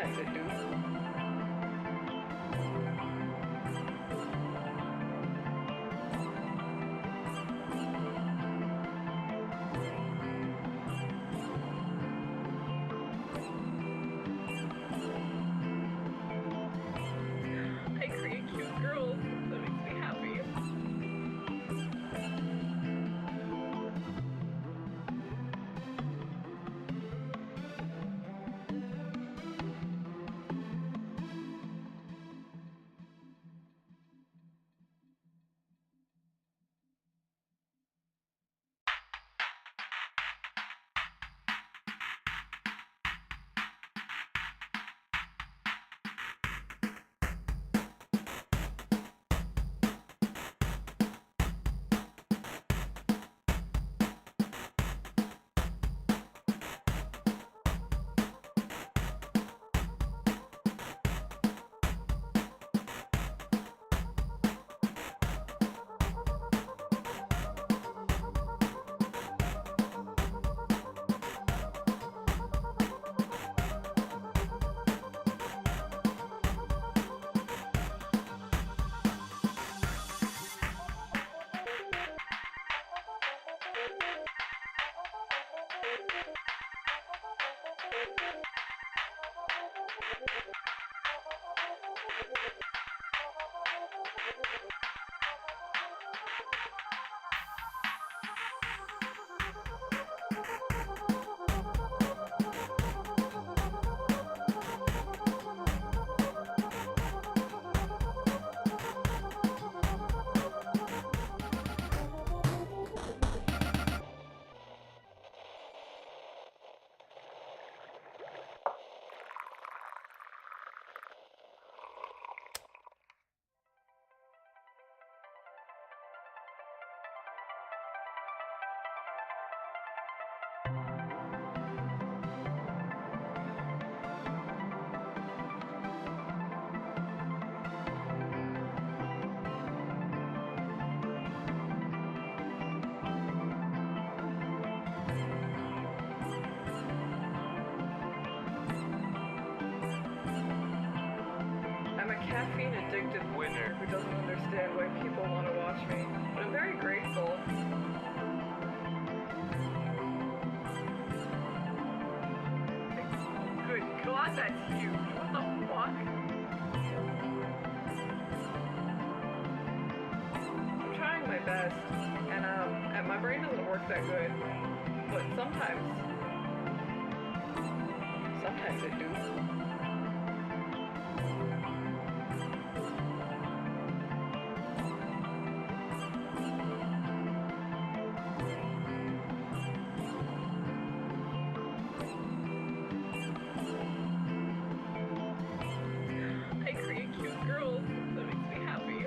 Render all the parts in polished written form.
Sometimes it do. I create cute girls. That makes me happy. I'm a caffeine addicted winner who doesn't understand why people want to watch me, but I'm very grateful. Good God, that's huge. What the fuck? I'm trying my best, and my brain doesn't work that good, but sometimes it do. I create cute girls. That makes me happy.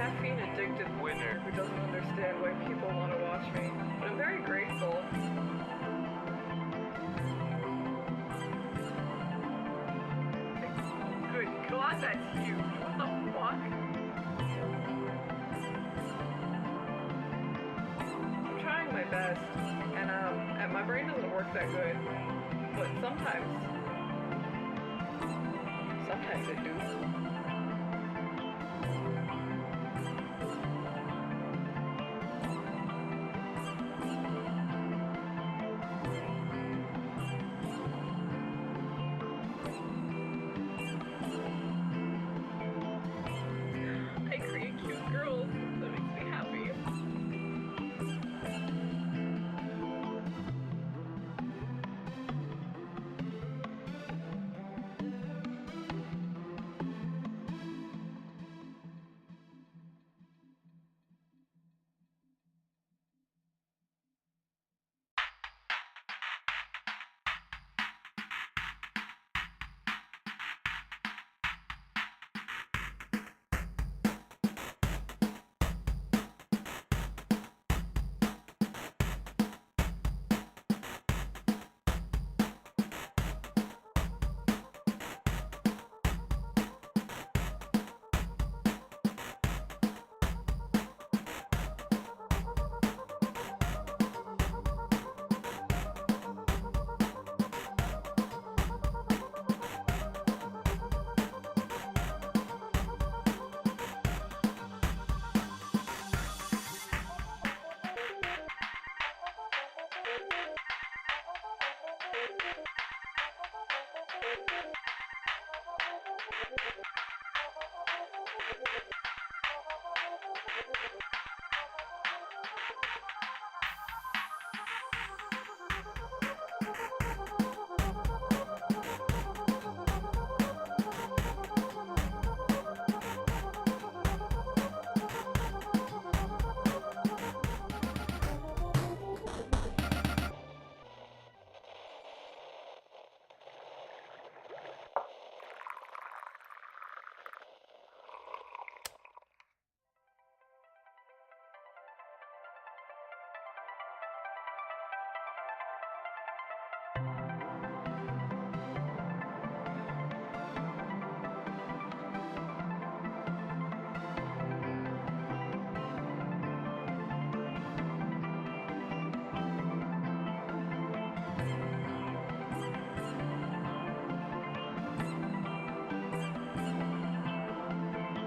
caffeine addicted winner who doesn't understand why people want to watch me, but I'm very grateful. Good God, that's huge. What the fuck? I'm trying my best, and my brain doesn't work that good, but sometimes it do. I create cute girls. That makes me happy.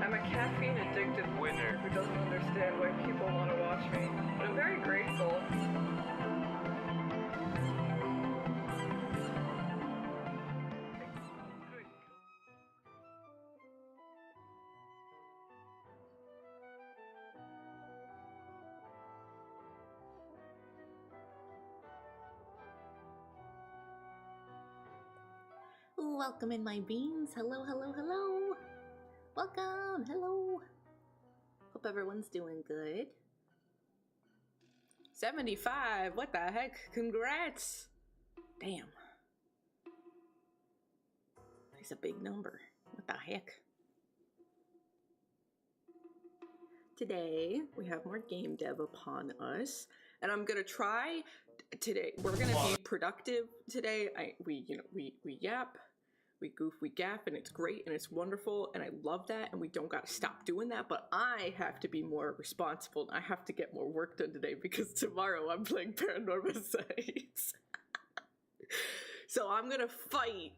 I'm a caffeine addicted winner who doesn't understand why people want to watch me, but I'm very grateful. Welcome in, my beans. Hello, hello, hello. Welcome, hello. Hope everyone's doing good. 75, what the heck? Congrats. Damn. That's a big number. What the heck? Today, we have more game dev upon us. And I'm gonna try today. We're gonna be productive today. We yap, we goof, we gaff, and it's great and it's wonderful and I love that and we don't gotta stop doing that. But I have to be more responsible and I have to get more work done today because tomorrow I'm playing Paranormal Sites. So I'm gonna fight.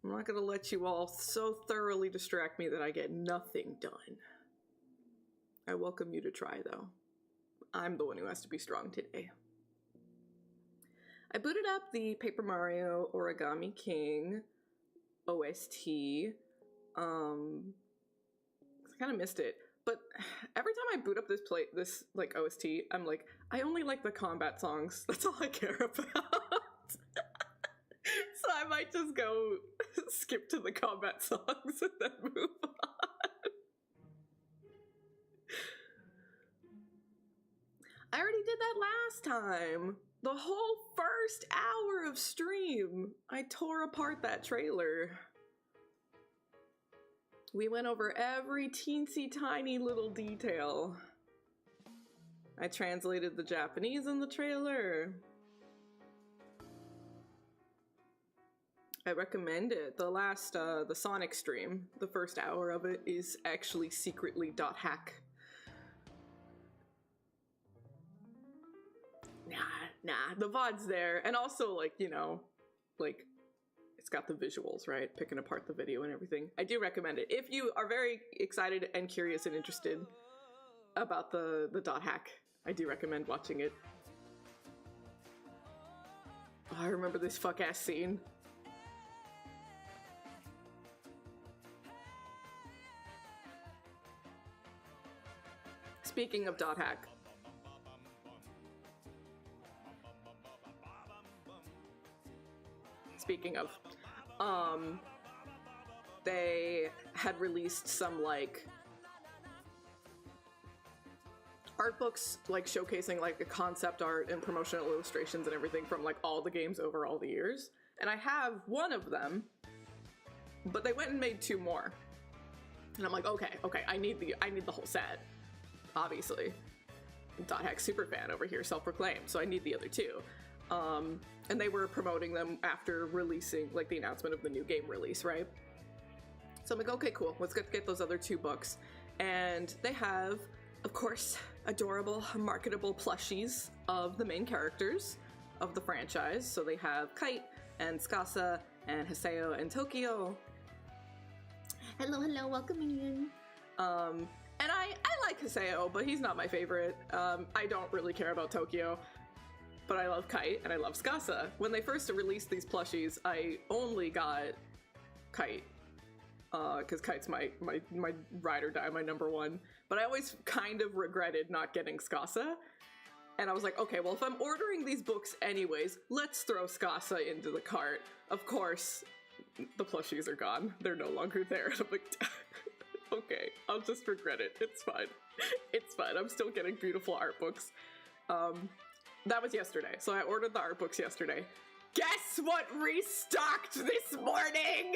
I'm not gonna let you all so thoroughly distract me that I get nothing done. I welcome you to try though. I'm the one who has to be strong today. I booted up the Paper Mario Origami King OST. I kind of missed it, but every time I boot up this OST, I'm like, I only like the combat songs. That's all I care about. So I might just go skip to the combat songs and then move on. I already did that last time. The whole first hour of stream, I tore apart that trailer. We went over every teensy tiny little detail. I translated the Japanese in the trailer. I recommend it. The last, the Sonic stream, the first hour of it is actually secretly .hack. Nah, the VOD's there. And also, like, you know, like, it's got the visuals, right? Picking apart the video and everything. I do recommend it. If you are very excited and curious and interested about the .hack, I do recommend watching it. Oh, I remember this fuck-ass scene. Speaking of .hack. Speaking of, they had released some, like, art books, like, showcasing, like, the concept art and promotional illustrations and everything from, like, all the games over all the years. And I have one of them, but they went and made 2 more. And I'm like, okay, I need the whole set, obviously. .hack superfan over here, self-proclaimed, so I need the other 2. And they were promoting them after releasing, like, the announcement of the new game release, right? So I'm like, okay, cool, let's get those other 2 books. And they have, of course, adorable, marketable plushies of the main characters of the franchise. So they have Kite and Tsukasa and Haseo and Tokyo. Hello, welcome in. And I like Haseo, but he's not my favorite. I don't really care about Tokyo. But I love Kite, and I love Tsukasa. When they first released these plushies, I only got Kite. Because Kite's my ride or die, my number 1. But I always kind of regretted not getting Tsukasa. And I was like, okay, well, if I'm ordering these books anyways, let's throw Tsukasa into the cart. Of course, the plushies are gone. They're no longer there. And I'm like, okay, I'll just regret it. It's fine. It's fine. I'm still getting beautiful art books. That was yesterday, so I ordered the art books yesterday. Guess what restocked this morning?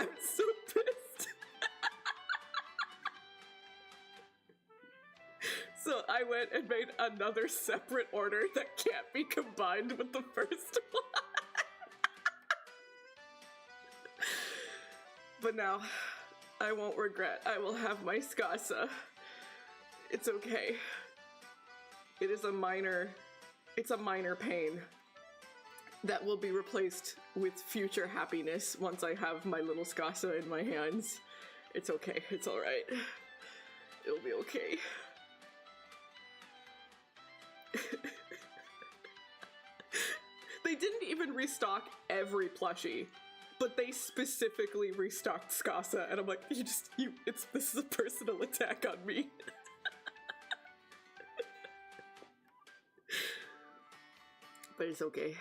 I'm so pissed. So I went and made another separate order that can't be combined with the first one. But now, I won't regret. I will have my Tsukasa. It's okay. It's a minor pain that will be replaced with future happiness once I have my little Tsukasa in my hands. It's okay. It's alright. It'll be okay. They didn't even restock every plushie. But they specifically restocked Tsukasa, and I'm like, this is a personal attack on me. But it's okay.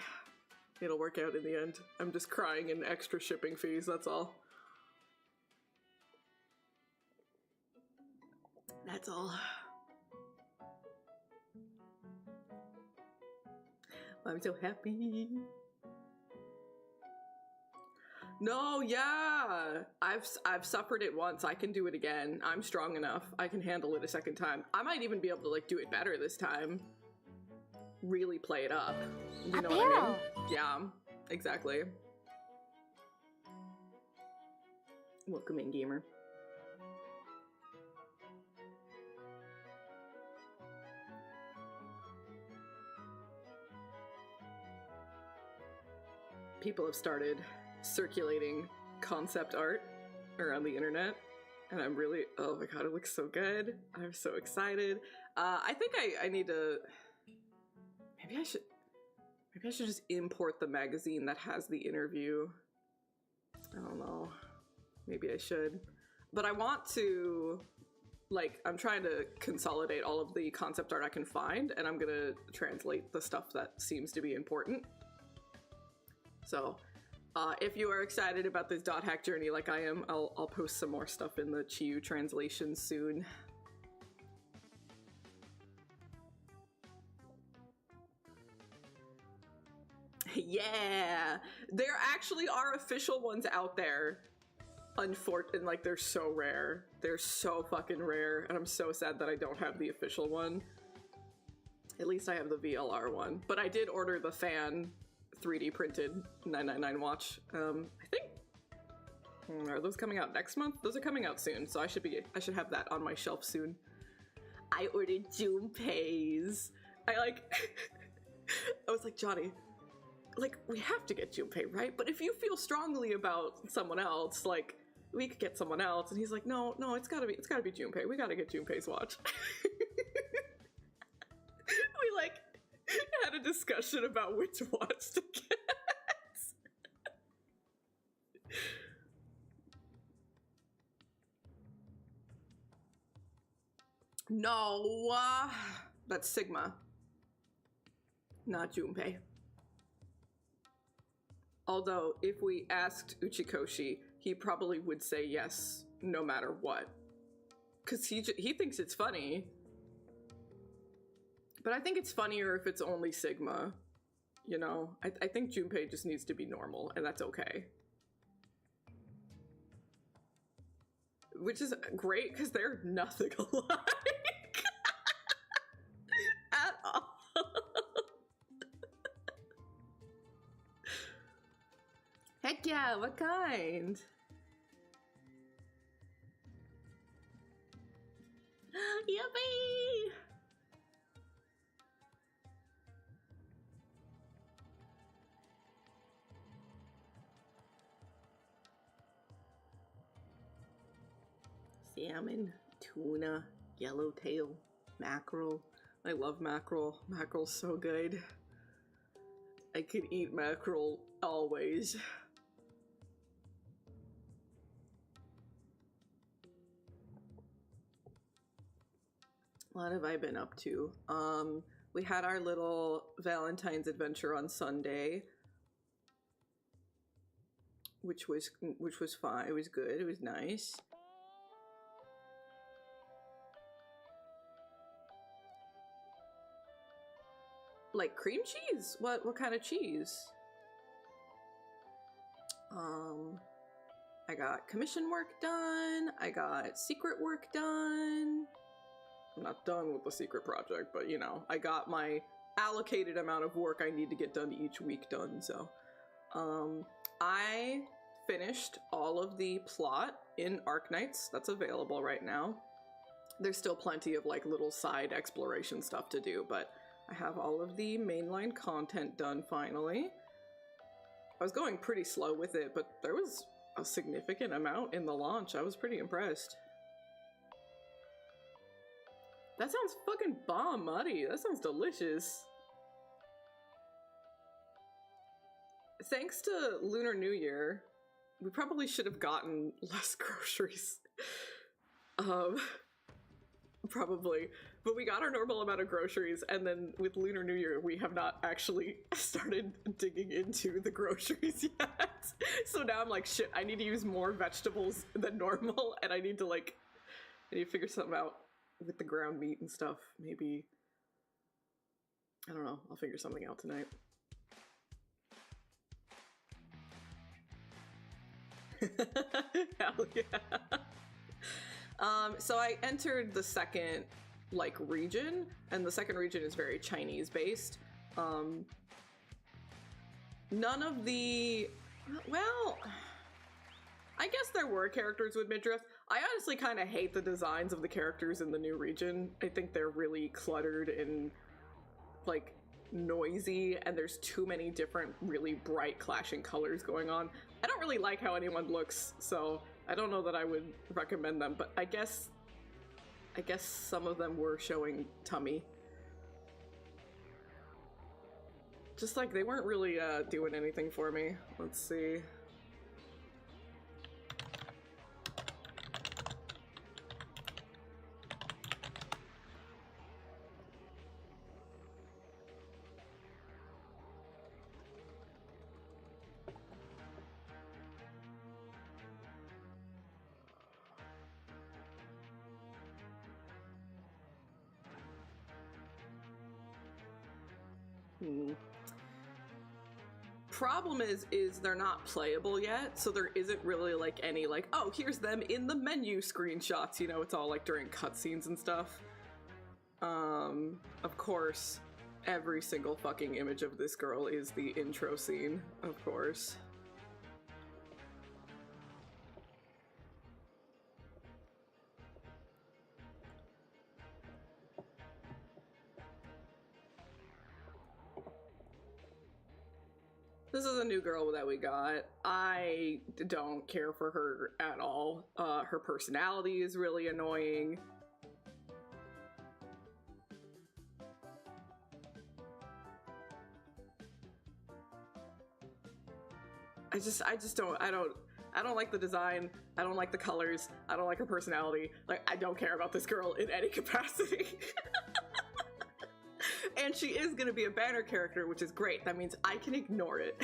It'll work out in the end. I'm just crying in extra shipping fees, that's all. That's all. I'm so happy. No, yeah. I've suffered it once. I can do it again. I'm strong enough. I can handle it a second time. I might even be able to, like, do it better this time. Really play it up. You know what I mean? Yeah, exactly. Welcome in, gamer. People have started circulating concept art around the internet, and I'm really, oh my god, it looks so good. I'm so excited. I think I need to, maybe I should just import the magazine that has the interview. I don't know, maybe I should. But I want to, like, I'm trying to consolidate all of the concept art I can find, and I'm gonna translate the stuff that seems to be important. So, if you are excited about this .hack journey like I am, I'll post some more stuff in the Chiu translation soon. Yeah, there actually are official ones out there. Unfortunately, like, they're so rare. They're so fucking rare, and I'm so sad that I don't have the official one. At least I have the VLR one, but I did order the fan 3D printed 999 watch. I think are those coming out next month? Those are coming out soon, so I should have that on my shelf soon. I ordered Junpei's. I was like, Johnny, like, we have to get Junpei, right? But if you feel strongly about someone else, like, we could get someone else. And he's like, no, it's gotta be Junpei. We gotta get Junpei's watch. We like had a discussion about which watch to get. No, that's Sigma, not Junpei. Although, if we asked Uchikoshi, he probably would say yes, no matter what. Because he thinks it's funny. But I think it's funnier if it's only Sigma. You know? I think Junpei just needs to be normal, and that's okay. Which is great, because they're nothing alike. At all. Heck yeah, what kind? Yippee! Salmon, tuna, yellowtail, mackerel. I love mackerel. Mackerel's so good. I could eat mackerel always. What have I been up to? We had our little Valentine's adventure on Sunday, which was fine. It was good. It was nice. Like cream cheese? What kind of cheese? I got commission work done. I got secret work done. I'm not done with the secret project, but you know, I got my allocated amount of work I need to get done each week done, so. I finished all of the plot in Arknights. That's available right now. There's still plenty of like little side exploration stuff to do, but I have all of the mainline content done finally. I was going pretty slow with it, but there was a significant amount in the launch. I was pretty impressed. That sounds fucking bomb, Muddy. That sounds delicious. Thanks to Lunar New Year, we probably should have gotten less groceries. Probably. But we got our normal amount of groceries, and then with Lunar New Year, we have not actually started digging into the groceries yet. So now I'm like, shit, I need to use more vegetables than normal, and I need to figure something out with the ground meat and stuff. Maybe, I don't know, I'll figure something out tonight. Hell yeah. So I entered the second region, and the second region is very Chinese based. None of the, well, I guess there were characters with midriff. I honestly kind of hate the designs of the characters in the new region. I think they're really cluttered and like noisy, and there's too many different really bright clashing colors going on. I don't really like how anyone looks, so I don't know that I would recommend them, but I guess some of them were showing tummy. Just like they weren't really doing anything for me. Let's see. problem is they're not playable yet, so there isn't really like any like, oh, here's them in the menu screenshots, you know, it's all like during cutscenes and stuff. Of course, every single fucking image of this girl is the intro scene, of course. This is a new girl that we got. I don't care for her at all. Her personality is really annoying. I don't like the design. I don't like the colors. I don't like her personality. Like, I don't care about this girl in any capacity. And she is gonna be a banner character, which is great. That means I can ignore it.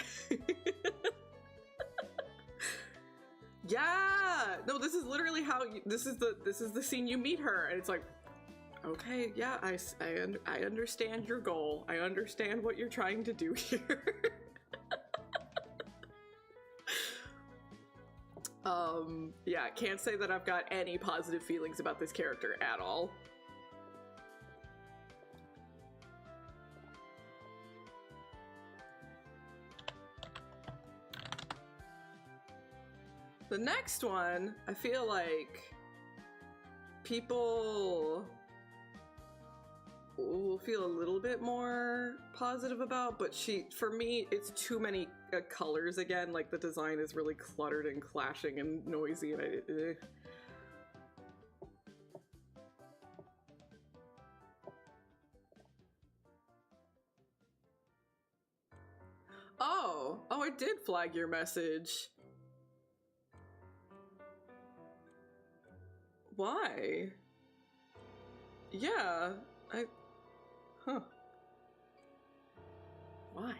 Yeah! No, this is literally how this is the scene you meet her, and it's like, okay, yeah, I understand your goal. I understand what you're trying to do here. Yeah, can't say that I've got any positive feelings about this character at all. The next one, I feel like people will feel a little bit more positive about, but for me, it's too many colors again. Like, the design is really cluttered and clashing and noisy, and Oh, I did flag your message. Why? Yeah, huh. Why?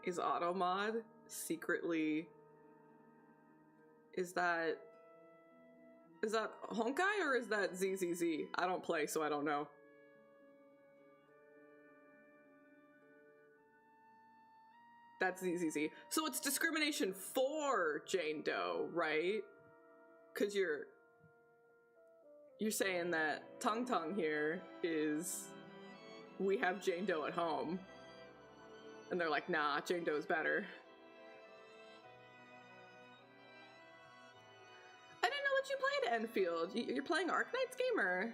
Is Automod secretly... Is that Honkai or is that ZZZ? I don't play, so I don't know. That's ZZZ. So it's discrimination for Jane Doe, right? Because you're saying that Tong Tong here is, we have Jane Doe at home. And they're like, nah, Jane Doe's better. I didn't know that you played Enfield. You're playing Arknight's Gamer.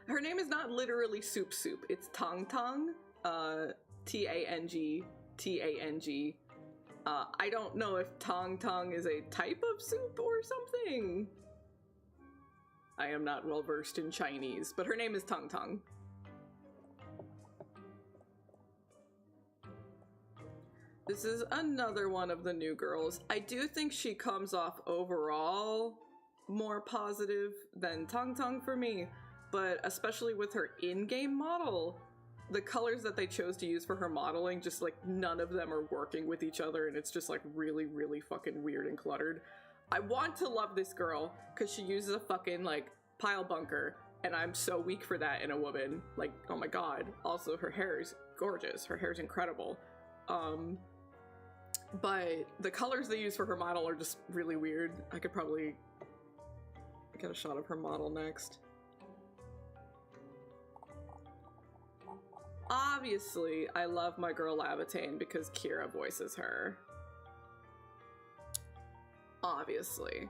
Her name is not literally Soup Soup. It's Tong Tong. T-A-N-G. T-A-N-G. I don't know if Tong Tong is a type of soup or something. I am not well versed in Chinese, but her name is Tong Tong. This is another one of the new girls. I do think she comes off overall more positive than Tong Tong for me. But especially with her in-game model, the colors that they chose to use for her modeling, just like none of them are working with each other, and it's just like really, really fucking weird and cluttered. I want to love this girl because she uses a fucking like pile bunker, and I'm so weak for that in a woman. Like, oh my god. Also, her hair is gorgeous. Her hair is incredible. But the colors they use for her model are just really weird. I could probably get a shot of her model next. Obviously, I love my girl Lavatane because Kira voices her. Obviously.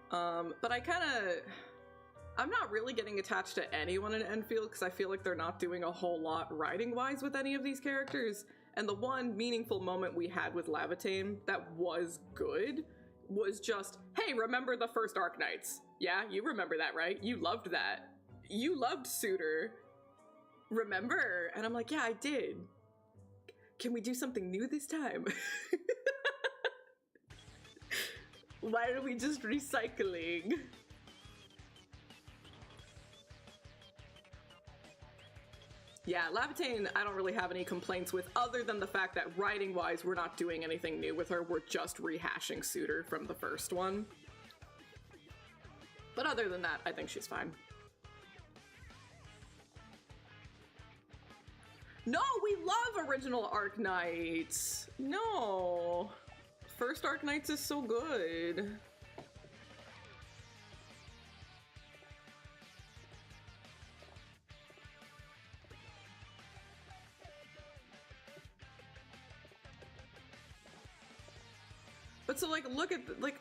But I'm not really getting attached to anyone in Enfield because I feel like they're not doing a whole lot writing-wise with any of these characters. And the one meaningful moment we had with Lavatane that was good was just, hey, remember the first Arknights? Yeah, you remember that, right? You loved that. you loved Suitor, remember? And I'm like, yeah, I did. Can we do something new this time? Why are we just recycling? Yeah, Lavatane, I don't really have any complaints with, other than the fact that writing-wise, we're not doing anything new with her. We're just rehashing Suitor from the first one. But other than that, I think she's fine. No, we love original Arknights! No! First Arknights is so good. But so, like, look at, like,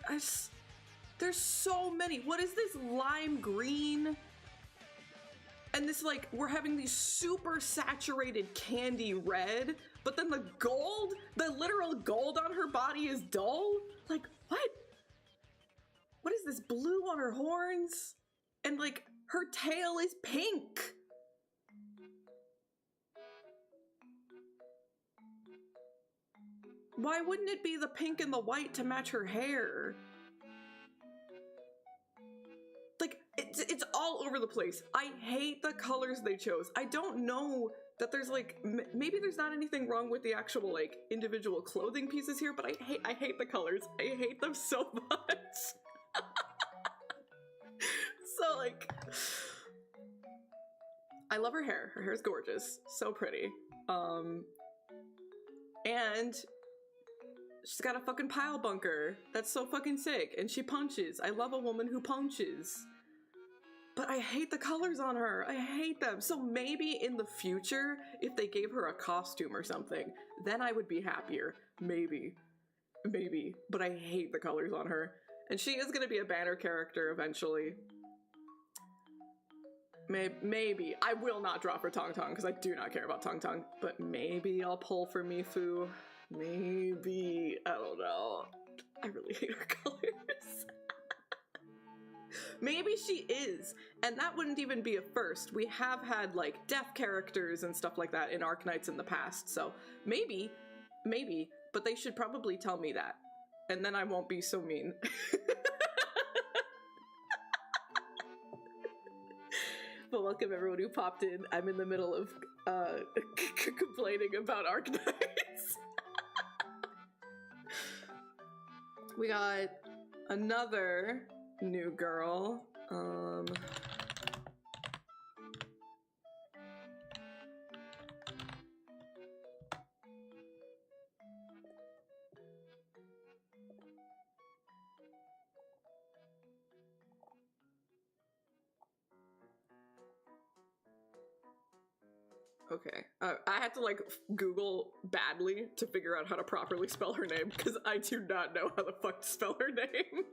there's so many. What is this lime green? And this, like, we're having these super saturated candy red, but then the gold, the literal gold on her body is dull? Like, what? What is this blue on her horns? And, like, her tail is pink. Why wouldn't it be the pink and the white to match her hair? Like, it's all over the place. I hate the colors they chose. I don't know that there's, like, maybe there's not anything wrong with the actual, like, individual clothing pieces here, but I hate the colors. I hate them so much. So, like, I love her hair. Her hair's gorgeous. So pretty. And she's got a fucking pile bunker. That's so fucking sick. And she punches. I love a woman who punches. But I hate the colors on her. I hate them. So maybe in the future, if they gave her a costume or something, then I would be happier. Maybe. Maybe. But I hate the colors on her. And she is going to be a banner character eventually. Maybe. I will not drop for Tong Tong because I do not care about Tong Tong. But maybe I'll pull for Mifu. Maybe. I don't know. I really hate her colors. Maybe she is. And that wouldn't even be a first. We have had, like, deaf characters and stuff like that in Arknights in the past. So maybe. But they should probably tell me that. And then I won't be so mean. But welcome everyone who popped in. I'm in the middle of complaining about Arknights. We got another new girl. Okay, I had to like Google badly to figure out how to properly spell her name because I do not know how the fuck to spell her name.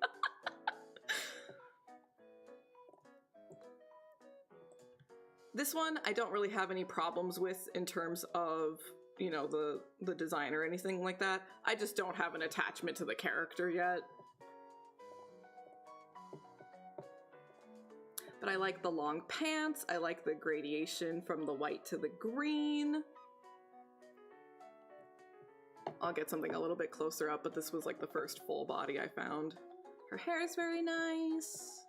This one I don't really have any problems with in terms of, you know, the design or anything like that. I just don't have an attachment to the character yet. But I like the long pants, I like the gradation from the white to the green. I'll get something a little bit closer up, but this was like the first full body I found. Her hair is very nice.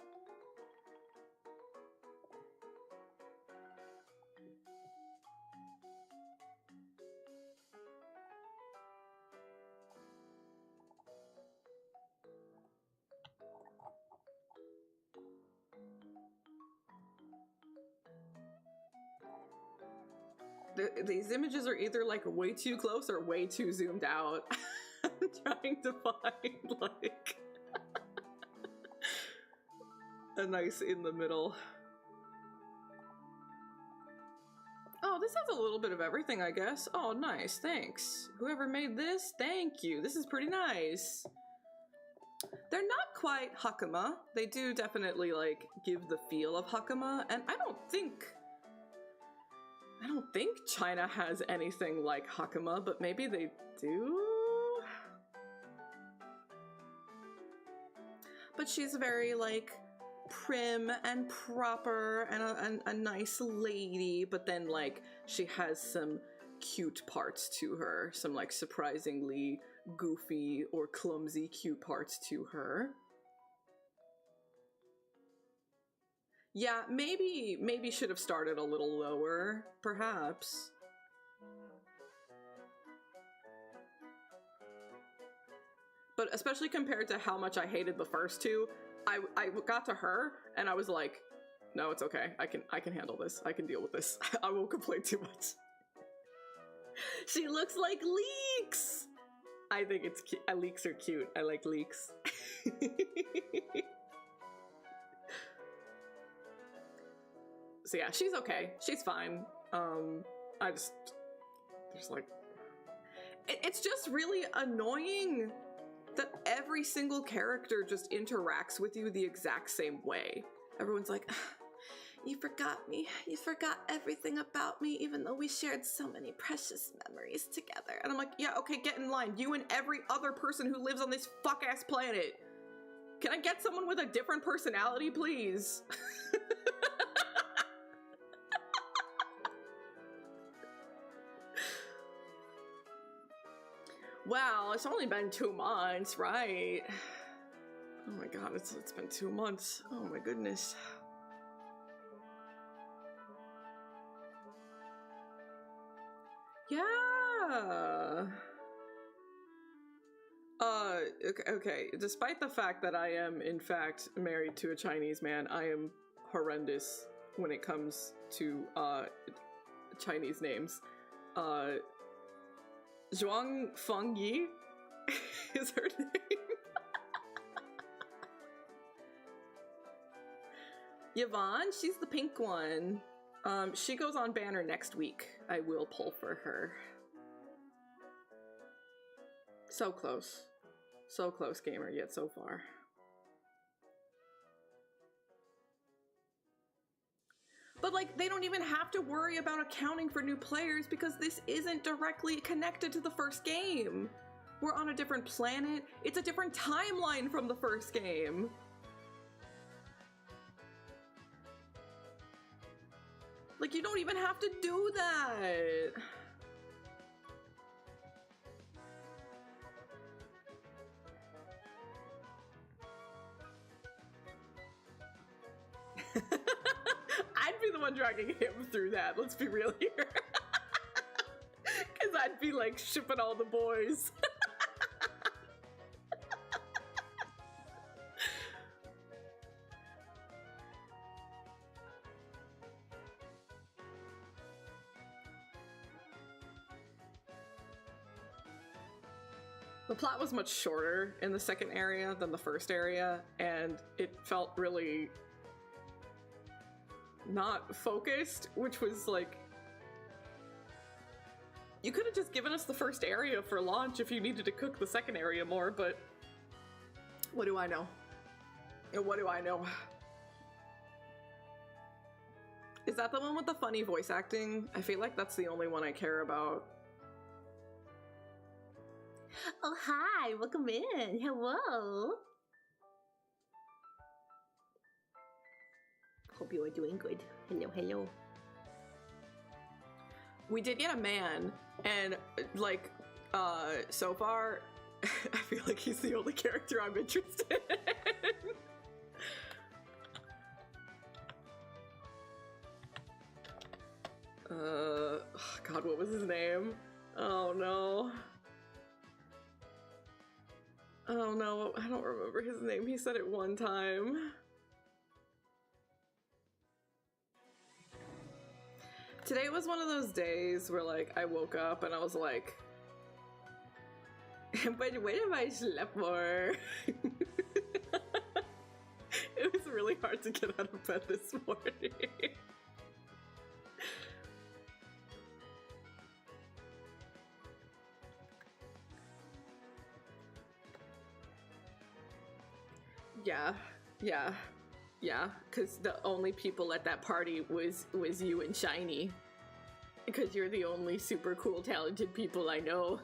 These images are either like way too close or way too zoomed out. I'm trying to find like a nice in the middle. Oh, this has a little bit of everything, I guess. Oh, nice, thanks. Whoever made this, thank you. This is pretty nice. They're not quite Hakama. They do definitely like give the feel of Hakama, and I don't think China has anything like Hakama, but maybe they do? But she's very, like, prim and proper and a nice lady, but then like she has some cute parts to her, some like surprisingly goofy or clumsy cute parts to her. Yeah, maybe should have started a little lower, perhaps. But especially compared to how much I hated the first two, I got to her and I was like, no, it's okay. I can handle this. I can deal with this. I won't complain too much. She looks like Leeks. I think it's cute. Leeks are cute. I like Leeks. So yeah, she's okay. She's fine. There's like, it's just really annoying that every single character just interacts with you the exact same way. Everyone's like, you forgot me. You forgot everything about me, even though we shared so many precious memories together. And I'm like, yeah, okay, get in line. You and every other person who lives on this fuck-ass planet. Can I get someone with a different personality, please? Wow, it's only been 2 months, right? Oh my god, it's been 2 months. Oh my goodness. Yeah. Okay. Despite the fact that I am, in fact, married to a Chinese man, I am horrendous when it comes to, Chinese names. Zhuang Fengyi is her name. Yvonne, she's the pink one. She goes on banner next week. I will pull for her. So close. So close, gamer, yet so far. But like, they don't even have to worry about accounting for new players because this isn't directly connected to the first game. We're on a different planet. It's a different timeline from the first game. Like, you don't even have to do that. I'd be the one dragging him through that, let's be real here. Because I'd be like shipping all the boys. The plot was much shorter in the second area than the first area, and it felt really not focused, which was like, you could have just given us the first area for launch if you needed to cook the second area more, but what do I know? What do I know? Is that the one with the funny voice acting? I feel like that's the only one I care about. Oh, hi, welcome in. Hello. Hope you are doing good. Hello, hello. We did get a man, and like, so far, I feel like he's the only character I'm interested in. God, what was his name? Oh no. Oh no, I don't remember his name. He said it one time. Today was one of those days where like I woke up and I was like, but when have I slept more? It was really hard to get out of bed this morning. Yeah, because the only people at that party was you and Shiny. Because you're the only super cool, talented people I know.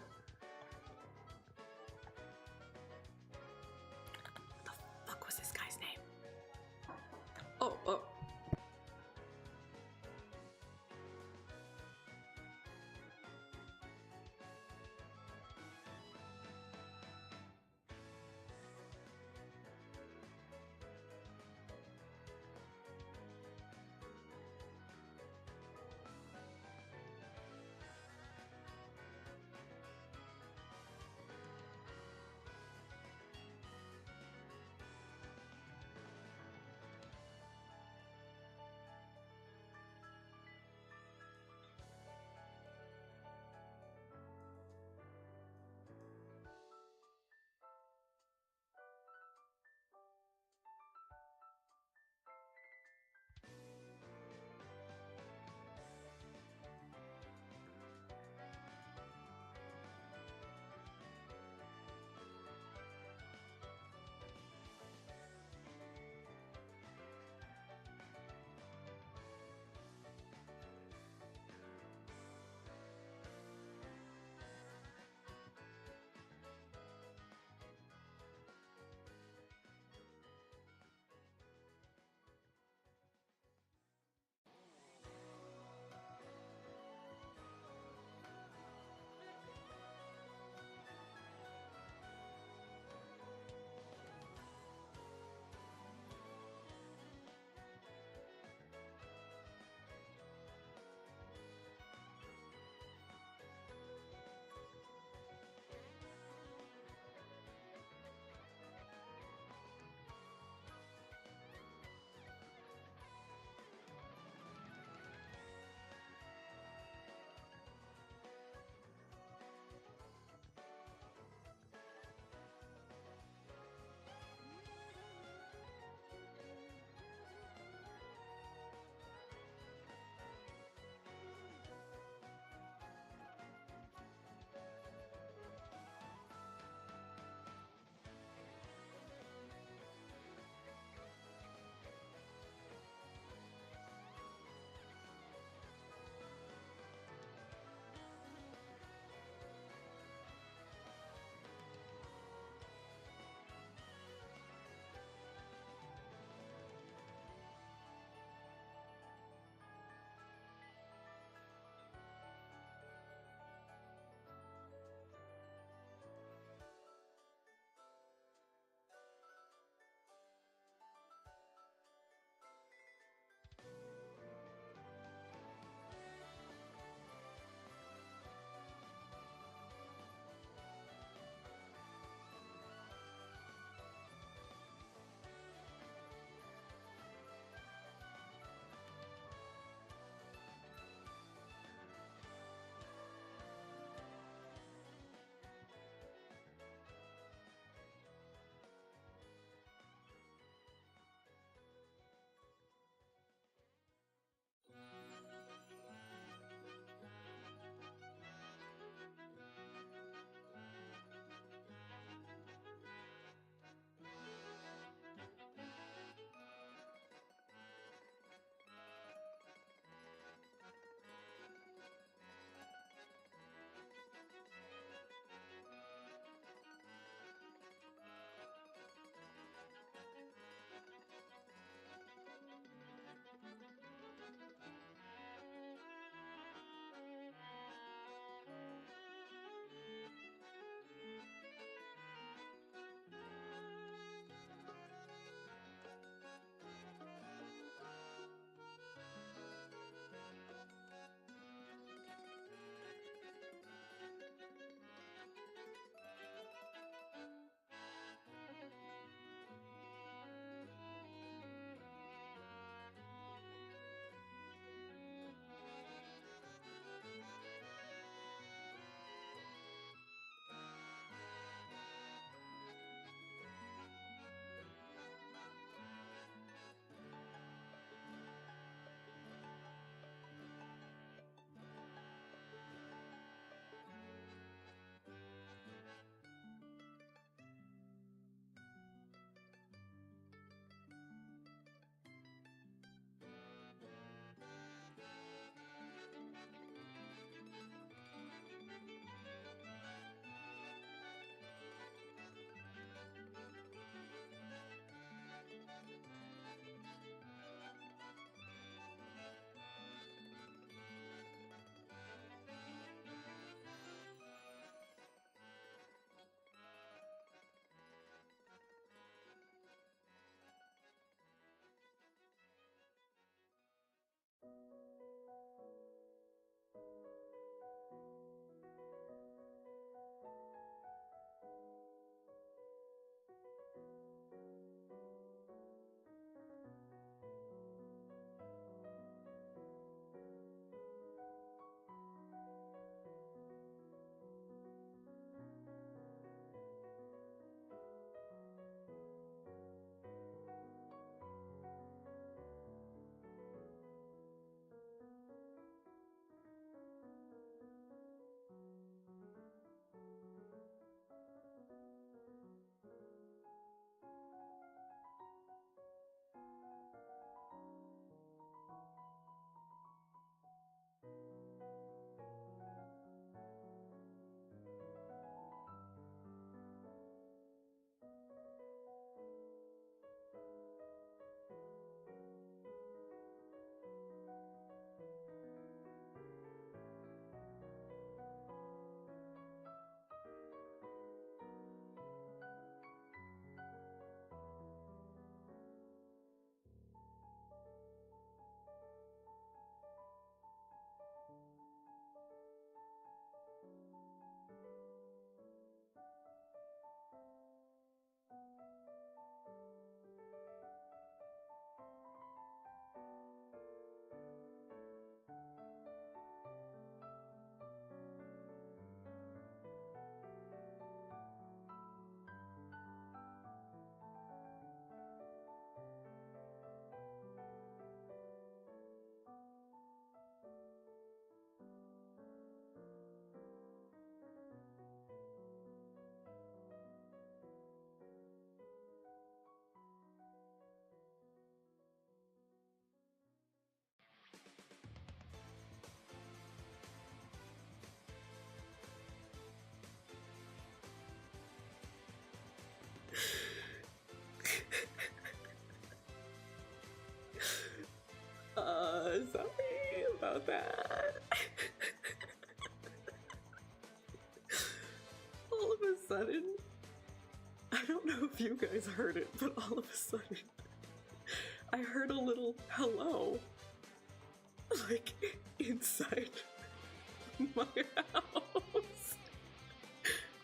What the fuck was this guy's name? sorry about that. All of a sudden, I don't know if you guys heard it, but all of a sudden, I heard a little hello, like, inside my house.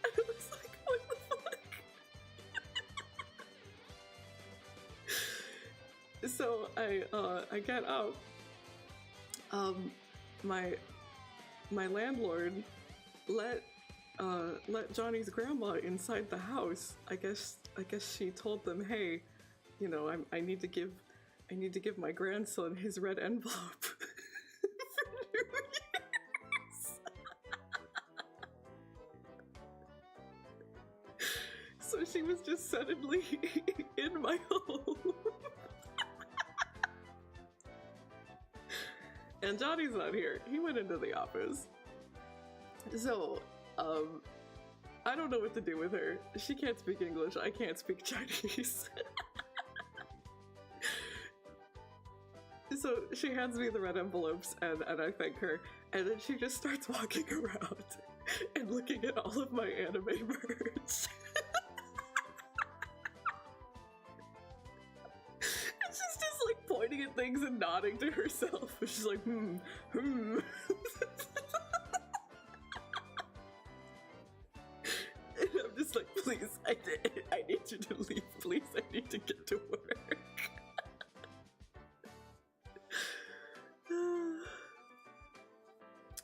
And I was like, what the fuck? So I get up. My landlord let Johnny's grandma inside the house. I guess she told them, hey, you know, I need to give my grandson his red envelope for New Year's. So she was just suddenly in my home. And Johnny's not here. He went into the office. So, I don't know what to do with her. She can't speak English. I can't speak Chinese. So she hands me the red envelopes and I thank her. And then she just starts walking around and looking at all of my anime merch. She's just like pointing at things and nodding to herself. She's like, hmm. And I'm just like, please, I need you to leave. Please, I need to get to work.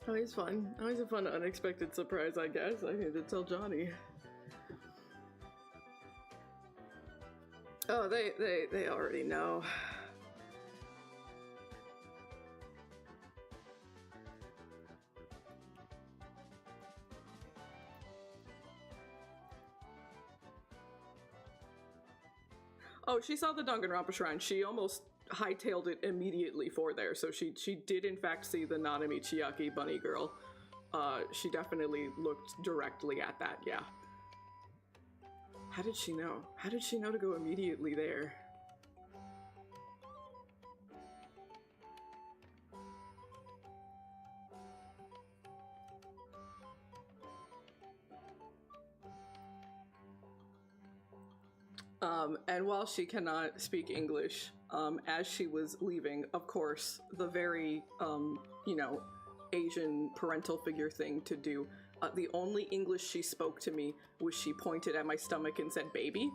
Always fun. Always a fun unexpected surprise, I guess. I need to tell Johnny. Oh, they already know. Oh, she saw the Danganronpa shrine. She almost hightailed it immediately for there. So she did in fact see the Nanami Chiaki bunny girl. She definitely looked directly at that, yeah. How did she know? How did she know to go immediately there? And while she cannot speak English, as she was leaving, of course, the very, you know, Asian parental figure thing to do, the only English she spoke to me was she pointed at my stomach and said, baby.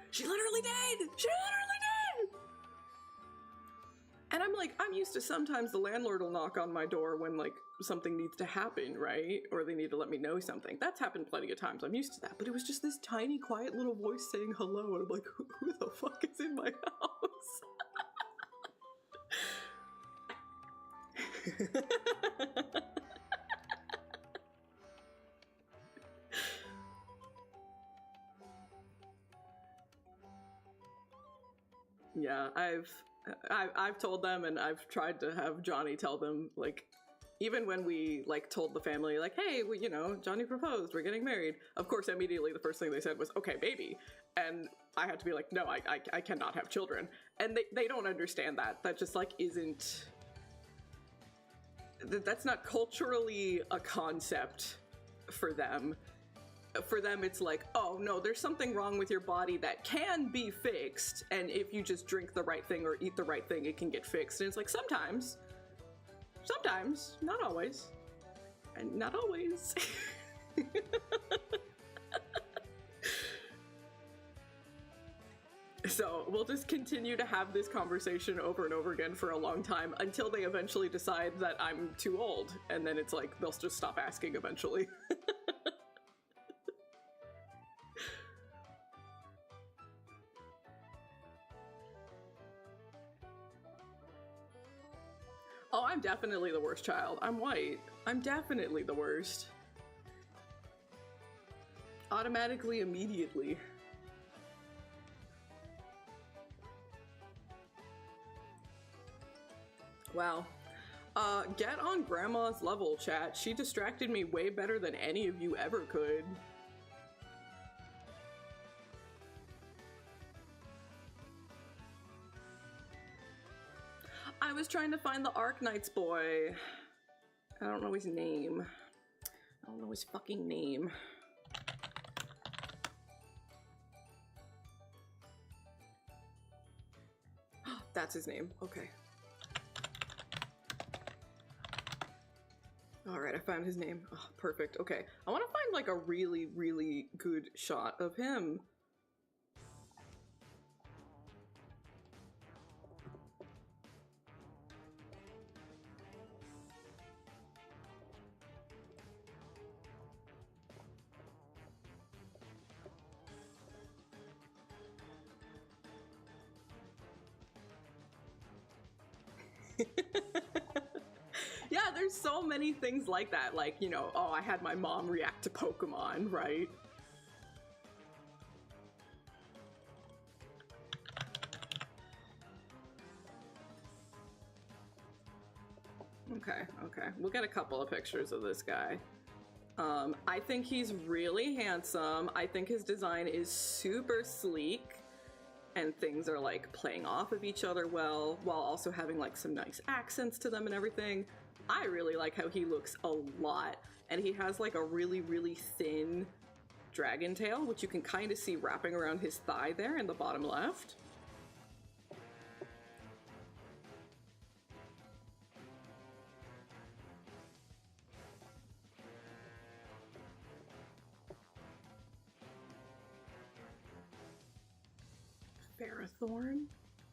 She literally did! She literally did! And I'm like, I'm used to sometimes the landlord will knock on my door when, like, something needs to happen, right? Or they need to let me know something. That's happened plenty of times. I'm used to that. But it was just this tiny, quiet little voice saying hello. And I'm like, who the fuck is in my house? Yeah, I've told them, and I've tried to have Johnny tell them, like, even when we, like, told the family, like, hey, we, you know, Johnny proposed, we're getting married. Of course, immediately the first thing they said was, okay, baby. And I had to be like, no, I cannot have children. And they don't understand that. That just, like, isn't... That's not culturally a concept for them. For them, it's like, oh, no, there's something wrong with your body that can be fixed. And if you just drink the right thing or eat the right thing, it can get fixed. And it's like, sometimes, not always. And not always. So we'll just continue to have this conversation over and over again for a long time until they eventually decide that I'm too old. And then it's like, they'll just stop asking eventually. Oh, I'm definitely the worst child. I'm white. I'm definitely the worst. Automatically, immediately. Wow. Get on Grandma's level, chat. She distracted me way better than any of you ever could. I was trying to find the Arknights boy. I don't know his name. I don't know his fucking name. That's his name. Okay. Alright, I found his name. Oh, perfect. Okay. I want to find like a really, really good shot of him. Yeah, there's so many things like that. Like, you know, oh, I had my mom react to Pokemon, right? Okay, okay. We'll get a couple of pictures of this guy. I think he's really handsome. I think his design is super sleek. And things are like playing off of each other well, while also having like some nice accents to them and everything. I really like how he looks a lot. And he has like a really, really thin dragon tail, which you can kind of see wrapping around his thigh there in the bottom left. Therathorn?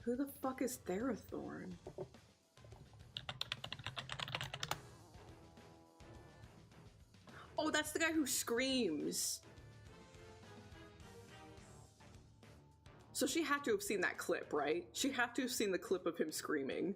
Who the fuck is Therathorn? Oh, that's the guy who screams. So she had to have seen that clip, right? She had to have seen the clip of him screaming.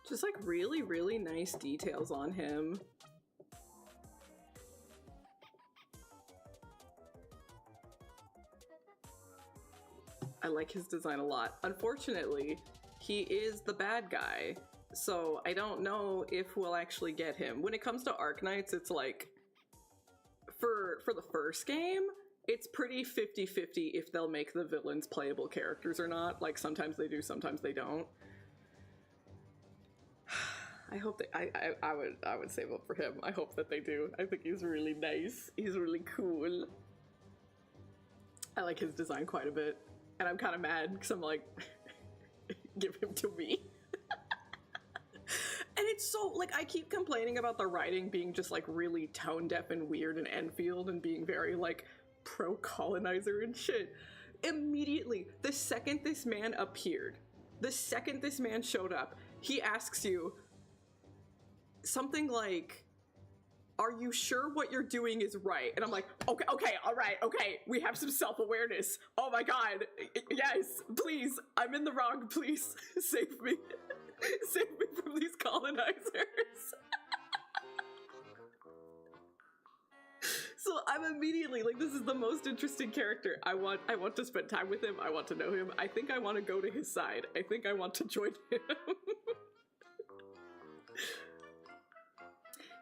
Just like really, really nice details on him. I like his design a lot. Unfortunately, he is the bad guy, so I don't know if we'll actually get him. When it comes to Arknights, it's like, for the first game, it's pretty 50-50 if they'll make the villains playable characters or not. Like, sometimes they do, sometimes they don't. I hope that I would save up for him. I hope that they do. I think he's really nice. He's really cool. I like his design quite a bit. And I'm kind of mad because I'm like, give him to me. And it's so, like, I keep complaining about the writing being just like really tone deaf and weird in Enfield and being very like pro-colonizer and shit. Immediately, the second this man appeared, the second this man showed up, he asks you something like, are you sure what you're doing is right? And I'm like, okay, all right, okay, we have some self-awareness. Oh my god, yes, please, I'm in the wrong, please, save me. Save me from these colonizers. So I'm immediately like, this is the most interesting character. I want to spend time with him. I want to know him. I think I want to go to his side. I think I want to join him.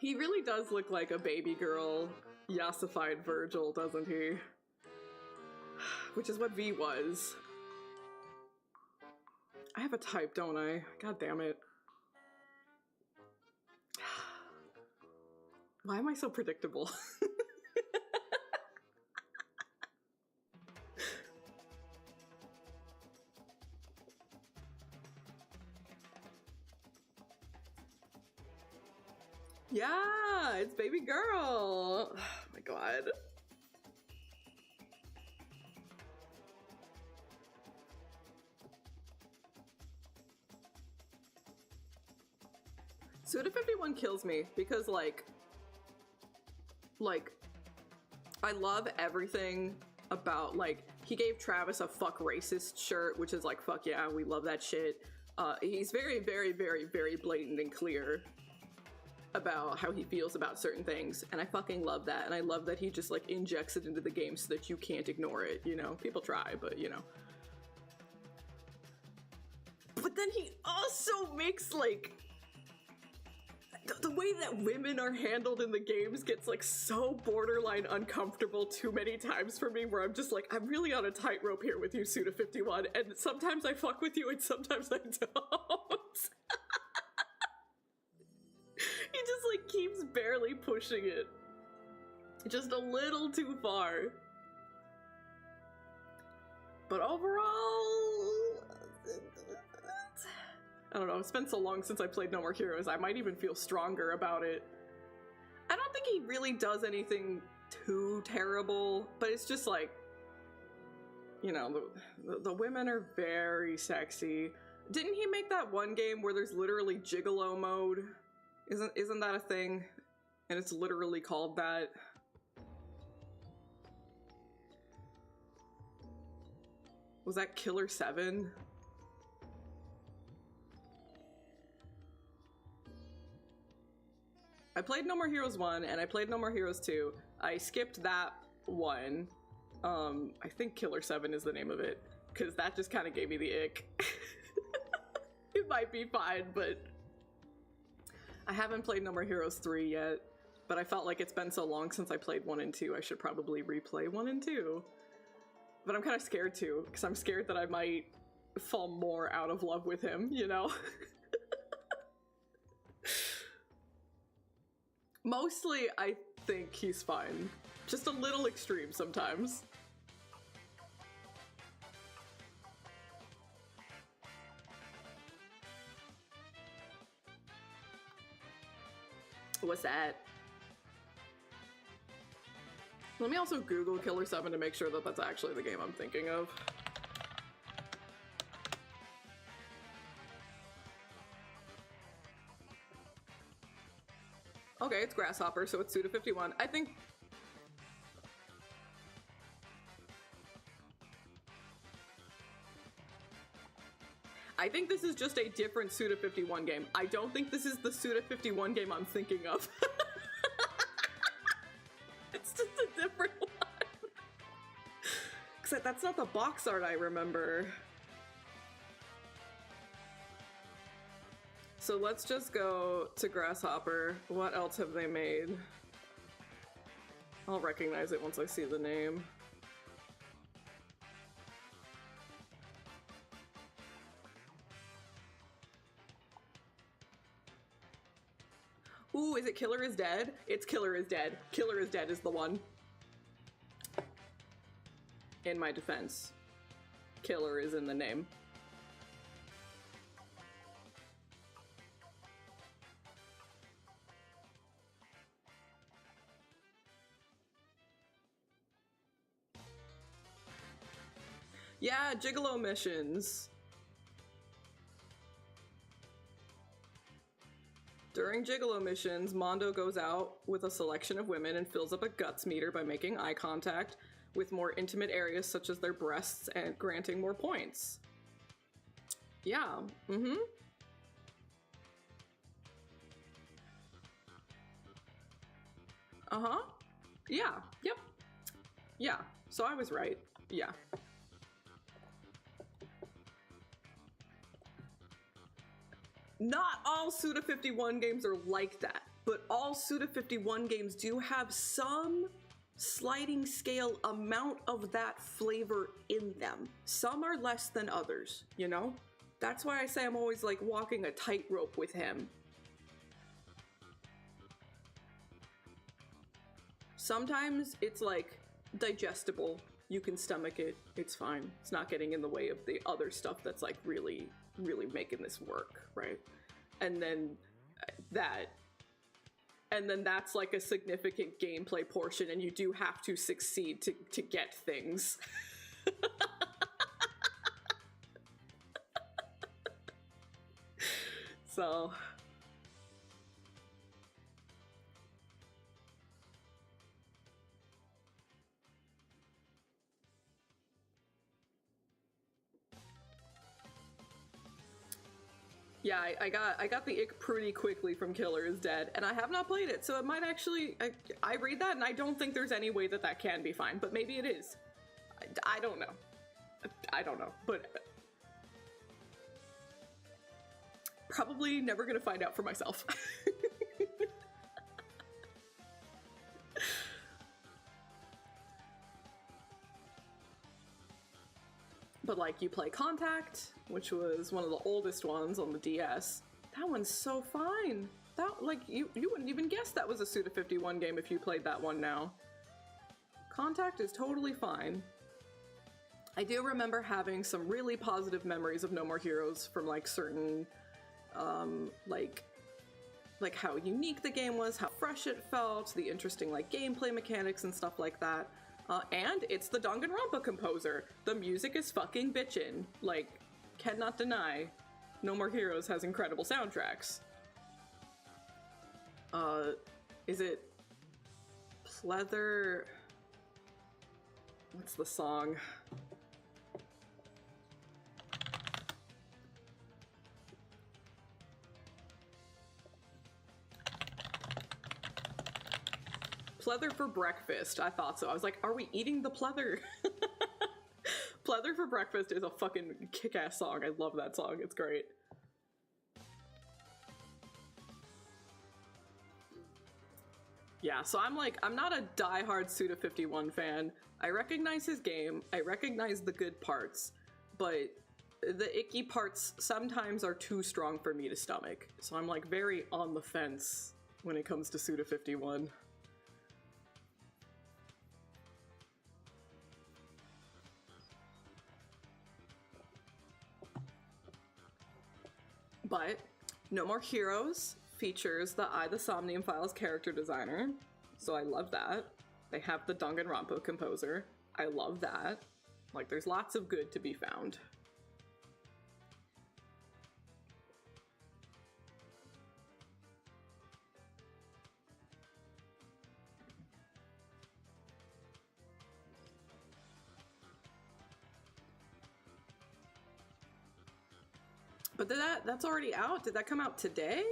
He really does look like a baby girl yassified Virgil, doesn't he? Which is what V was. I have a type, don't I? God damn it. Why am I so predictable? Yeah, it's baby girl. Oh my god. Suda51 kills me because like I love everything about, like, he gave Travis a fuck racist shirt, which is like, fuck yeah, we love that shit. He's very, very, very, very blatant and clear about how he feels about certain things, and I fucking love that. And I love that he just like injects it into the game so that you can't ignore it, you know? People try, but you know. But then he also makes like the way that women are handled in the games gets like so borderline uncomfortable too many times for me, where I'm just like, I'm really on a tightrope here with you, Suda51, and sometimes I fuck with you and sometimes I don't. He just like keeps barely pushing it. Just a little too far. But overall, I don't know, it's been so long since I played No More Heroes, I might even feel stronger about it. I don't think he really does anything too terrible, but it's just like, you know, the women are very sexy. Didn't he make that one game where there's literally gigolo mode? Isn't that a thing? And it's literally called that. Was that Killer 7? I played No More Heroes 1 and I played No More Heroes 2. I skipped that one. I think Killer 7 is the name of it, because that just kind of gave me the ick. It might be fine, but I haven't played No More Heroes 3 yet, but I felt like it's been so long since I played 1 and 2, I should probably replay 1 and 2. But I'm kind of scared too, because I'm scared that I might fall more out of love with him, you know? Mostly, I think he's fine. Just a little extreme sometimes. What's that? Let me also Google Killer 7 to make sure that that's actually the game I'm thinking of. Okay, it's Grasshopper, so it's Suda51. I think this is just a different Suda51 game. I don't think this is the Suda51 game I'm thinking of. It's just a different one. Except that's not the box art I remember. So let's just go to Grasshopper. What else have they made? I'll recognize it once I see the name. Ooh, is it Killer is Dead? It's Killer is Dead. Killer is Dead is the one. In my defense, Killer is in the name. Yeah, Gigolo missions. During Gigolo missions, Mondo goes out with a selection of women and fills up a guts meter by making eye contact with more intimate areas such as their breasts and granting more points. Yeah, mm-hmm. Uh-huh. Yeah, yep. Yeah, so I was right. Yeah. Not all Suda51 games are like that, but all Suda51 games do have some sliding scale amount of that flavor in them. Some are less than others, you know? That's why I say I'm always like walking a tightrope with him. Sometimes it's like digestible. You can stomach it. It's fine. It's not getting in the way of the other stuff that's like really, really making this work, right? And then that's like a significant gameplay portion, and you do have to succeed to get things. So Yeah, I got the ick pretty quickly from Killer is Dead, and I have not played it, so it might actually. I read that, and I don't think there's any way that that can be fine, but maybe it is. I don't know. I don't know, but probably never gonna find out for myself. But like, you play Contact, which was one of the oldest ones on the DS. That one's so fine. That, like, you wouldn't even guess that was a Suda51 game if you played that one now. Contact is totally fine. I do remember having some really positive memories of No More Heroes from like certain, like how unique the game was, how fresh it felt, the interesting like gameplay mechanics and stuff like that. And it's the Danganronpa composer. The music is fucking bitchin'. Like, cannot deny, No More Heroes has incredible soundtracks. Is it Pleather? What's the song? Pleather for breakfast. I thought so. I was like, are we eating the pleather? Pleather for breakfast is a fucking kick-ass song. I love that song. It's great. Yeah, so I'm not a diehard Suda51 fan. I recognize his game. I recognize the good parts, but the icky parts sometimes are too strong for me to stomach. So I'm like very on the fence when it comes to Suda51. But No More Heroes features the the Somnium Files character designer, so I love that. They have the Danganronpa composer. I love that. Like, there's lots of good to be found. But that's already out? Did that come out today?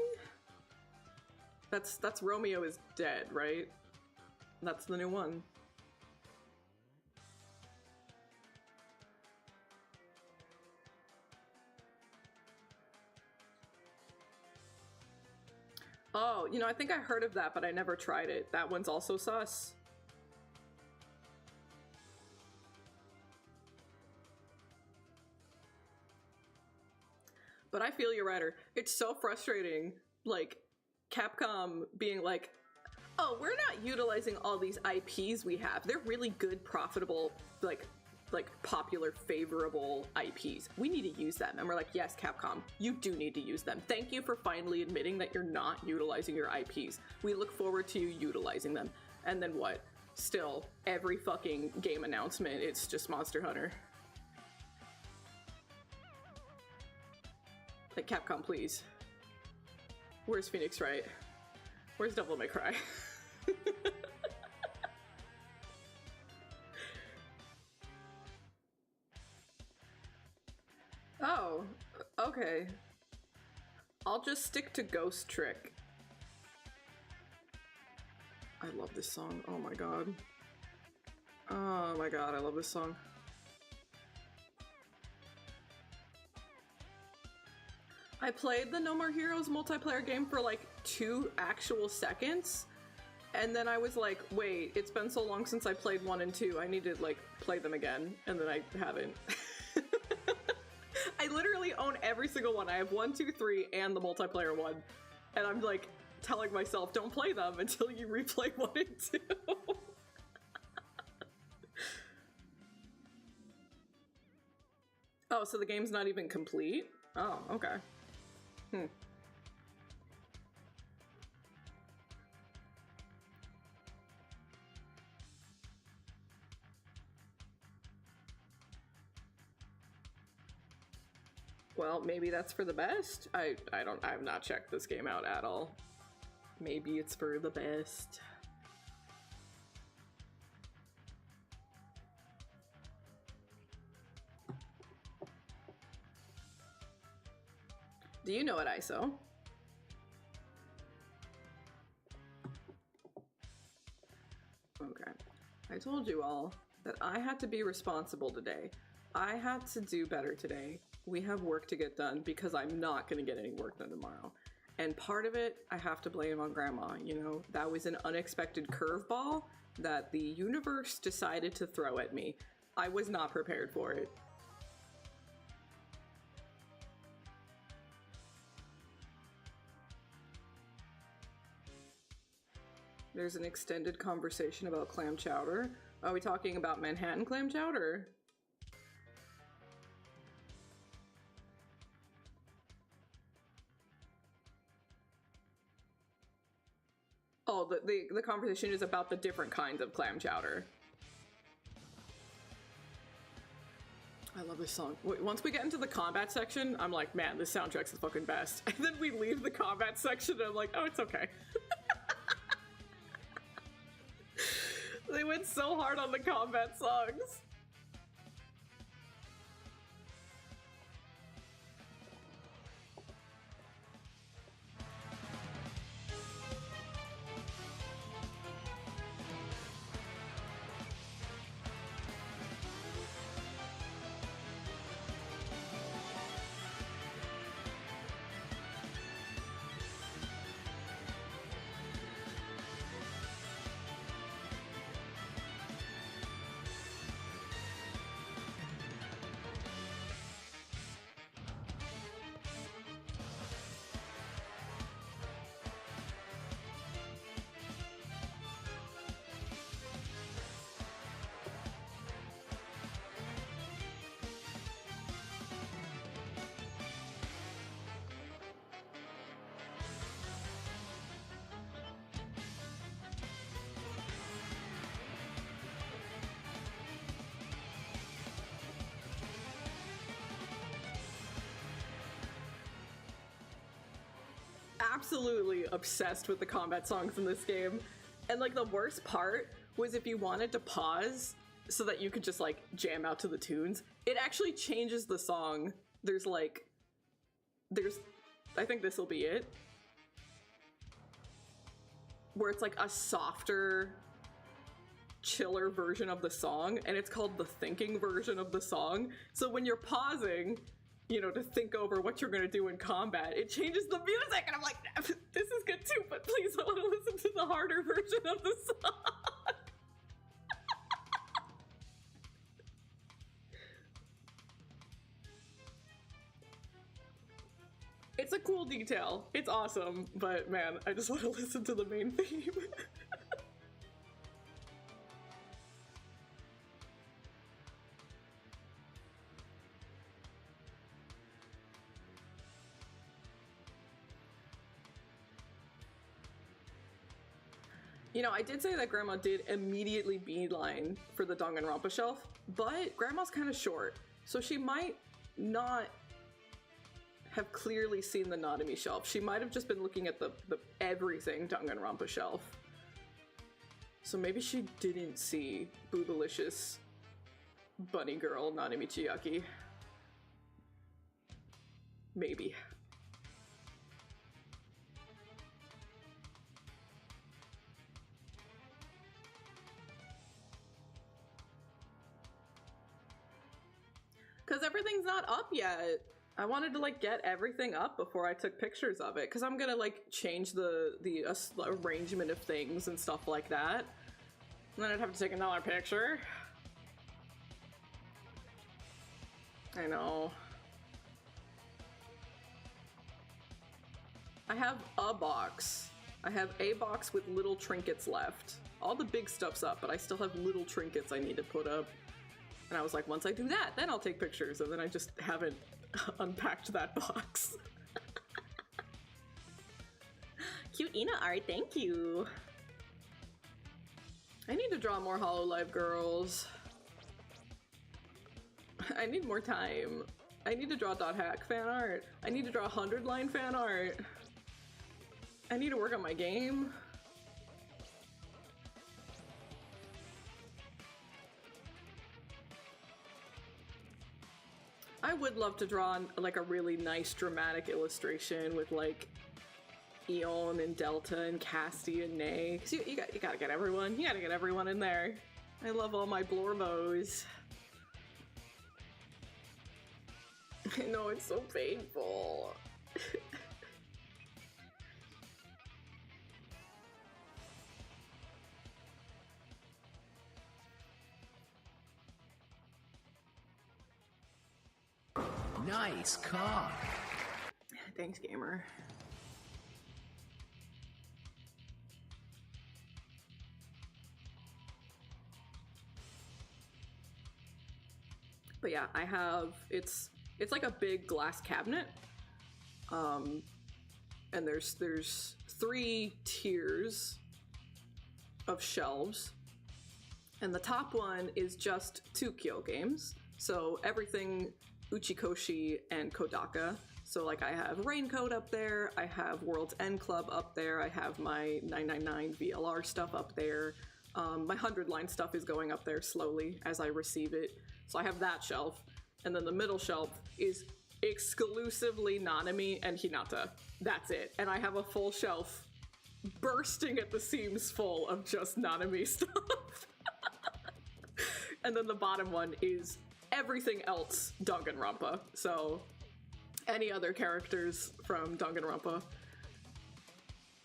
That's Romeo is Dead, right? That's the new one. Oh, you know, I think I heard of that, but I never tried it. That one's also sus. But I feel you, Ryder. It's so frustrating, like, Capcom being like, oh, we're not utilizing all these IPs we have. They're really good, profitable, like popular, favorable IPs. We need to use them. And we're like, yes, Capcom, you do need to use them. Thank you for finally admitting that you're not utilizing your IPs. We look forward to you utilizing them. And then what? Still, every fucking game announcement, it's just Monster Hunter. Like, Capcom, please. Where's Phoenix Wright? Where's Devil May Cry? Oh, okay. I'll just stick to Ghost Trick. I love this song. Oh my god. Oh my god, I love this song. I played the No More Heroes multiplayer game for like 2 actual seconds, and then I was like, wait, it's been so long since I played 1 and 2, I need to like play them again, and then I haven't. I literally own every single one. I have 1, 2, 3, and the multiplayer one, and I'm like telling myself, don't play them until you replay 1 and 2. Oh, so the game's not even complete? Oh, okay. Well, maybe that's for the best. I have not checked this game out at all. Maybe it's for the best. Do you know what, ISO? Okay. I told you all that I had to be responsible today. I had to do better today. We have work to get done because I'm not going to get any work done tomorrow. And part of it, I have to blame on Grandma. You know, that was an unexpected curveball that the universe decided to throw at me. I was not prepared for it. There's an extended conversation about clam chowder. Are we talking about Manhattan clam chowder? Oh, the conversation is about the different kinds of clam chowder. I love this song. Once we get into the combat section, I'm like, man, this soundtrack's the fucking best. And then we leave the combat section and I'm like, oh, it's okay. They went so hard on the combat songs. Absolutely obsessed with the combat songs in this game. And like the worst part was if you wanted to pause so that you could just like jam out to the tunes, it actually changes the song. I think this will be it, where it's like a softer, chiller version of the song, and it's called the thinking version of the song. So when you're pausing, you know, to think over what you're gonna do in combat, it changes the music, and I'm like, this is good too, but please, I want to listen to the harder version of the song. It's a cool detail. It's awesome, but man, I just want to listen to the main theme. You know, I did say that Grandma did immediately beeline for the Danganronpa shelf, but Grandma's kind of short, so she might not have clearly seen the Nanami shelf. She might have just been looking at the everything Danganronpa shelf. So maybe she didn't see Bootylicious Bunny Girl Nanami Chiaki. Maybe. Because everything's not up yet. I wanted to like get everything up before I took pictures of it, because I'm gonna like change the arrangement of things and stuff like that. And then I'd have to take another picture. I know. I have a box. I have a box with little trinkets left. All the big stuff's up, but I still have little trinkets I need to put up. And I was like, once I do that, then I'll take pictures. And then I just haven't unpacked that box. Cute Ina art, thank you. I need to draw more Hololive girls. I need more time. I need to draw .hack fan art. I need to draw 100-line fan art. I need to work on my game. I would love to draw like a really nice dramatic illustration with like Eon and Delta and Casty and Nay. Cause you gotta get everyone. You gotta get everyone in there. I love all my Blorbos. I know, it's so painful. Nice cock. Thanks, gamer. But yeah, I have, it's like a big glass cabinet. And there's 3 tiers of shelves. And the top one is just Tsukio games. So everything Uchikoshi and Kodaka. So like I have Raincoat up there, I have World's End Club up there, I have my 999 VLR stuff up there. My 100 line stuff is going up there slowly as I receive it. So I have that shelf. And then the middle shelf is exclusively Nanami and Hinata. That's it. And I have a full shelf bursting at the seams full of just Nanami stuff. And then the bottom one is everything else Danganronpa. So any other characters from Danganronpa.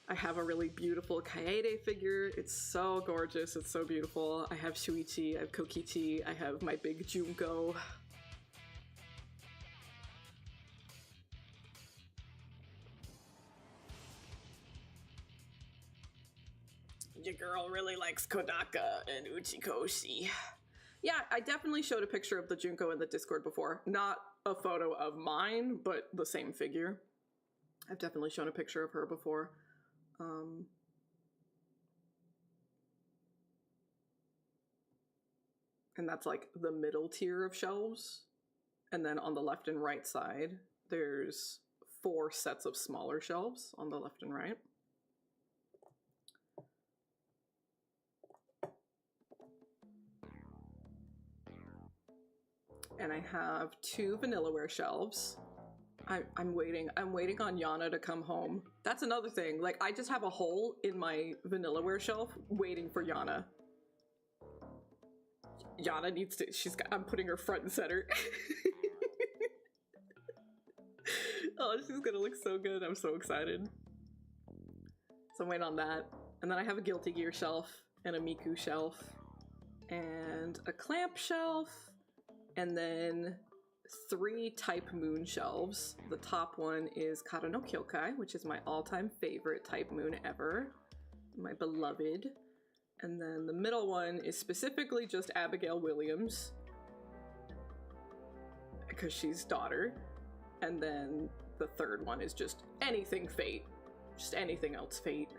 I have a really beautiful Kaede figure. It's so gorgeous. It's so beautiful. I have Shuichi, I have Kokichi, I have my big Junko. Your girl really likes Kodaka and Uchikoshi. Yeah, I definitely showed a picture of the Junko in the Discord before. Not a photo of mine, but the same figure. I've definitely shown a picture of her before. And that's like the middle tier of shelves. And then on the left and right side, there's 4 sets of smaller shelves on the left and right. And I have 2 Vanillaware shelves. I'm waiting on Yana to come home. That's another thing. Like, I just have a hole in my Vanillaware shelf waiting for Yana. Yana needs to, I'm putting her front and center. Oh, she's gonna look so good. I'm so excited. So I'm waiting on that. And then I have a Guilty Gear shelf and a Miku shelf and a Clamp shelf. And then 3 Type Moon shelves. The top one is Kara no Kyokai, which is my all-time favorite Type Moon ever. My beloved. And then the middle one is specifically just Abigail Williams, because she's daughter. And then the third one is just anything Fate. Just anything else Fate.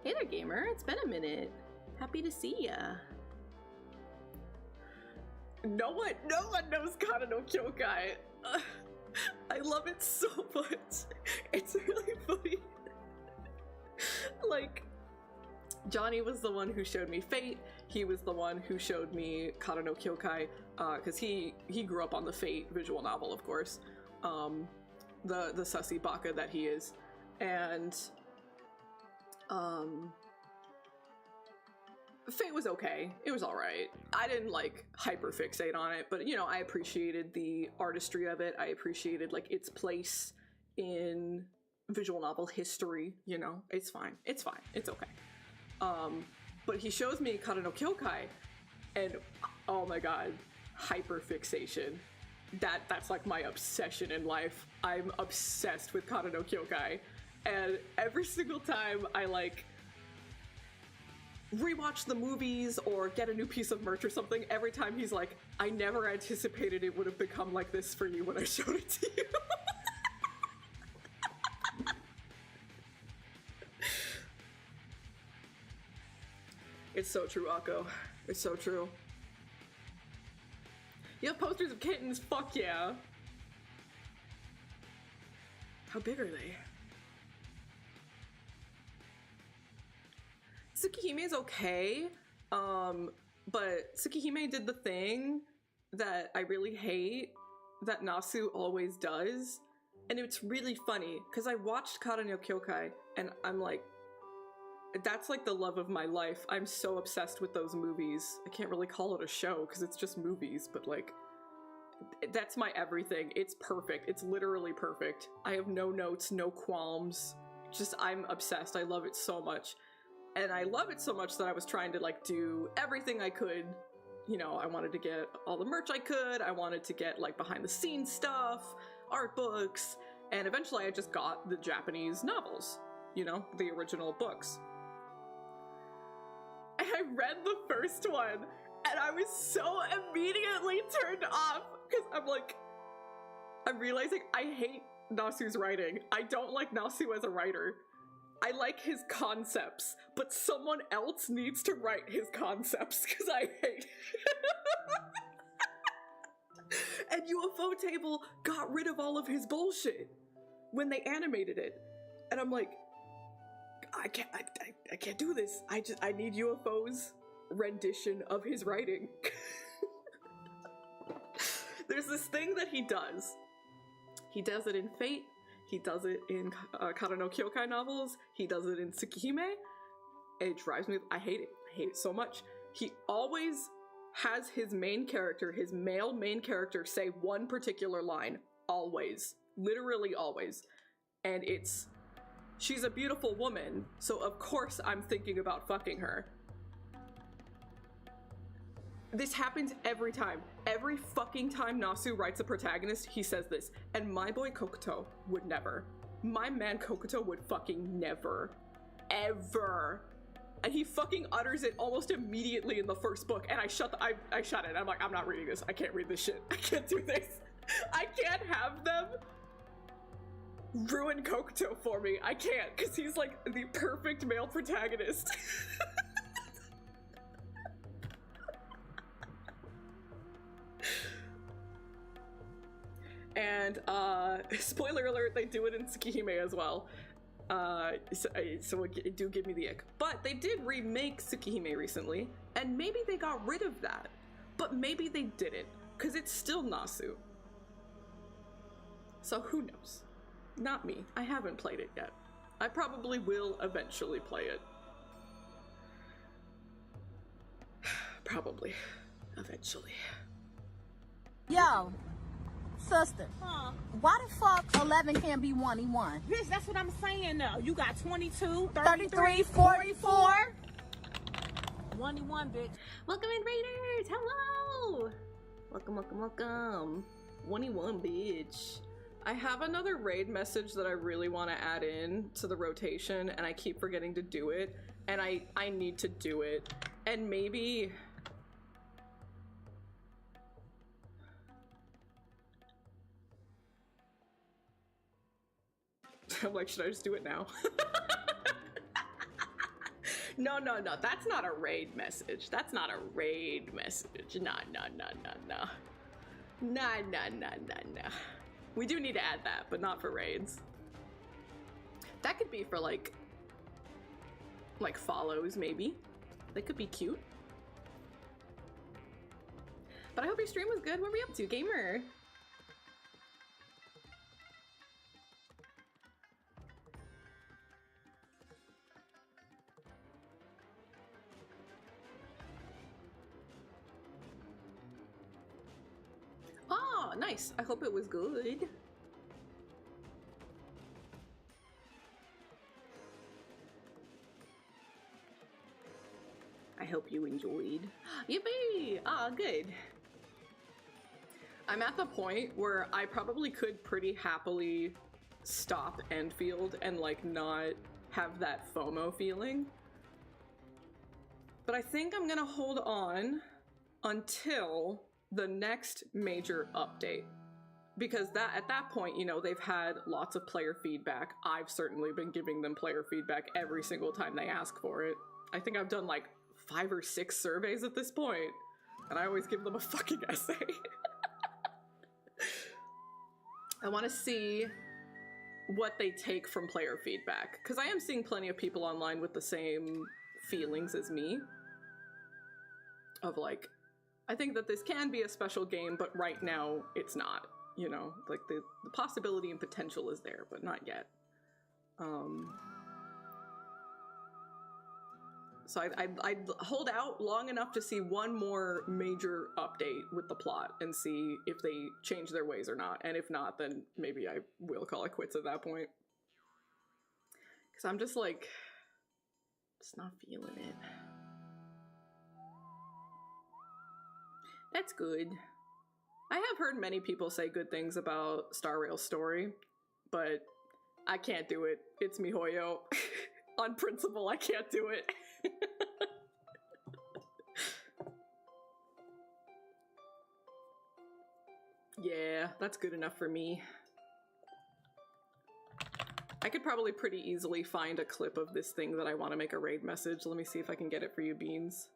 Hey there, gamer. It's been a minute. Happy to see ya. No one knows Kara no Kyokai. I love it so much. It's really funny. Like, Johnny was the one who showed me Fate. He was the one who showed me Kara no Kyokai, because he grew up on the Fate visual novel, of course. The sussy baka that he is. And Fate was okay. It was alright. I didn't like hyper fixate on it, but you know, I appreciated the artistry of it. I appreciated like its place in visual novel history, you know. It's fine. It's fine. It's okay. But he shows me Kara no Kyokai, and oh my god, hyper fixation. That's like my obsession in life. I'm obsessed with Kara no Kyokai, and every single time I like rewatch the movies or get a new piece of merch or something, every time he's like, I never anticipated it would have become like this for you when I showed it to you. It's so true, Akko. It's so true. You have posters of kittens? Fuck yeah. How big are they? Tsukihime is okay, but Tsukihime did the thing that I really hate that Nasu always does, and it's really funny because I watched Kara no Kyokai and I'm like, that's like the love of my life. I'm so obsessed with those movies. I can't really call it a show because it's just movies, but like, that's my everything. It's perfect. It's literally perfect. I have no notes, no qualms. Just, I'm obsessed. I love it so much. And I love it so much that I was trying to like do everything I could. You know, I wanted to get all the merch I could. I wanted to get like behind the scenes stuff, art books, and eventually I just got the Japanese novels, you know, the original books. And I read the first one and I was so immediately turned off because I'm like, I'm realizing I hate Nasu's writing. I don't like Nasu as a writer. I like his concepts, but someone else needs to write his concepts because I hate And UFO Table got rid of all of his bullshit when they animated it. And I'm like, I can't do this. I need UFO's rendition of his writing. There's this thing that he does. He does it in Fate. He does it in Kara no Kyokai novels. He does it in Tsukihime. It drives me, I hate it. I hate it so much. He always has his main character, his male main character, say one particular line. Always. Literally always. And it's, she's a beautiful woman, so of course I'm thinking about fucking her. This happens every time. Every fucking time Nasu writes a protagonist, he says this. And my boy Kokuto would never. My man Kokuto would fucking never. Ever. And he fucking utters it almost immediately in the first book. And I shut it. I'm like, I'm not reading this. I can't read this shit. I can't do this. I can't have them ruin Kokuto for me. I can't, because he's like the perfect male protagonist. And spoiler alert, they do it in Tsukihime as well. So it do give me the ick. But they did remake Tsukihime recently, and maybe they got rid of that. But maybe they didn't, because it's still Nasu. So who knows? Not me. I haven't played it yet. I probably will eventually play it. Probably. Eventually. Yo, sister. Huh? Why the fuck 11 can't be 1E1? Bitch, that's what I'm saying now. You got 22, 33, 44. 21, bitch. Welcome in, Raiders! Hello! Welcome, welcome, welcome. 21, bitch. I have another raid message that I really want to add in to the rotation, and I keep forgetting to do it, and I need to do it. And maybe... I'm like, should I just do it now? No, that's not a raid message. That's not a raid message. No. We do need to add that, but not for raids. That could be for like follows, maybe. That could be cute. But I hope your stream was good. What were we up to, gamer? Oh, nice. I hope it was good. I hope you enjoyed. Yippee! Ah, good. I'm at the point where I probably could pretty happily stop Enfield and like not have that FOMO feeling. But I think I'm gonna hold on until the next major update, because at that point, you know, they've had lots of player feedback. I've certainly been giving them player feedback every single time they ask for it. I think I've done like 5 or 6 surveys at this point, and I always give them a fucking essay. I want to see what they take from player feedback, because I am seeing plenty of people online with the same feelings as me of like, I think that this can be a special game, but right now it's not. You know, like the possibility and potential is there, but not yet. So I'd hold out long enough to see one more major update with the plot and see if they change their ways or not. And if not, then maybe I will call it quits at that point. Because I'm just like, just not feeling it. That's good. I have heard many people say good things about Star Rail's story, but I can't do it. It's MiHoYo. On principle, I can't do it. Yeah, that's good enough for me. I could probably pretty easily find a clip of this thing that I want to make a raid message. Let me see if I can get it for you, Beans.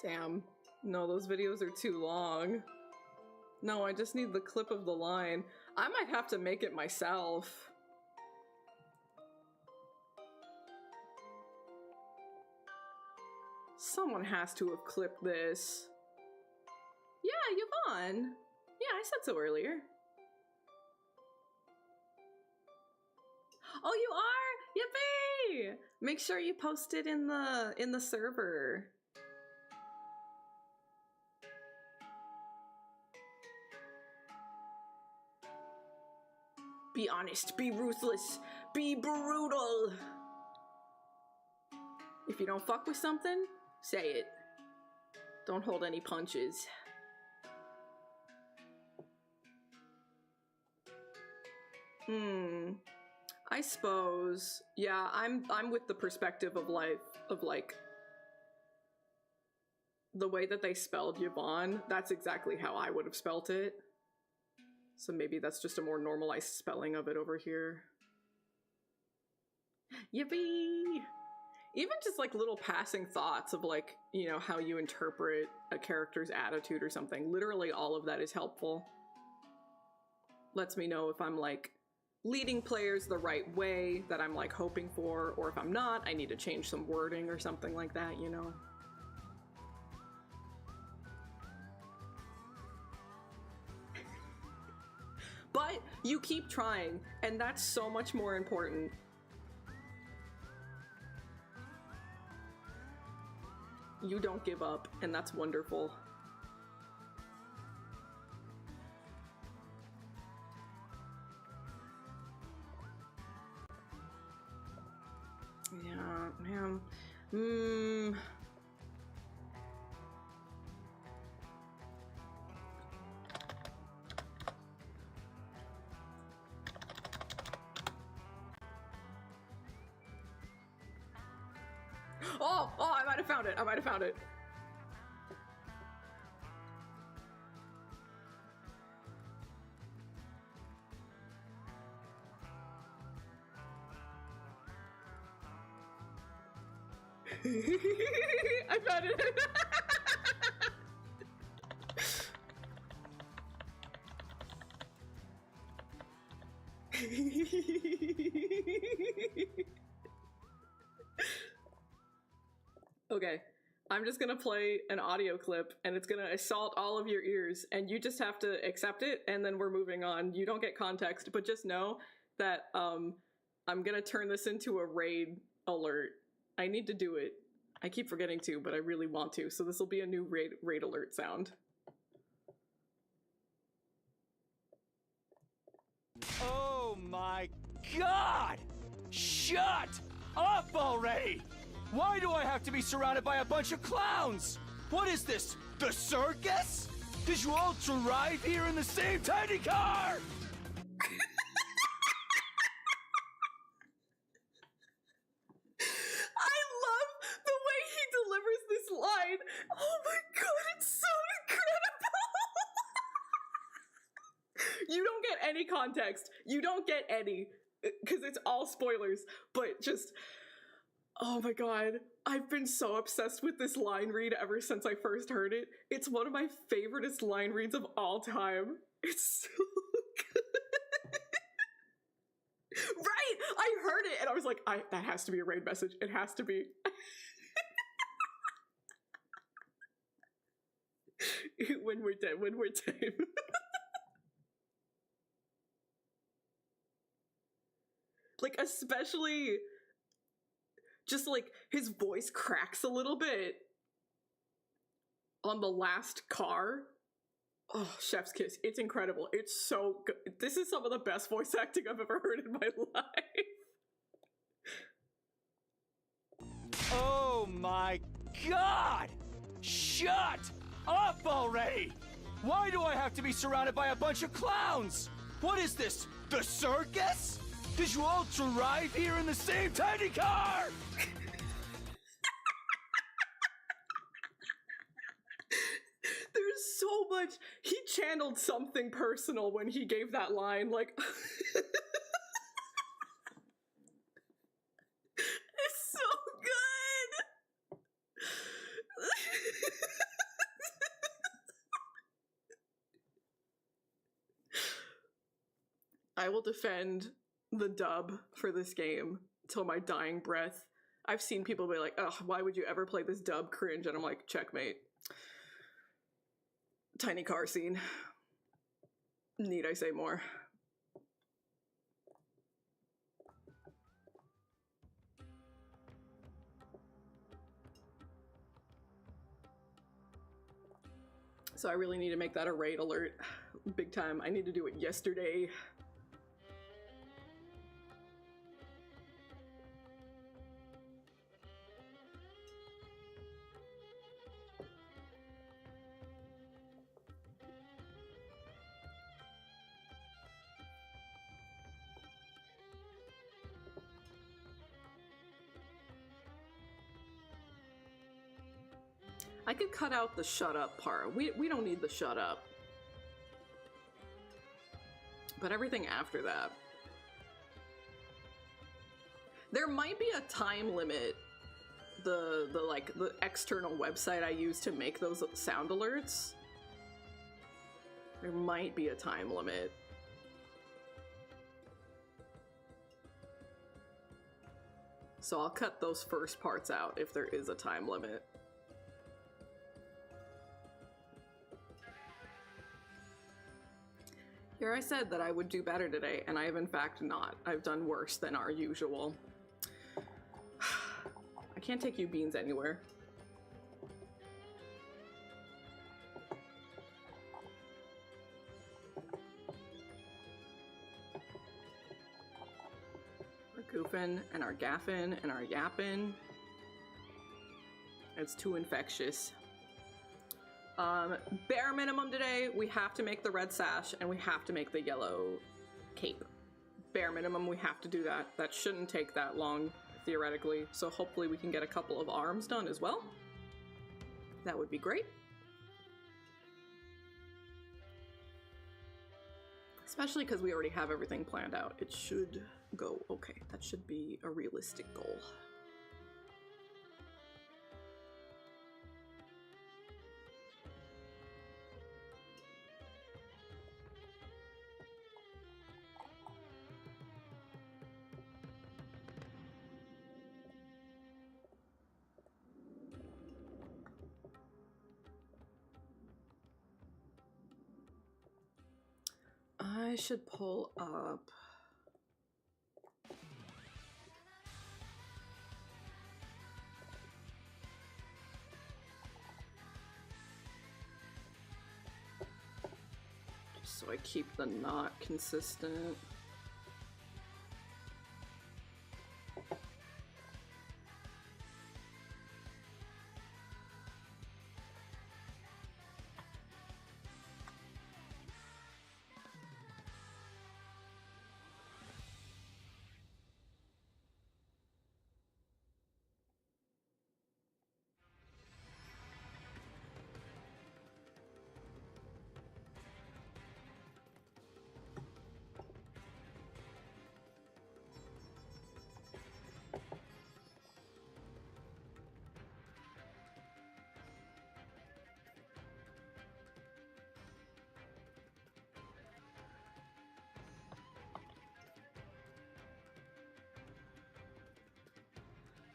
Damn. No, those videos are too long. No, I just need the clip of the line. I might have to make it myself. Someone has to have clipped this. Yeah, Yvonne. Yeah, I said so earlier. Oh, you are? Yippee! Make sure you post it in the server. Be honest, be ruthless, be brutal. If you don't fuck with something, say it. Don't hold any punches. I suppose. Yeah, I'm with the perspective of like the way that they spelled Yvonne. That's exactly how I would have spelt it. So maybe that's just a more normalized spelling of it over here. Yippee! Even just like little passing thoughts of like, you know, how you interpret a character's attitude or something. Literally all of that is helpful. Lets me know if I'm like leading players the right way that I'm like hoping for, or if I'm not, I need to change some wording or something like that, you know? But you keep trying, and that's so much more important. You don't give up, and that's wonderful. Yeah, man. Oh, I might have found it. I might have found it. I found it. Okay, I'm just gonna play an audio clip and it's gonna assault all of your ears and you just have to accept it and then we're moving on. You don't get context, but just know that I'm gonna turn this into a raid alert. I need to do it. I keep forgetting to, but I really want to, so this will be a new raid alert sound. Oh my God! Shut up already! Why do I have to be surrounded by a bunch of clowns? What is this, the circus? Did you all arrive here in the same tiny car? I love any context. You don't get any, because it's all spoilers, but just, oh my god. I've been so obsessed with this line read ever since I first heard it. It's one of my favoriteest line reads of all time. It's so good. Right! I heard it and I was like, that has to be a raid message. It has to be. When we're dead, when we're dead. Like, especially just like his voice cracks a little bit on the last car. Oh, chef's kiss. It's incredible. It's so good. This is some of the best voice acting I've ever heard in my life. Oh my god! Shut up already! Why do I have to be surrounded by a bunch of clowns? What is this, the circus? Did you all drive here in the same tiny car? There's so much. He channeled something personal when he gave that line. Like, it's so good. I will defend the dub for this game till my dying breath. I've seen people be like, "Ugh, why would you ever play this dub? Cringe." And I'm like, checkmate. Tiny car scene. Need I say more? So I really need to make that a raid alert. Big time. I need to do it yesterday. I could cut out the shut up part. We don't need the shut up. But everything after that. There might be a time limit. The external website I use to make those sound alerts. There might be a time limit. So I'll cut those first parts out if there is a time limit. Here I said that I would do better today, and I have in fact not. I've done worse than our usual. I can't take you beans anywhere. We're goofing, and our gaffing, and our yapping. It's too infectious. Bare minimum today, we have to make the red sash and we have to make the yellow cape. Bare minimum, we have to do that. That shouldn't take that long, theoretically. So hopefully we can get a couple of arms done as well. That would be great. Especially because we already have everything planned out. It should go okay. That should be a realistic goal. I should pull up. Just so I keep the knot consistent.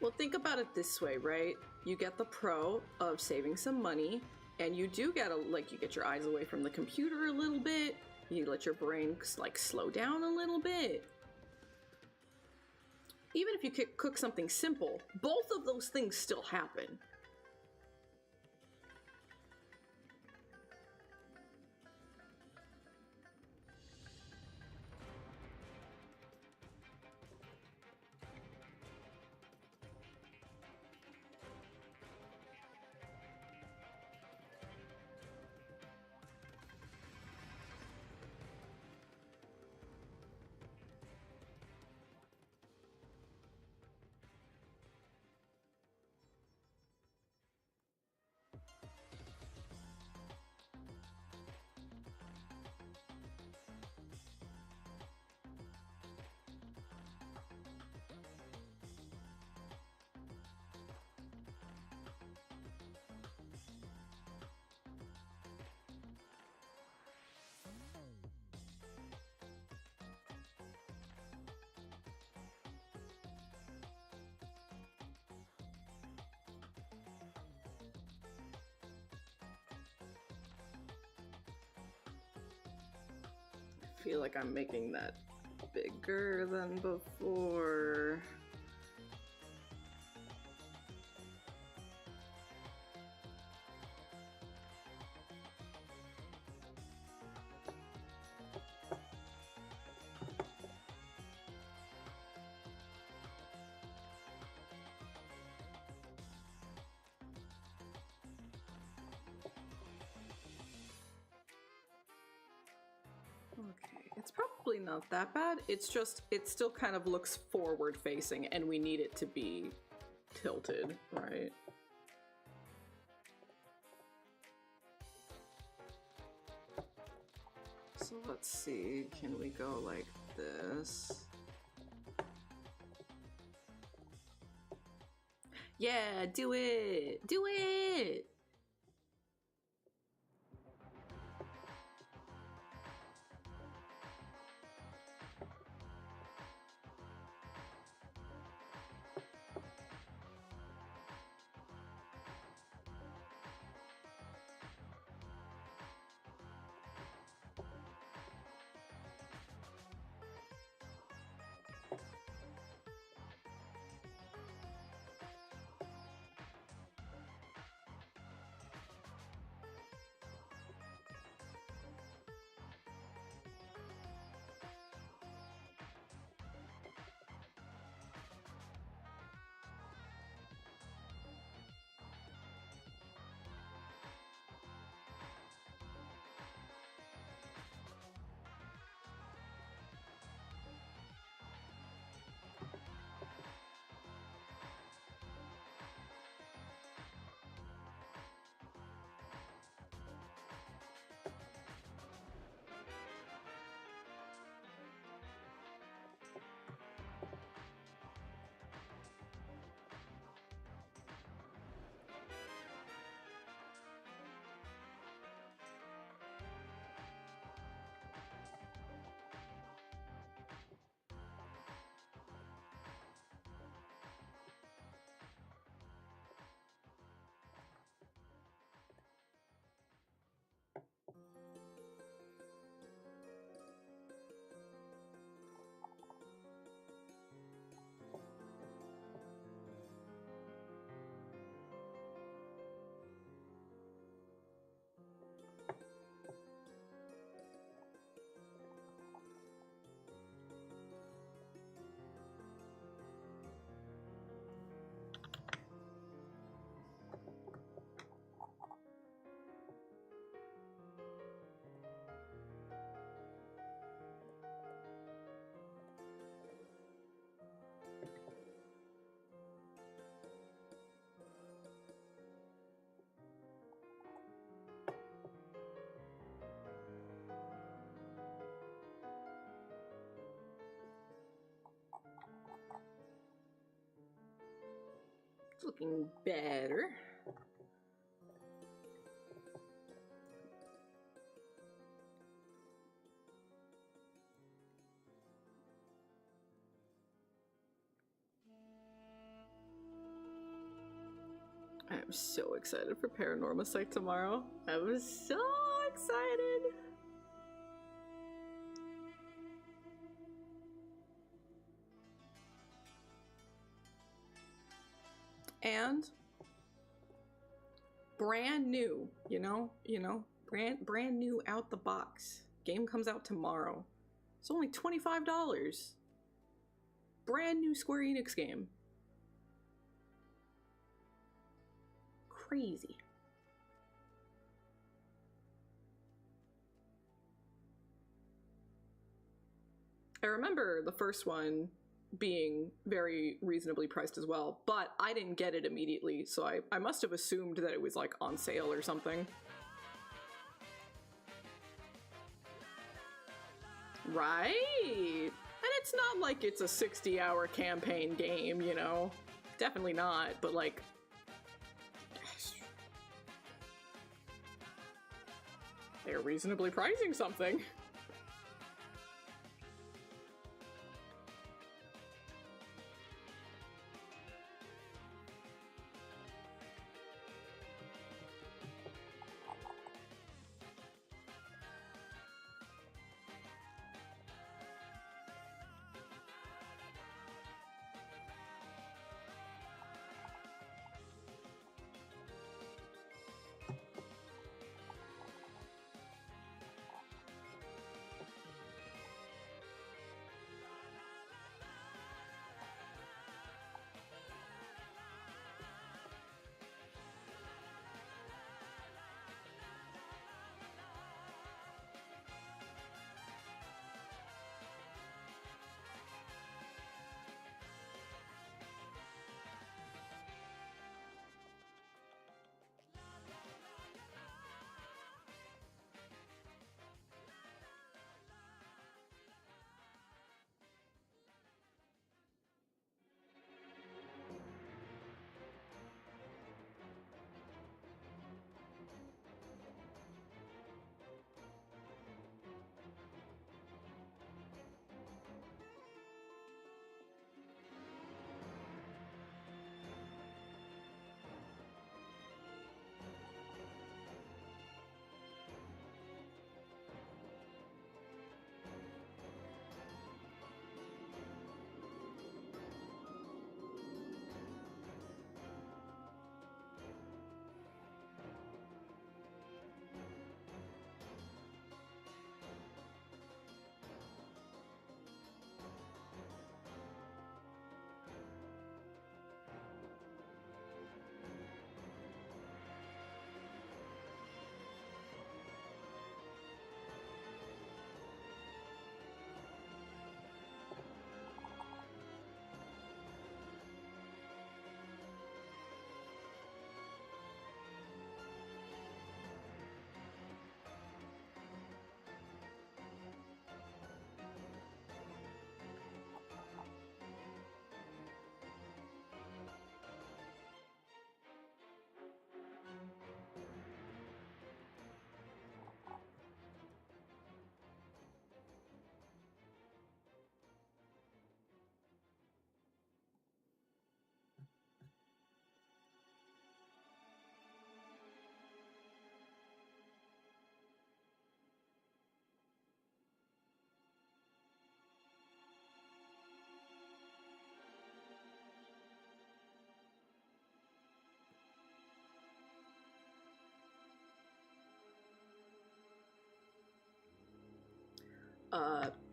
Well, think about it this way, right? You get the pro of saving some money, and you do get you get your eyes away from the computer a little bit. You let your brain like slow down a little bit. Even if you cook something simple, both of those things still happen. I feel like I'm making that bigger than before. Okay, it's probably not that bad. It's just, it still kind of looks forward facing and we need it to be tilted, right? So let's see, can we go like this? Yeah, do it! Do it! It's looking better. I'm so excited for Paranormal Sight tomorrow. I was so excited. And brand new, brand new out the box. Game comes out tomorrow. It's only $25. Brand new Square Enix game. Crazy. I remember the first one being very reasonably priced as well, but I didn't get it immediately, so I must have assumed that it was like on sale or something. Right? And it's not like it's a 60-hour campaign game, you know? Definitely not, but like... they're reasonably pricing something.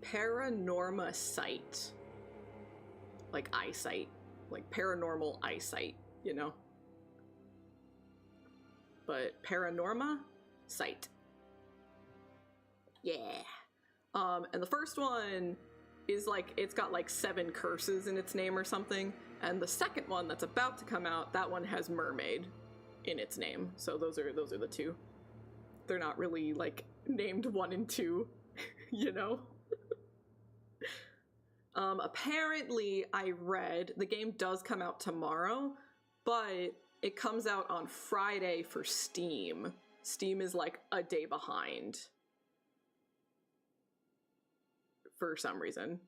Paranorma Sight. Like eyesight. Like paranormal eyesight, you know? But Paranorma Sight. Yeah. And the first one is like, it's got like 7 curses in its name or something. And the second one that's about to come out, that one has mermaid in its name. So those are the two. They're not really like named 1 and 2, you know? Apparently I read the game does come out tomorrow, but it comes out on Friday for Steam. Steam is like a day behind for some reason.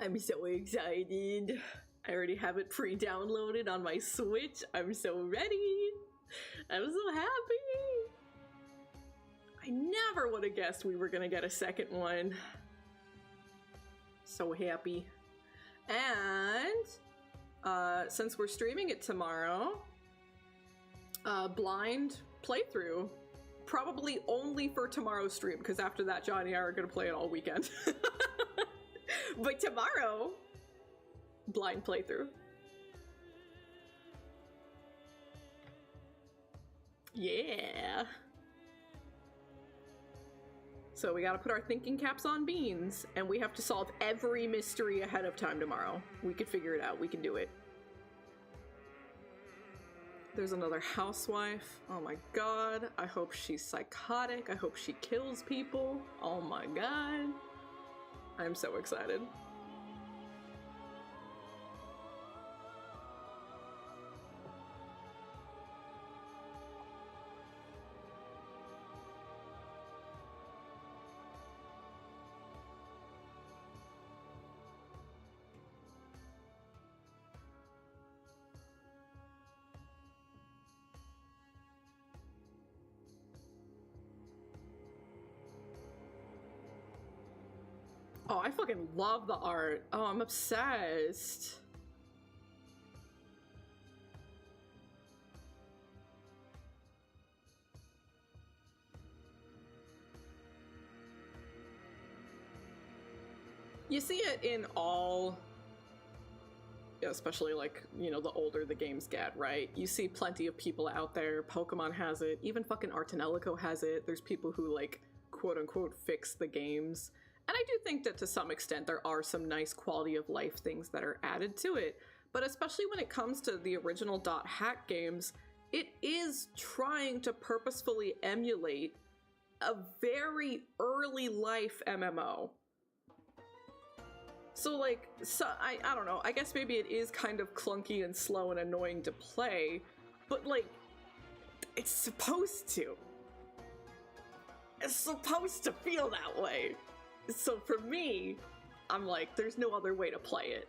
I'm so excited. I already have it pre-downloaded on my Switch. I'm so ready. I'm so happy. I never would have guessed we were gonna get a second one. So happy. And since we're streaming it tomorrow, blind playthrough. Probably only for tomorrow's stream, because after that, Johnny and I are gonna play it all weekend. But tomorrow, blind playthrough. Yeah. So we gotta put our thinking caps on beans, and we have to solve every mystery ahead of time tomorrow. We could figure it out. We can do it. There's another housewife. Oh my god. I hope she's psychotic. I hope she kills people. Oh my god. I'm so excited. Oh, I fucking love the art. Oh, I'm obsessed. You see it in all, especially like, you know, the older the games get, right? You see plenty of people out there. Pokemon has it. Even fucking Artanelico has it. There's people who like, quote unquote, fix the games. And I do think that to some extent there are some nice quality of life things that are added to it, but especially when it comes to the original .hack games, it is trying to purposefully emulate a very early life MMO. So like, I don't know, I guess maybe it is kind of clunky and slow and annoying to play, but like, it's supposed to. It's supposed to feel that way. So for me, I'm like, there's no other way to play it.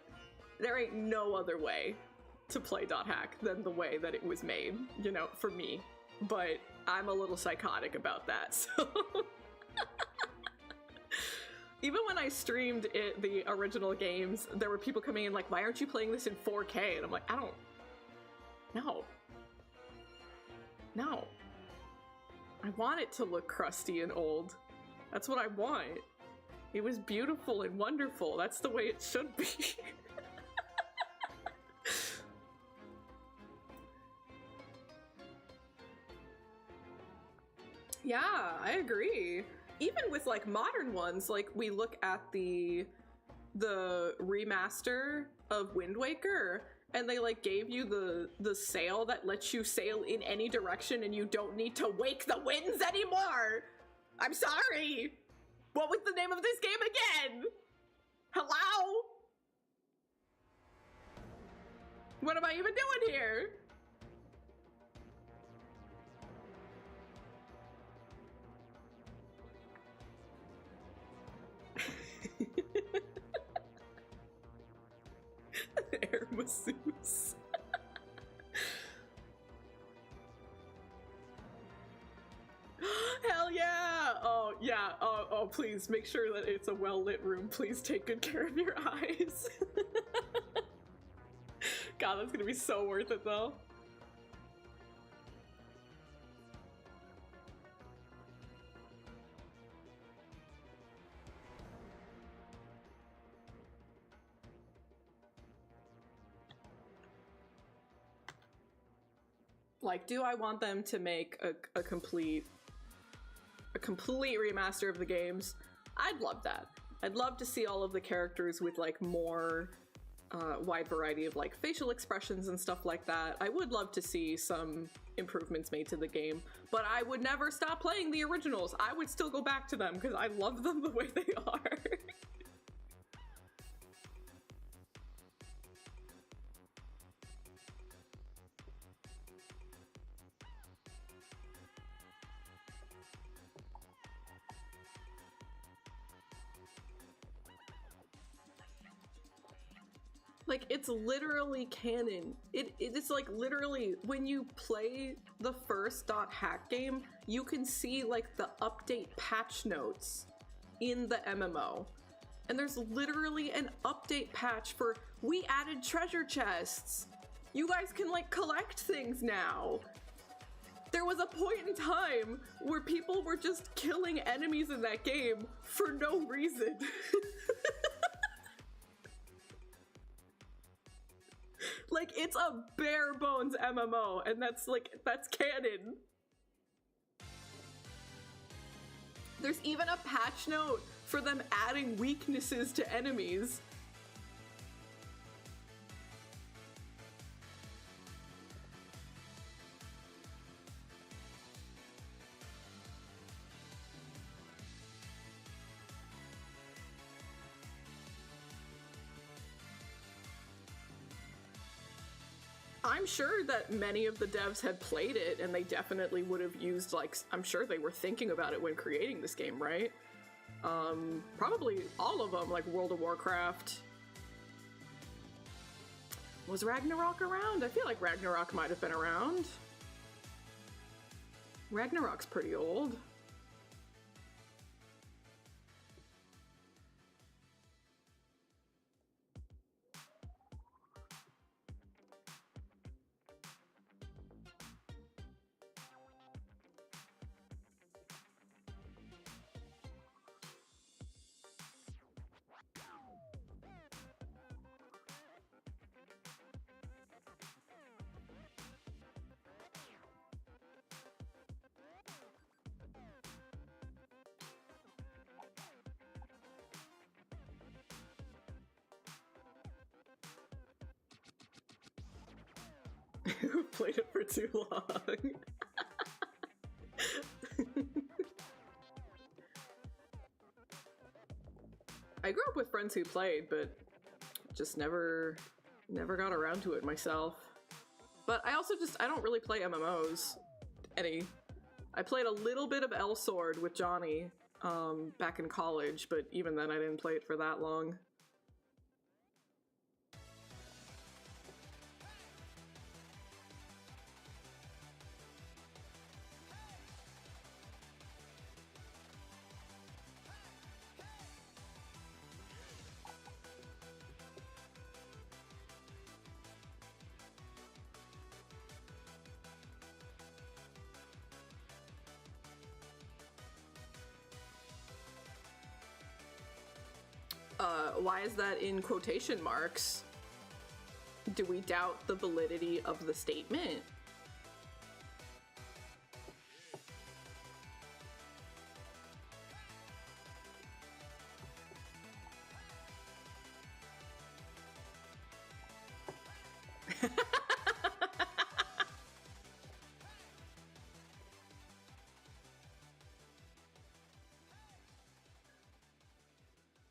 There ain't no other way to play .hack than the way that it was made, you know, for me. But I'm a little psychotic about that, so... Even when I streamed the original games, there were people coming in like, why aren't you playing this in 4K? And I'm like, I don't... No. No. I want it to look crusty and old. That's what I want. It was beautiful and wonderful. That's the way it should be. Yeah, I agree. Even with like modern ones, like we look at the remaster of Wind Waker, and they like gave you the sail that lets you sail in any direction and you don't need to wake the winds anymore. I'm sorry. What was the name of this game again? Hello? What am I even doing here? Air masseuse. Hell yeah! Oh yeah, oh please make sure that it's a well-lit room. Please take good care of your eyes. God, that's gonna be so worth it though. Like, do I want them to make a complete remaster of the games? I'd love that. I'd love to see all of the characters with like more wide variety of like facial expressions and stuff like that. I would love to see some improvements made to the game, but I would never stop playing the originals. I would still go back to them because I love them the way they are. Like, it's literally canon. It's like literally when you play the first .hack game, you can see like the update patch notes in the MMO. And there's literally an update patch for, we added treasure chests. You guys can like collect things now. There was a point in time where people were just killing enemies in that game for no reason. Like, it's a bare bones MMO, and that's canon. There's even a patch note for them adding weaknesses to enemies. I'm sure that many of the devs had played it, and they definitely would have used, like, I'm sure they were thinking about it when creating this game, right? Probably all of them, like World of Warcraft. Was Ragnarok around? I feel like Ragnarok might have been around. Ragnarok's pretty old. Who played it for too long? I grew up with friends who played, but just never got around to it myself. But I also I don't really play MMOs any. I played a little bit of L Sword with Johnny back in college, but even then I didn't play it for that long. Why is that in quotation marks? Do we doubt the validity of the statement?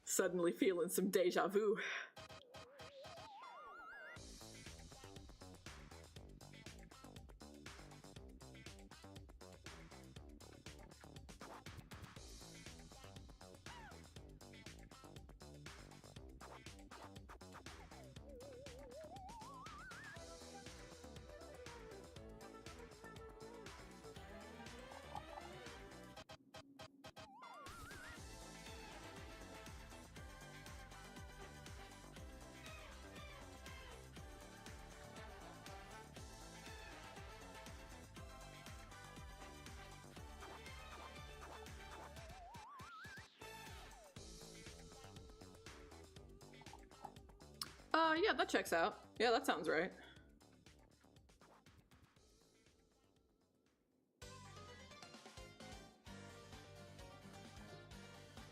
Suddenly feeling some deja vu. Yeah, that checks out. Yeah, that sounds right.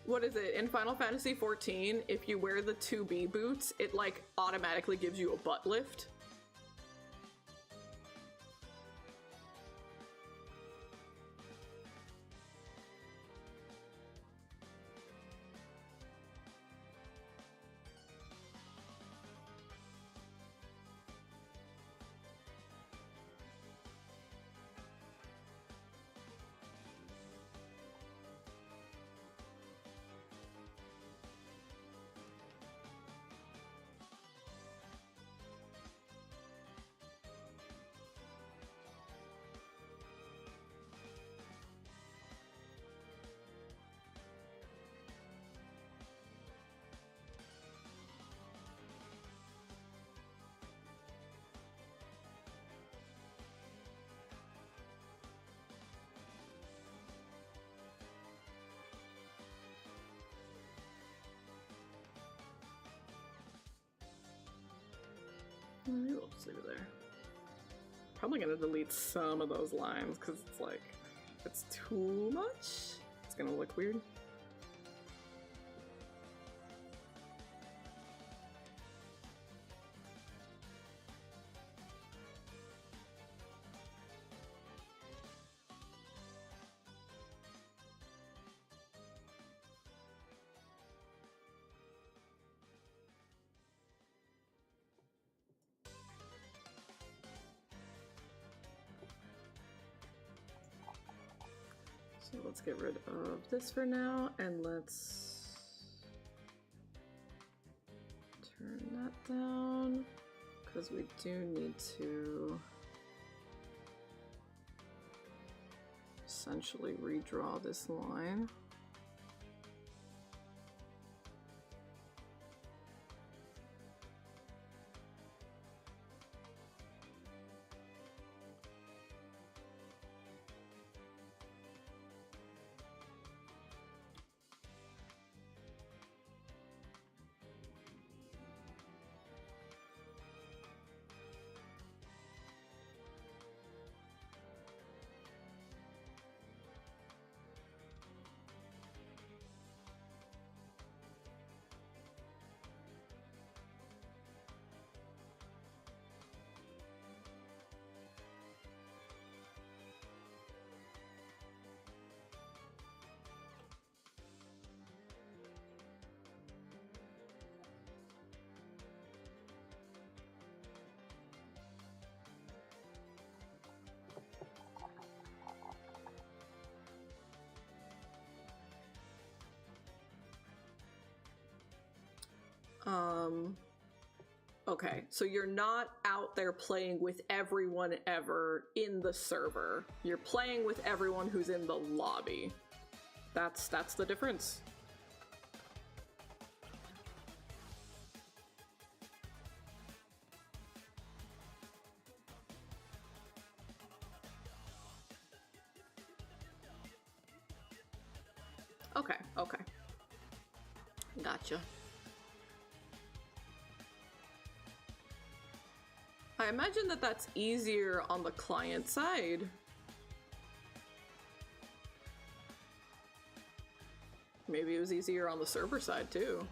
What is it? In Final Fantasy XIV, if you wear the 2B boots, it like automatically gives you a butt lift. Maybe we'll just leave it there. Probably gonna delete some of those lines because it's like, if it's too much, it's gonna look weird. So let's get rid of this for now, and let's turn that down, because we do need to essentially redraw this line. Okay, so you're not out there playing with everyone ever in the server. You're playing with everyone who's in the lobby. That's the difference. Okay, okay. Gotcha. I imagine that that's easier on the client side. Maybe it was easier on the server side too.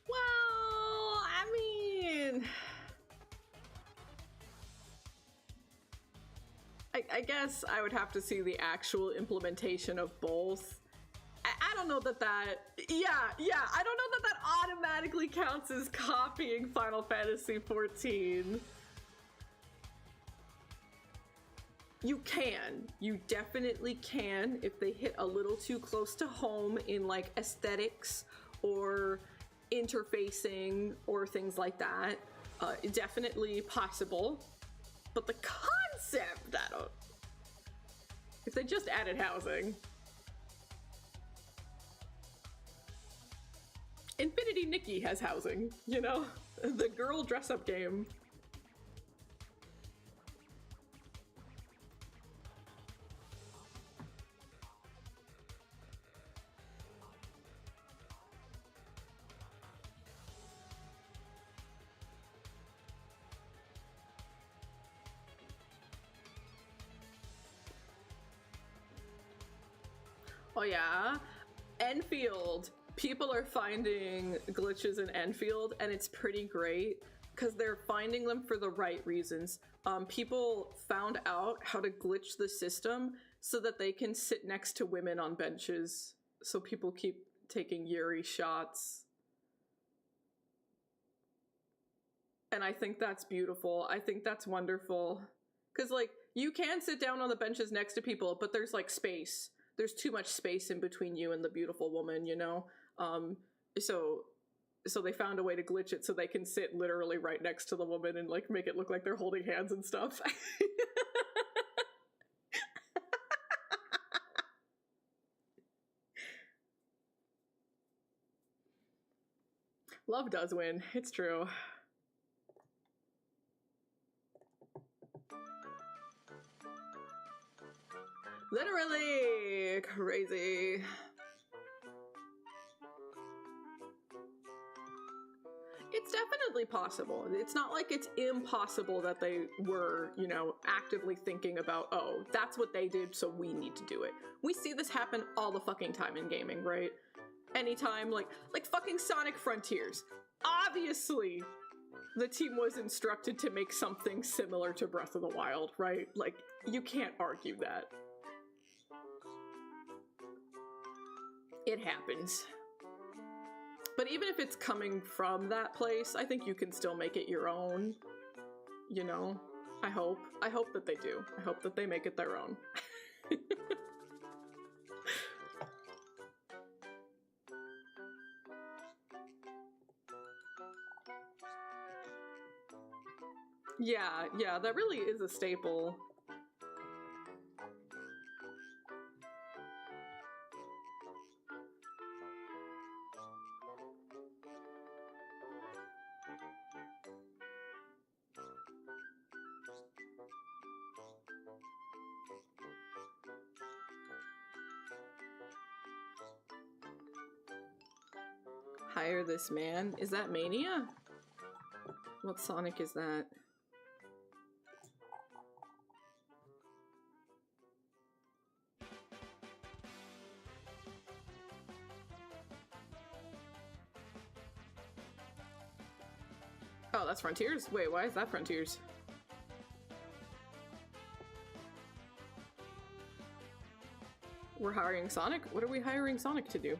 Well, I mean, I guess I would have to see the actual implementation of both. I don't know that yeah, I don't know that that automatically counts as copying Final Fantasy XIV. You can. You definitely can if they hit a little too close to home in like aesthetics or interfacing or things like that. Definitely possible. But the concept, I don't... If they just added housing. Infinity Nikki has housing, you know? The girl dress-up game. Oh yeah, Enfield. People are finding glitches in Enfield, and it's pretty great because they're finding them for the right reasons. People found out how to glitch the system so that they can sit next to women on benches so people keep taking Yuri shots. And I think that's beautiful. I think that's wonderful. Because, like, you can sit down on the benches next to people, but there's, like, space. There's too much space in between you and the beautiful woman, you know? So they found a way to glitch it so they can sit literally right next to the woman and, like, make it look like they're holding hands and stuff. Love does win. It's true. Literally crazy. It's definitely possible. It's not like it's impossible that they were, you know, actively thinking about, oh, that's what they did, so we need to do it. We see this happen all the fucking time in gaming, right? Anytime, like fucking Sonic Frontiers. Obviously, the team was instructed to make something similar to Breath of the Wild, right? Like, you can't argue that. It happens. But even if it's coming from that place, I think you can still make it your own. You know? I hope. I hope that they do. I hope that they make it their own. Yeah, that really is a staple. Hire this man? Is that Mania? What Sonic is that? Oh, that's Frontiers? Wait, why is that Frontiers? We're hiring Sonic? What are we hiring Sonic to do?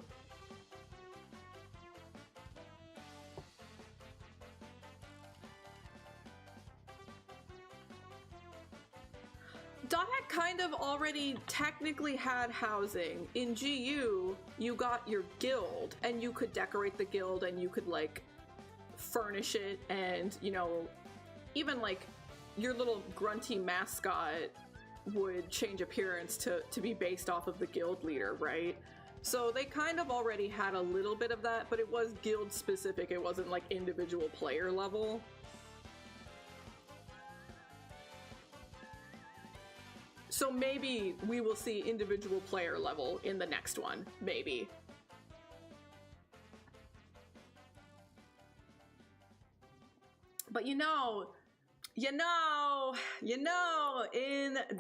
Dot Hack kind of already technically had housing. In GU, you got your guild, and you could decorate the guild, and you could, like, furnish it, and, you know, even, like, your little grunty mascot would change appearance to be based off of the guild leader, right? So they kind of already had a little bit of that, but it was guild specific. It wasn't, like, individual player level. So maybe we will see individual player level in the next one. Maybe. But you know, in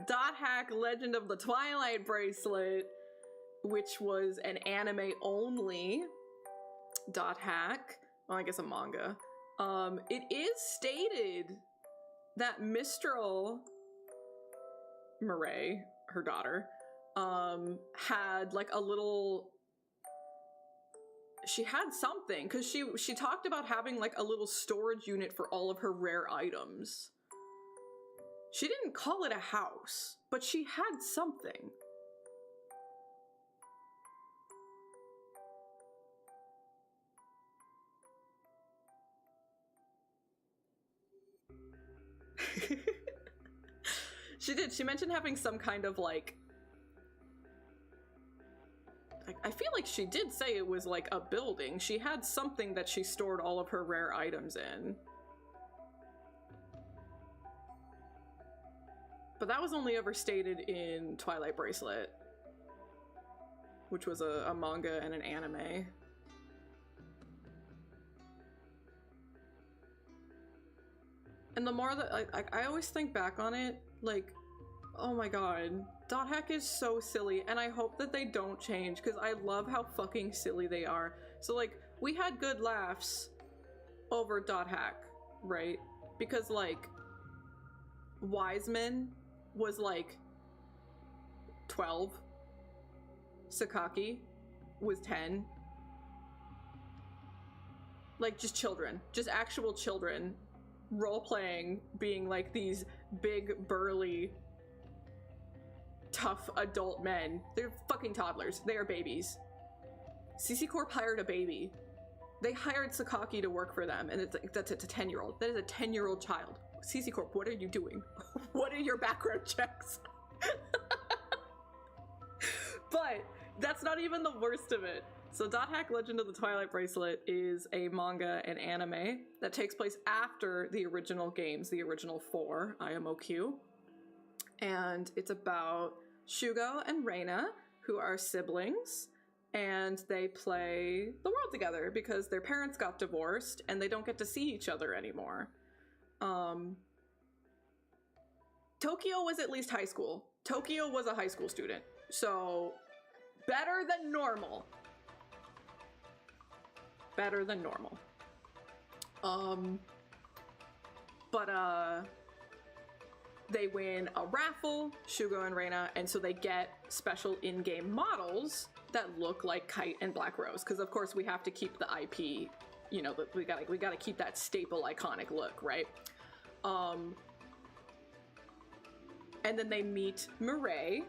Dot Hack Legend of the Twilight Bracelet, which was an anime only Dot Hack, well, I guess a manga, it is stated that Mistral Mireille, her daughter, had like a little, she had something, because she talked about having like a little storage unit for all of her rare items. She didn't call it a house, but she had something. She did. She mentioned having some kind of like, I feel like she did say it was like a building. She had something that she stored all of her rare items in. But that was only ever stated in Twilight Bracelet, which was a manga and an anime. And the more that I always think back on it, like, oh my god, Dot Hack is so silly, and I hope that they don't change, because I love how fucking silly they are. So, like, we had good laughs over Dot Hack, right? Because, like, Wiseman was, like, 12. Sakaki was 10. Like, just children. Just actual children role-playing, being like these big, burly, tough adult men. They're fucking toddlers. They are babies. CC Corp hired a baby. They hired Sakaki to work for them, and it's like, it's a 10-year-old. That is a 10-year-old child. CC Corp, what are you doing? What are your background checks? But that's not even the worst of it. So Dot Hack Legend of the Twilight Bracelet is a manga and anime that takes place after the original games, the original 4, IMOQ. And it's about Shugo and Reina, who are siblings, and they play the world together because their parents got divorced and they don't get to see each other anymore. Tokyo was at least high school. Tokyo was a high school student, so better than normal. Better than normal. They win a raffle, Shugo and Reina, and so they get special in-game models that look like Kite and Black Rose, because of course we have to keep the IP, you know, we gotta keep that staple iconic look, right? And then they meet Mireille,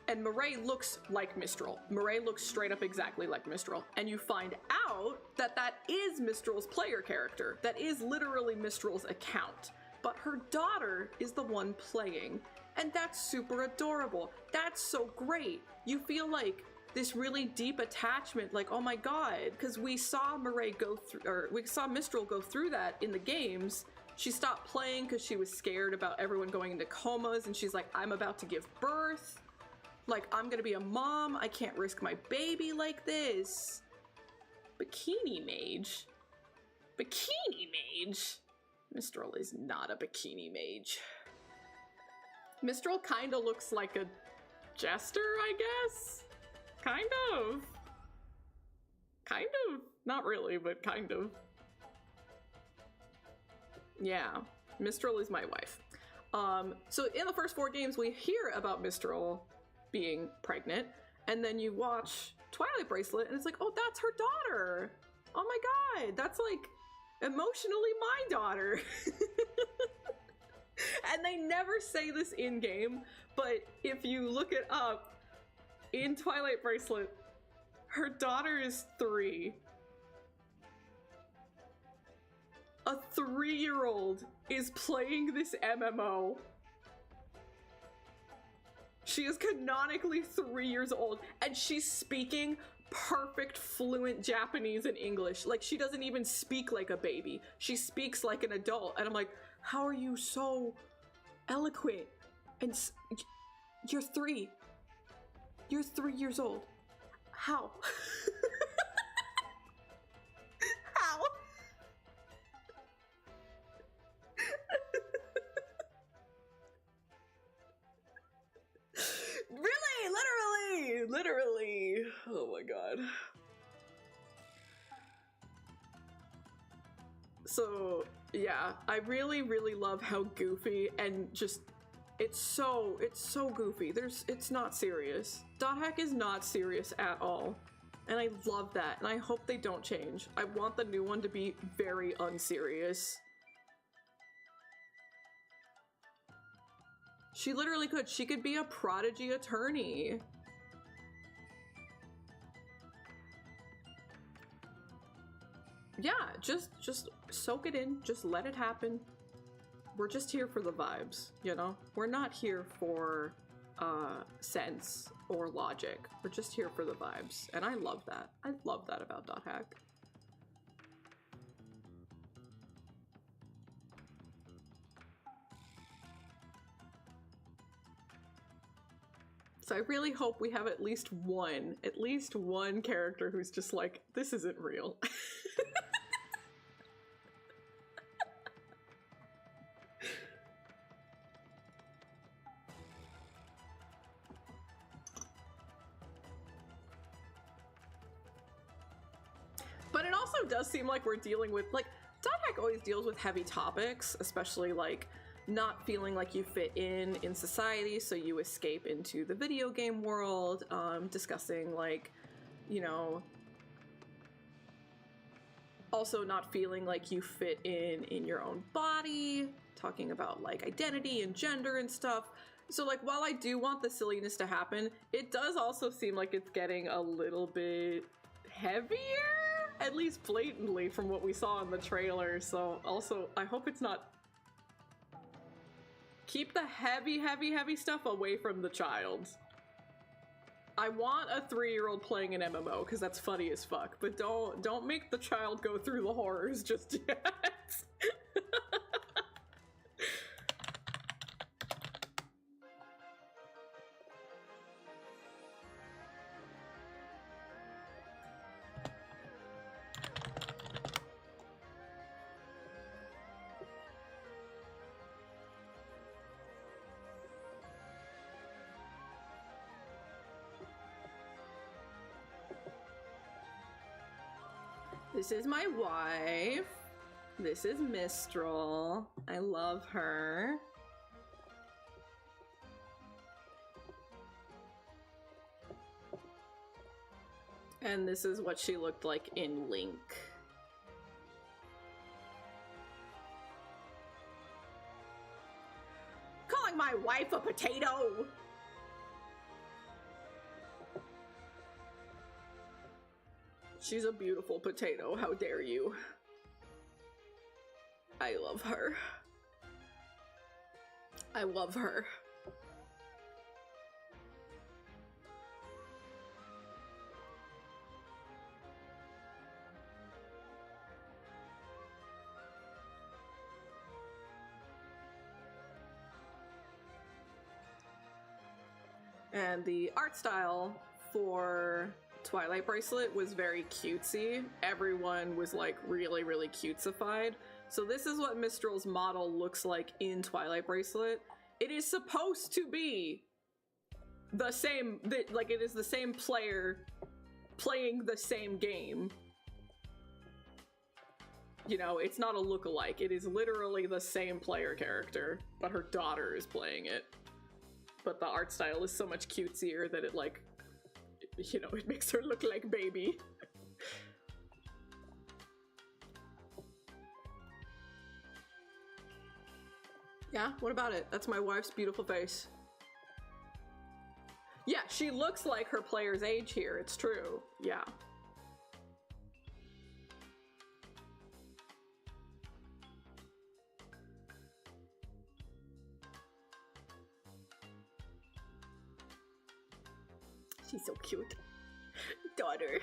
and Mireille looks like Mistral. Mireille looks straight up exactly like Mistral. And you find out that that is Mistral's player character. That is literally Mistral's account. But her daughter is the one playing. And that's super adorable. That's so great. You feel like this really deep attachment, like, oh my god, because we saw Mireille go through, or we saw Mistral go through that in the games. She stopped playing because she was scared about everyone going into comas, and she's like, I'm about to give birth. Like, I'm gonna be a mom. I can't risk my baby like this. Bikini Mage? Bikini Mage? Mistral is not a bikini mage. Mistral kind of looks like a jester, I guess? Kind of. Kind of. Not really, but kind of. Yeah, Mistral is my wife. So in the first 4 games, we hear about Mistral being pregnant, and then you watch Twilight Bracelet, and it's like, oh, that's her daughter. Oh my god, that's like emotionally my daughter. And they never say this in game, but if you look it up, in Twilight Bracelet, her daughter is 3. A 3-year-old is playing this MMO. She is canonically 3 years old, and she's speaking perfect fluent Japanese and English. Like, she doesn't even speak like a baby. She speaks like an adult, and I'm like, how are you so eloquent? And you're 3. You're 3 years old. How? How? Really? Literally. Oh my god. So, yeah, I really love how goofy and just it's so goofy. It's not serious. Dot Hack is not serious at all. And I love that, and I hope they don't change. I want the new one to be very unserious. She literally could. She could be a prodigy attorney. Yeah, just soak it in. Just let it happen. We're just here for the vibes, you know? We're not here for sense or logic. We're just here for the vibes. And I love that. I love that about Dot Hack. So I really hope we have at least one character who's just like, this isn't real. But it also does seem like we're dealing with, like, Dot Hack always deals with heavy topics, especially like not feeling like you fit in society, so you escape into the video game world, discussing like, you know, also not feeling like you fit in your own body, talking about like identity and gender and stuff. So like, while I do want the silliness to happen, it does also seem like it's getting a little bit heavier, at least blatantly from what we saw in the trailer. So also, I hope it's not... Keep the heavy stuff away from the child. I want a 3-year-old playing an MMO because that's funny as fuck, but don't make the child go through the horrors just yet. This is my wife. This is Mistral. I love her. And this is what she looked like in Link. Calling my wife a potato! She's a beautiful potato, how dare you. I love her. I love her. And the art style for Twilight Bracelet was very cutesy. Everyone was like really cutesified. So this is what Mistral's model looks like in Twilight Bracelet. It is supposed to be the same, like it is the same player playing the same game. You know, it's not a look-alike. It is literally the same player character, but her daughter is playing it. But the art style is so much cutesier that it like, you know, it makes her look like baby. Yeah, what about it? That's my wife's beautiful face. Yeah, she looks like her player's age here, it's true. Yeah. She's so cute. Daughter.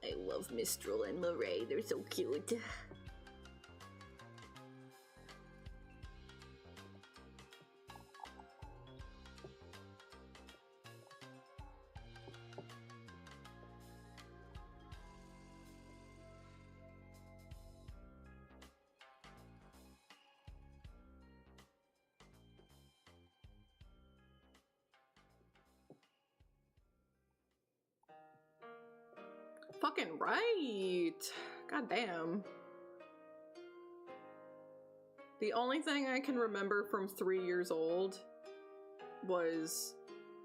I love Mistral and Murray, they're so cute. Fucking right. God damn. The only thing I can remember from 3 years old was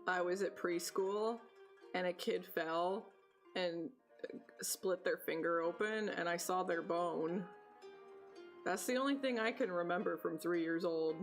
I was at preschool and a kid fell and split their finger open and I saw their bone. That's the only thing I can remember from 3 years old.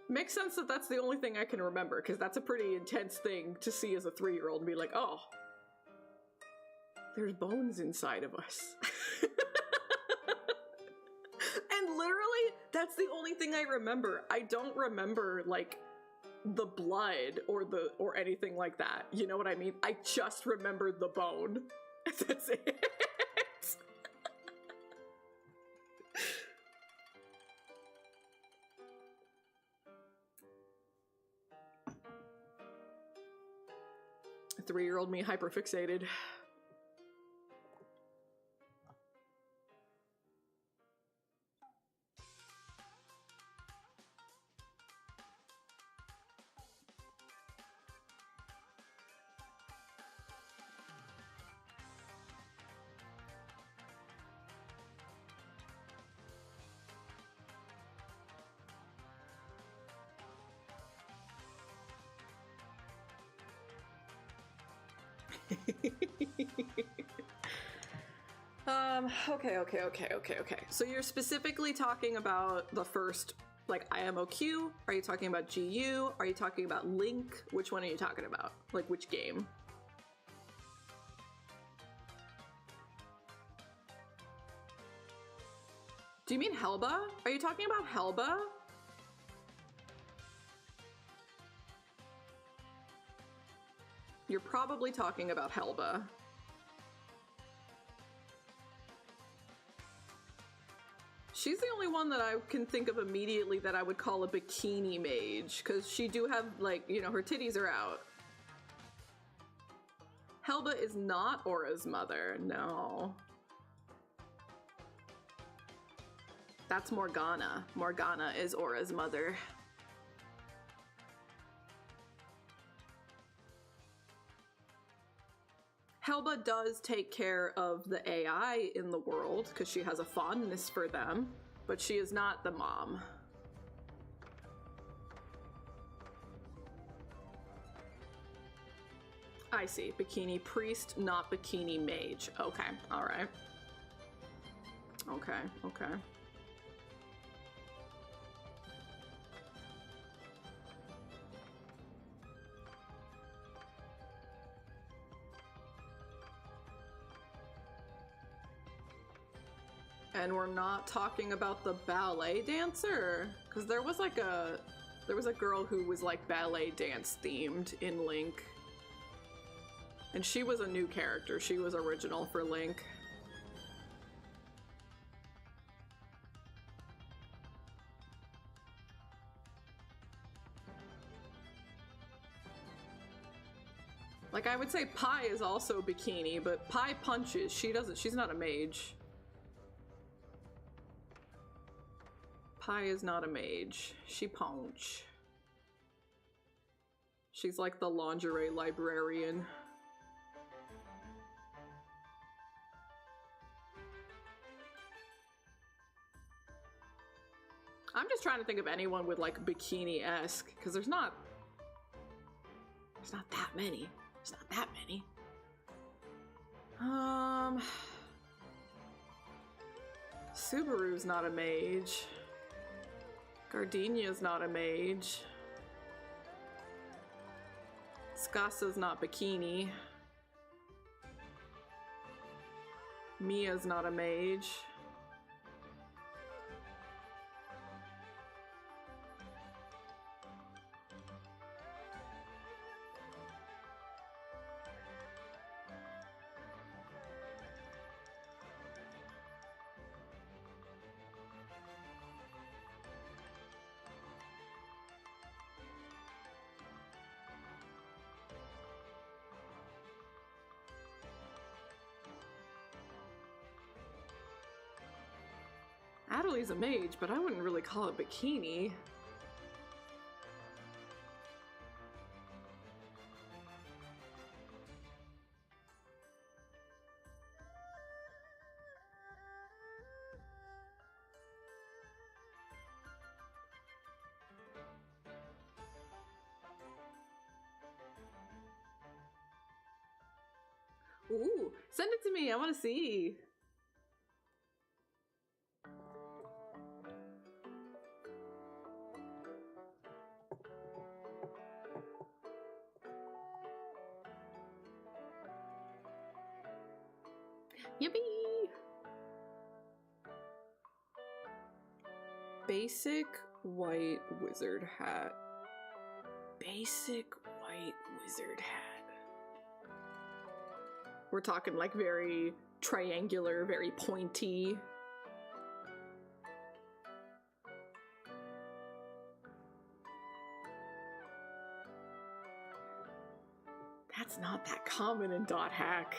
Makes sense that that's the only thing I can remember, because that's a pretty intense thing to see as a 3-year-old and be like, oh, there's bones inside of us. And literally, that's the only thing I remember. I don't remember, like, the blood or anything like that. You know what I mean? I just remember the bone. That's it. 3-year-old me hyperfixated. Okay. So you're specifically talking about the first, like, IMOQ? Are you talking about GU? Are you talking about Link? Which one are you talking about? Like, which game? Do you mean Helba? Are you talking about Helba? You're probably talking about Helba. She's the only one that I can think of immediately that I would call a bikini mage, because she do have, like, you know, her titties are out. Helba is not Aura's mother, no. That's Morgana. Morgana is Aura's mother. Helba does take care of the AI in the world because she has a fondness for them, but she is not the mom. I see. Bikini priest, not bikini mage. Okay, alright. Okay. And we're not talking about the ballet dancer? Because there was a girl who was like ballet dance themed in Link. And she was a new character. She was original for Link. Like, I would say Pi is also bikini, but Pi punches. She's not a mage. Pi is not a mage. She punch. She's like the lingerie librarian. I'm just trying to think of anyone with like bikini-esque, because there's not that many. There's not that many. Subaru's not a mage. Gardenia's not a mage. Skasa's not bikini. Mia's not a mage. Adelie's a mage, but I wouldn't really call it bikini. Ooh, send it to me. I want to see. Yippee! Basic white wizard hat. Basic white wizard hat. We're talking like very triangular, very pointy. That's not that common in dot hack.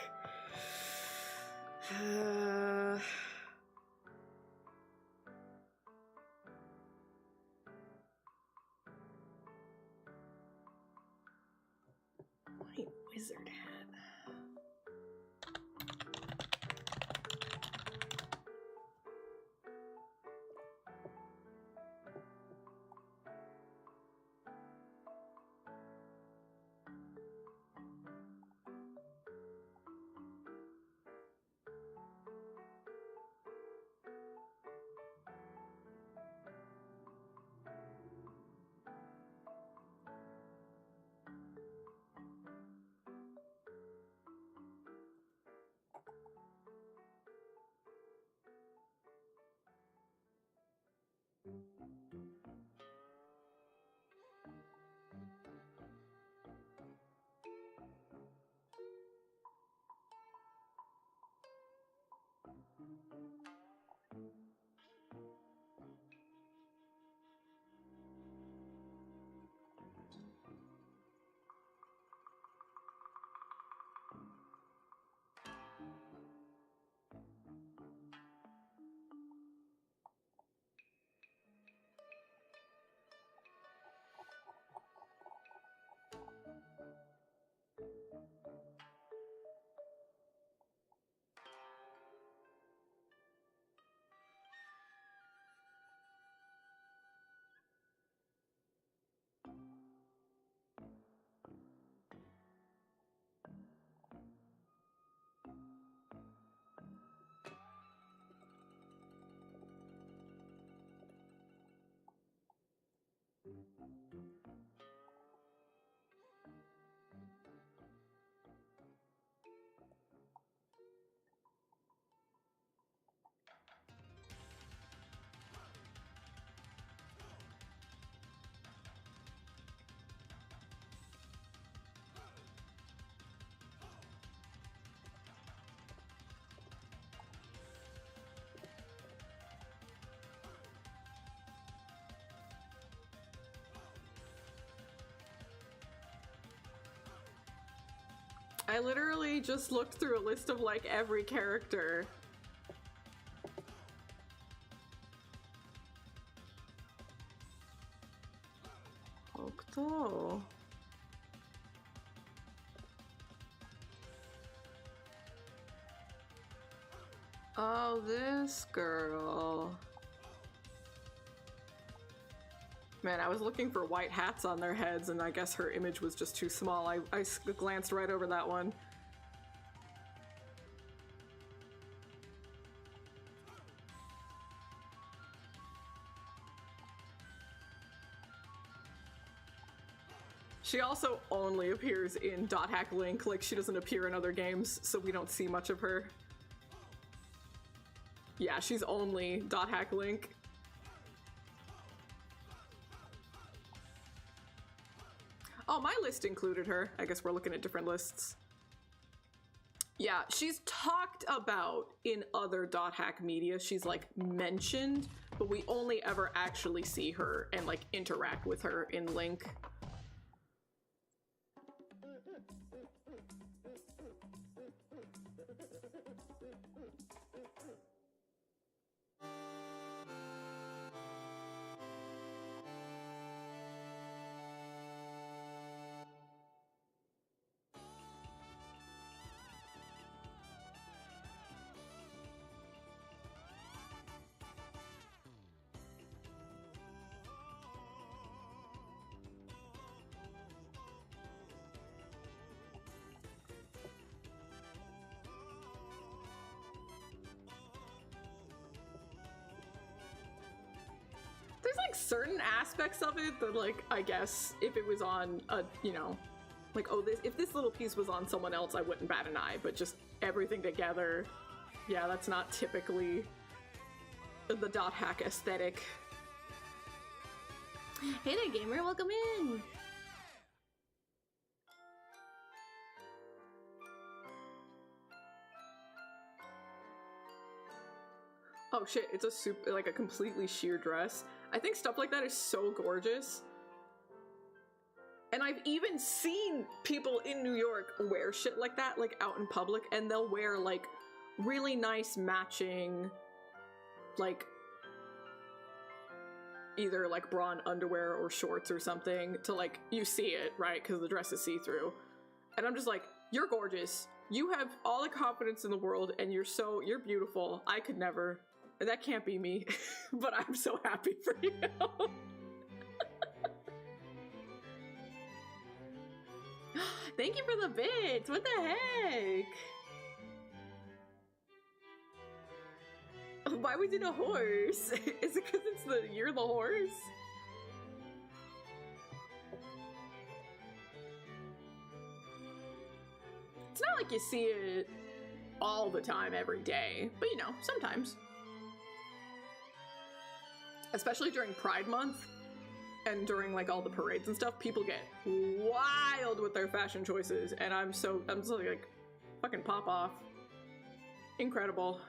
White wizard hat. I literally just looked through a list of like every character. Octo. Oh, this girl. Man, I was looking for white hats on their heads, and I guess her image was just too small. I glanced right over that one. She also only appears in Dot Hack Link, like she doesn't appear in other games, so we don't see much of her. Yeah, she's only Dot Hack Link. Oh, my list included her. I guess we're looking at different lists. Yeah, she's talked about in other Dot Hack media. She's like mentioned, but we only ever actually see her and like interact with her in Link. There's like certain aspects of it that like, I guess if it was on a, you know, like, oh, if this little piece was on someone else, I wouldn't bat an eye, but just everything together, yeah, that's not typically the Dot Hack aesthetic. Hey there, gamer, welcome in! Oh shit, it's a super, like a completely sheer dress. I think stuff like that is so gorgeous. And I've even seen people in New York wear shit like that, like out in public, and they'll wear like really nice matching, like either like bra and underwear or shorts or something to like, you see it, right? Because the dress is see-through. And I'm just like, you're gorgeous. You have all the confidence in the world and you're beautiful. I could never. That can't be me. But I'm so happy for you. Thank you for the bits. What the heck? Why was it a horse? Is it because you're the horse? It's not like you see it all the time every day, but you know, sometimes. Especially during Pride Month and during like all the parades and stuff, people get wild with their fashion choices, and I'm just like fucking pop off. Incredible.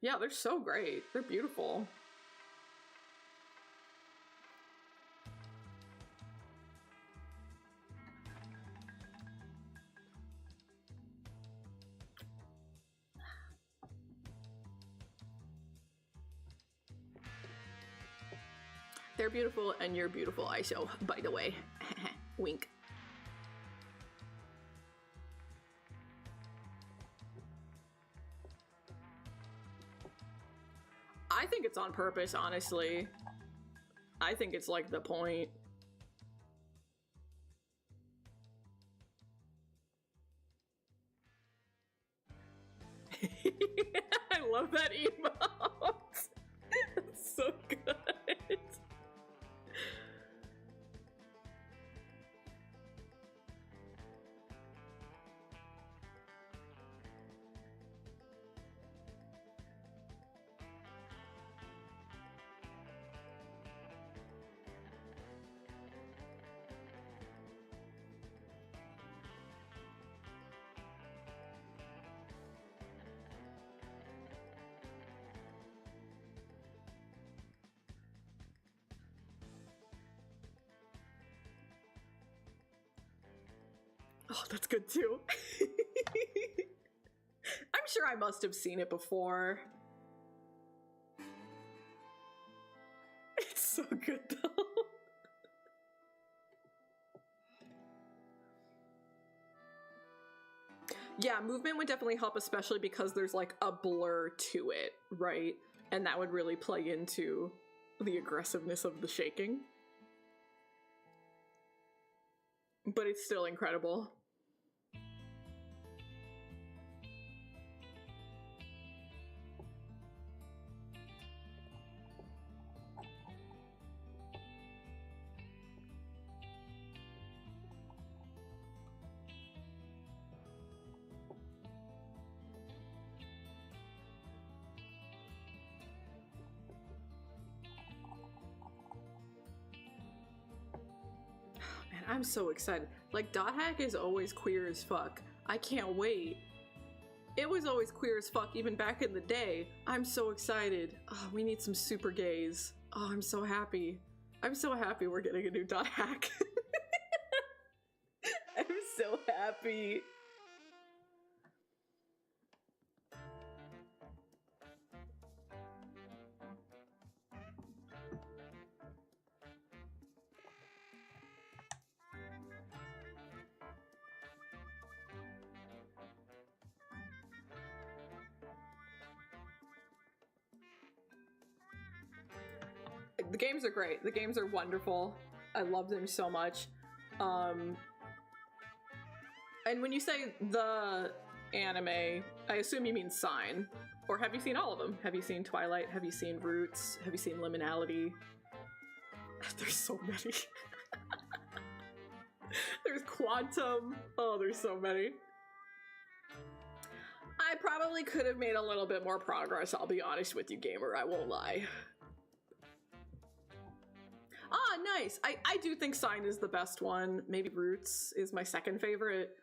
Yeah, they're so great. They're beautiful. They're beautiful and you're beautiful, ISO, by the way. Wink. I think it's on purpose, honestly. I think it's like the point. I love that emote. It's so good. Oh, that's good too. I'm sure I must have seen it before. It's so good though. Yeah, movement would definitely help, especially because there's like a blur to it, right? And that would really play into the aggressiveness of the shaking. But it's still incredible. I'm so excited. Like, Dot Hack is always queer as fuck. I can't wait. It was always queer as fuck even back in the day. I'm so excited. Oh, we need some super gays. Oh, I'm so happy. I'm so happy we're getting a new Dot Hack. I'm so happy. The games are great. The games are wonderful. I love them so much. And when you say the anime, I assume you mean Sign. Or have you seen all of them? Have you seen Twilight? Have you seen Roots? Have you seen Liminality? There's so many. There's Quantum. Oh, there's so many. I probably could have made a little bit more progress, I'll be honest with you, gamer. I won't lie. Ah, nice. I do think Sign is the best one. Maybe Roots is my second favorite.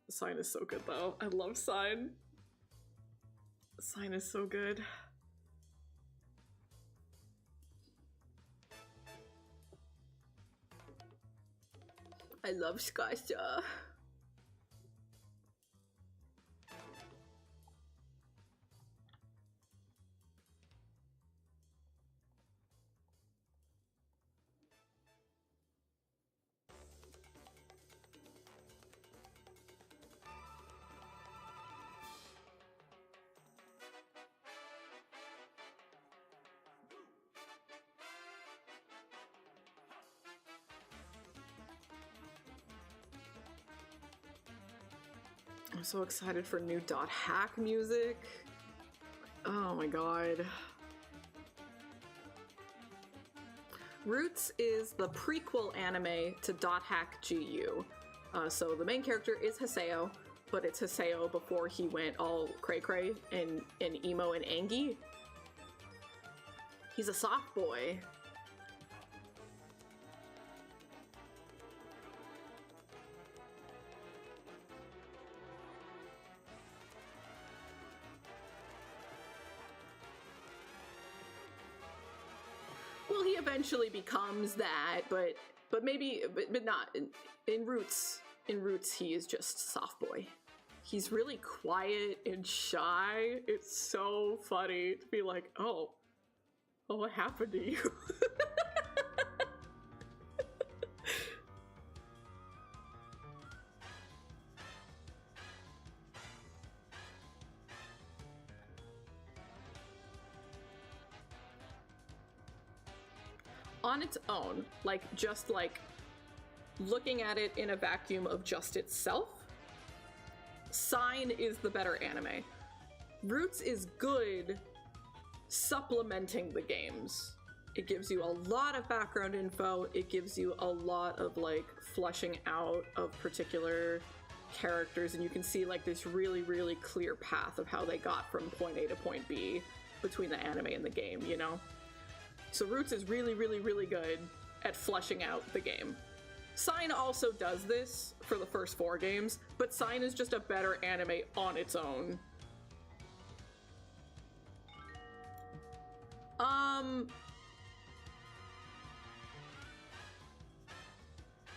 Sign is so good though. I love Sign. Sign is so good. I love Skysta. I'm so excited for new .hack music. Oh my god. Roots is the prequel anime to .hack GU. So the main character is Haseo, but it's Haseo before he went all cray-cray and emo and angy. He's a soft boy. Well, he eventually becomes that, but maybe, but not in Roots. In Roots, he is just soft boy. He's really quiet and shy. It's so funny to be like, oh, what happened to you? On its own, like, just like looking at it in a vacuum of just itself, Sign is the better anime. Roots is good supplementing the games. It gives you a lot of background info, it gives you a lot of like fleshing out of particular characters, and you can see like this really, really clear path of how they got from point A to point B between the anime and the game, you know? So Roots is really, really, really good at fleshing out the game. Sign also does this for the first 4 games, but Sign is just a better anime on its own.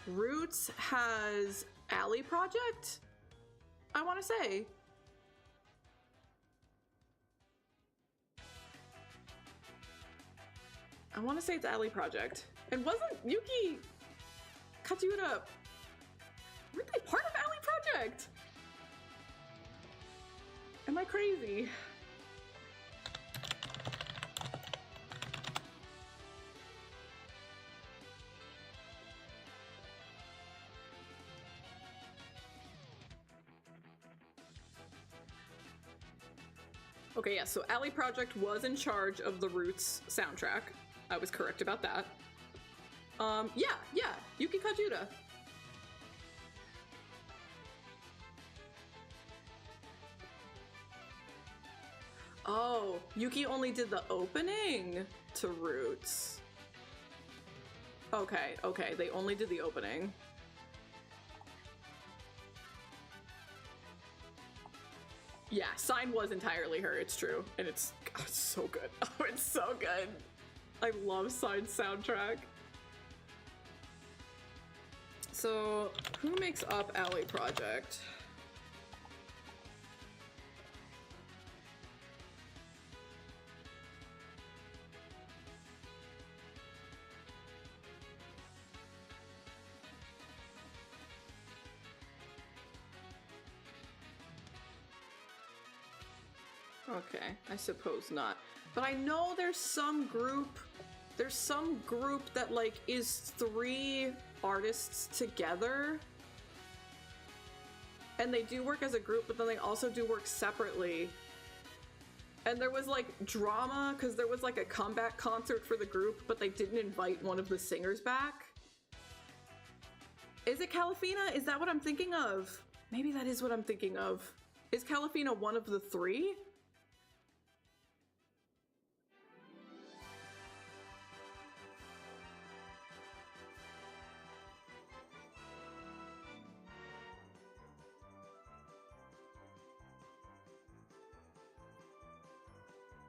Roots has Alley Project, I want to say. I want to say it's Alley Project. And wasn't Yuki Kajiura, weren't they part of Alley Project? Am I crazy? Okay, yeah, so Alley Project was in charge of the Roots soundtrack. I was correct about that. Yeah, Yuki Kajiura. Oh, Yuki only did the opening to Roots. Okay, they only did the opening. Yeah, Sign was entirely her, it's true. And it's so good. Oh, it's so good. I love Sign's soundtrack. So, who makes up Alley Project? Okay, I suppose not. But I know there's some group that like is 3 artists together. And they do work as a group, but then they also do work separately. And there was like drama because there was like a comeback concert for the group, but they didn't invite one of the singers back. Is it Calafina? Is that what I'm thinking of? Maybe that is what I'm thinking of. Is Calafina one of the 3?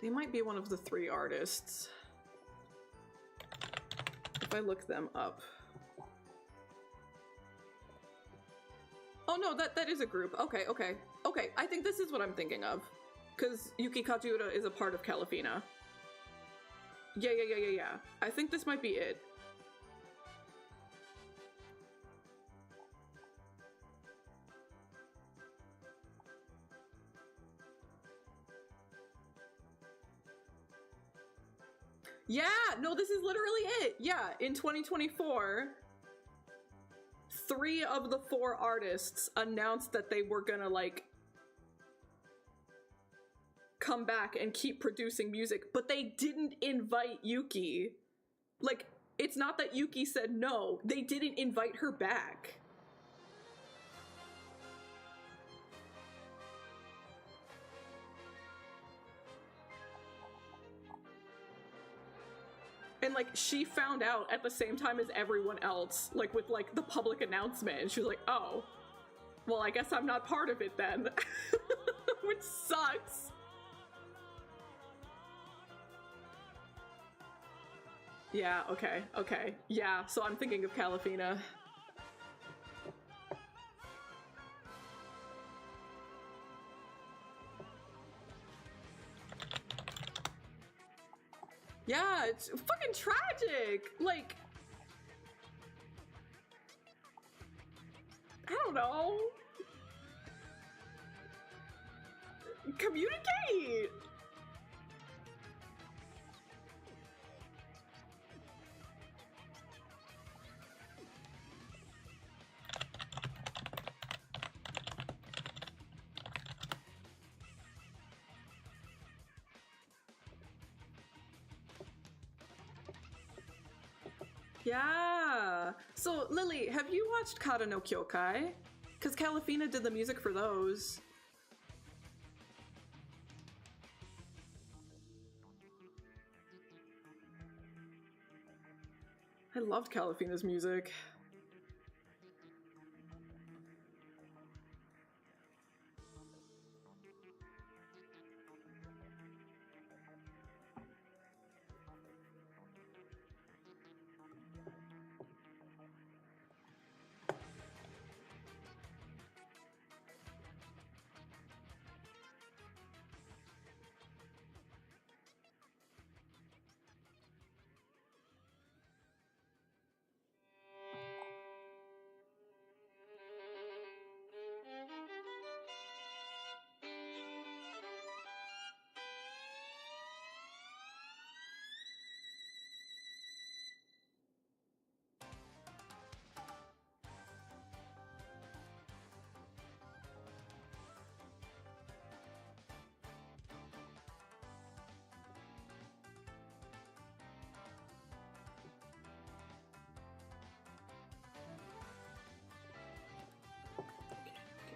They might be one of the 3 artists. If I look them up. Oh no, that is a group. Okay, okay. Okay, I think this is what I'm thinking of. Because Yuki Kajiura is a part of Calafina. Yeah. I think this might be it. Yeah, no, this is literally it. Yeah, in 2024, 3 of the 4 artists announced that they were gonna, like, come back and keep producing music, but they didn't invite Yuki. Like, it's not that Yuki said no, they didn't invite her back. And, like, she found out at the same time as everyone else, like, with, like, the public announcement, and she was like, oh, well, I guess I'm not part of it then. Which sucks. Yeah, okay. Yeah, so I'm thinking of Calafina. Yeah, it's fucking tragic. Like, I don't know. Communicate. Yeah. So, Lily, have you watched Kata no Kyokai? Because Calafina did the music for those. I loved Calafina's music.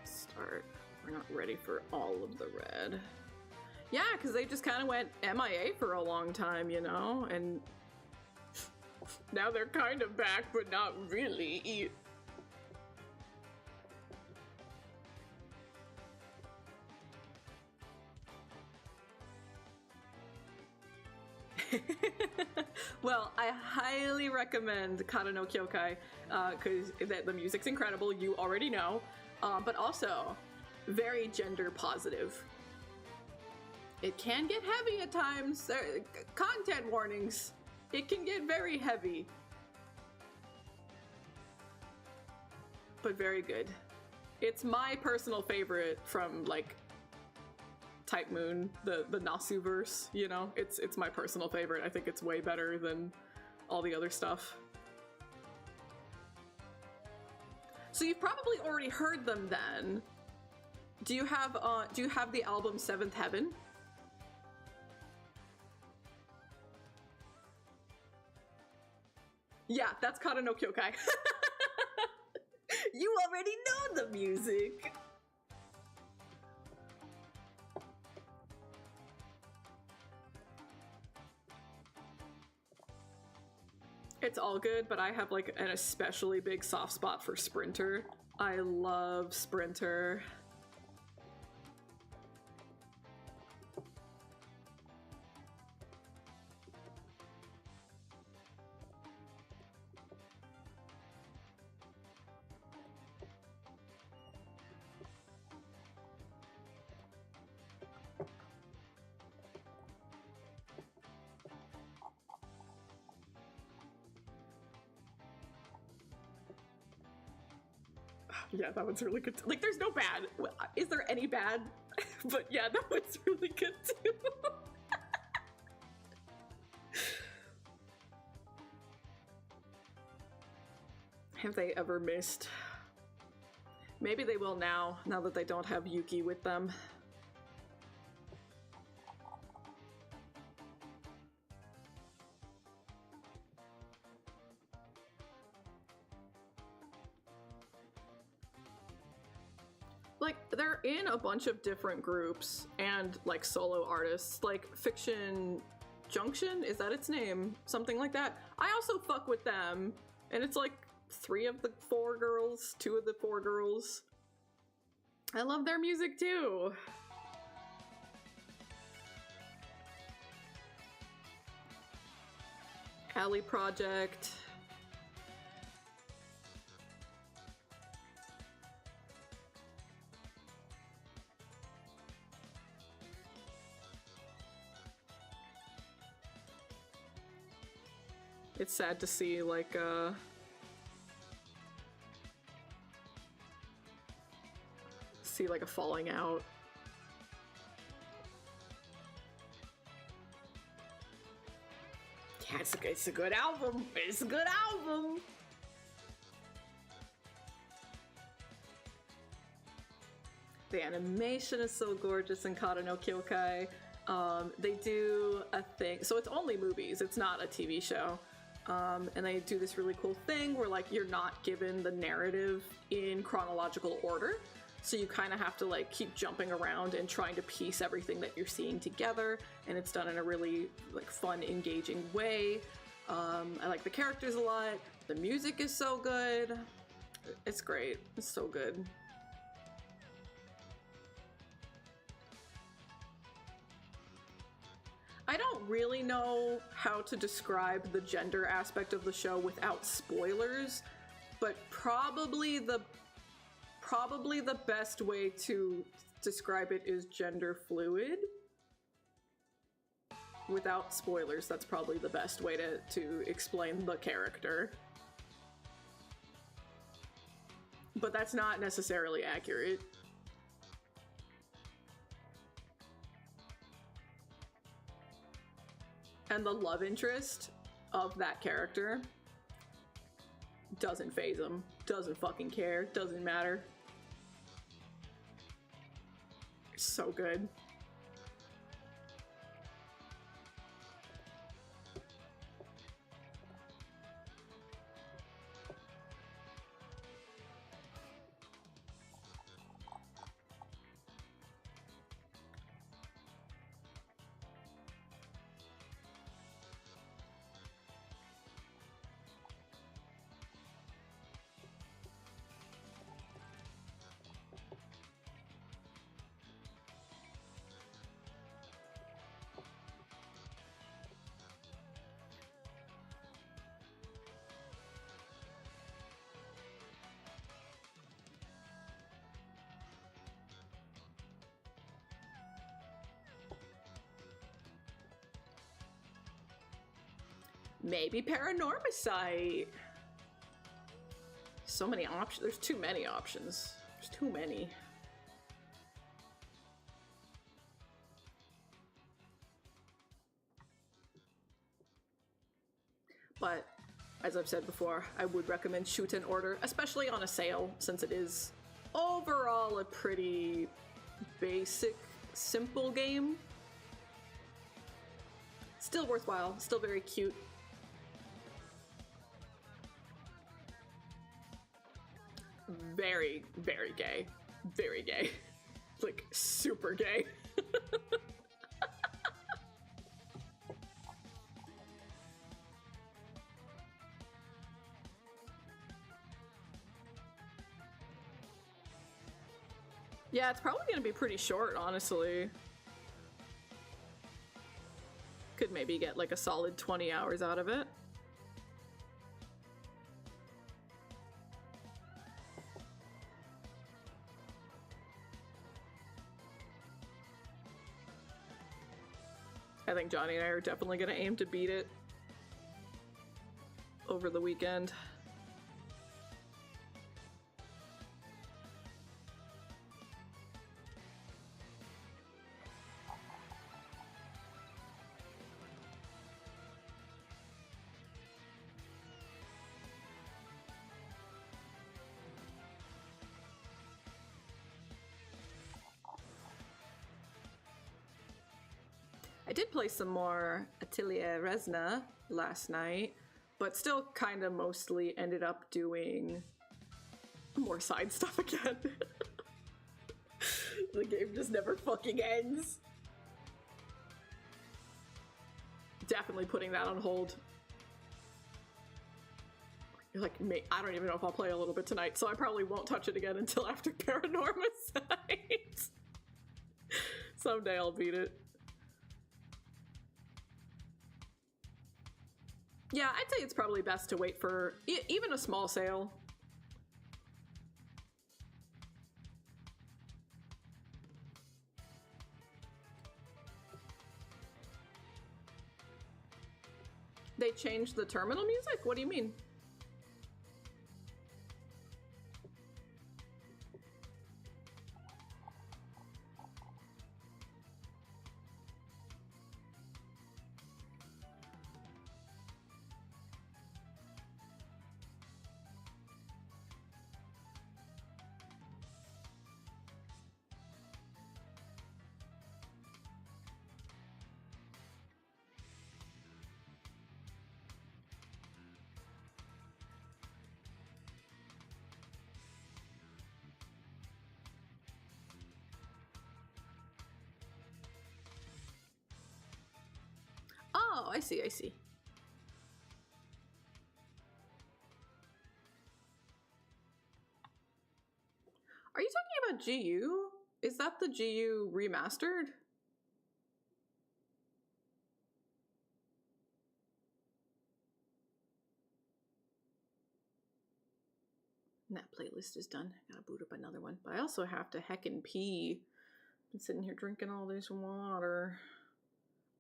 Start. We're not ready for all of the red. Yeah, because they just kind of went MIA for a long time, you know? And now they're kind of back, but not really. Well, I highly recommend Kata no Kyokai, because the music's incredible, you already know. But also, very gender positive. It can get heavy at times. Content warnings. It can get very heavy. But very good. It's my personal favorite from, like, Type Moon, the Nasu verse, you know? It's my personal favorite. I think it's way better than all the other stuff. So you've probably already heard them then. Do you have the album Seventh Heaven? Yeah, that's Kata no Kyokai. You already know the music. It's all good, but I have like an especially big soft spot for Sprinter. I love Sprinter. Yeah, that one's really good. Like, there's no bad. Is there any bad? But yeah, that one's really good too. Have they ever missed? Maybe they will now that they don't have Yuki with them. Like, they're in a bunch of different groups and, like, solo artists. Like, Fiction Junction? Is that its name? Something like that. I also fuck with them. And it's like 3 of the 4 girls, 2 of the 4 girls. I love their music too. Alley Project. It's sad to see, like, a falling out. Yeah, it's a good album. It's a good album. The animation is so gorgeous in Kata no Kyokai. They do a thing, so it's only movies, it's not a TV show. And they do this really cool thing where, like, you're not given the narrative in chronological order. So you kind of have to, like, keep jumping around and trying to piece everything that you're seeing together. And it's done in a really, like, fun, engaging way. I like the characters a lot. The music is so good. It's great. It's so good. I don't really know how to describe the gender aspect of the show without spoilers, but probably the best way to describe it is gender fluid. Without spoilers, that's probably the best way to explain the character. But that's not necessarily accurate. And the love interest of that character doesn't faze him, doesn't fucking care, doesn't matter. It's so good. Maybe Paranormicite. So many options. There's too many options. There's too many. But as I've said before, I would recommend Shoot in Order, especially on a sale, since it is overall a pretty basic, simple game. Still worthwhile, still very cute. Very, very gay. Very gay. Like, super gay. Yeah, it's probably gonna be pretty short, honestly. Could maybe get like a solid 20 hours out of it. I think Johnny and I are definitely gonna aim to beat it over the weekend. did play some more Atelier Resna last night, but still kind of mostly ended up doing more side stuff again. The game just never fucking ends. Definitely putting that on hold. You're like, mate, I don't even know if I'll play a little bit tonight, so I probably won't touch it again until after Paranormicide. Someday I'll beat it. Yeah, I'd say it's probably best to wait for even a small sale. They changed the terminal music? What do you mean? Oh, I see, I see. Are you talking about GU? Is that the GU remastered? And that playlist is done. I gotta boot up another one. But I also have to heckin' pee. Been sitting here drinking all this water.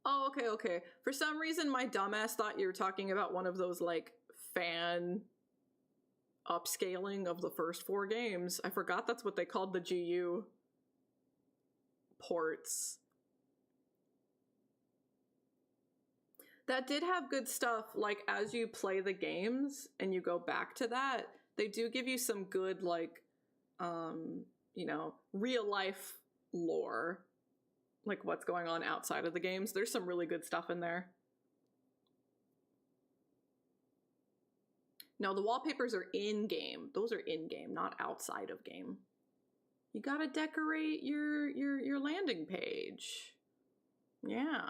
Oh, okay, okay. For some reason, my dumbass thought you were talking about one of those, like, fan upscaling of the first 4 games. I forgot that's what they called the GU ports. That did have good stuff, like, as you play the games and you go back to that, they do give you some good, like, you know, real-life lore. Like, what's going on outside of the games. There's some really good stuff in there. No, the wallpapers are in-game. Those are in-game, not outside of game. You gotta decorate your landing page. Yeah.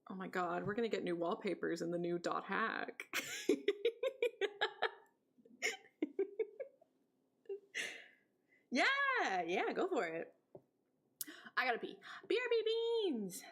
Oh my god, we're gonna get new wallpapers in the new .hack. Yeah, go for it. I gotta pee. BRB beans!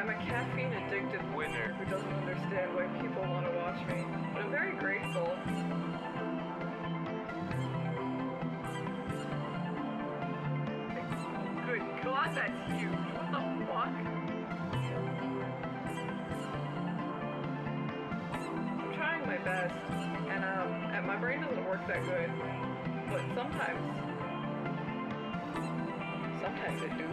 I'm a caffeine-addicted winner who doesn't understand why people want to watch me, but I'm very grateful. God, that's huge. What the fuck? I'm trying my best, and my brain doesn't work that good, but sometimes it do.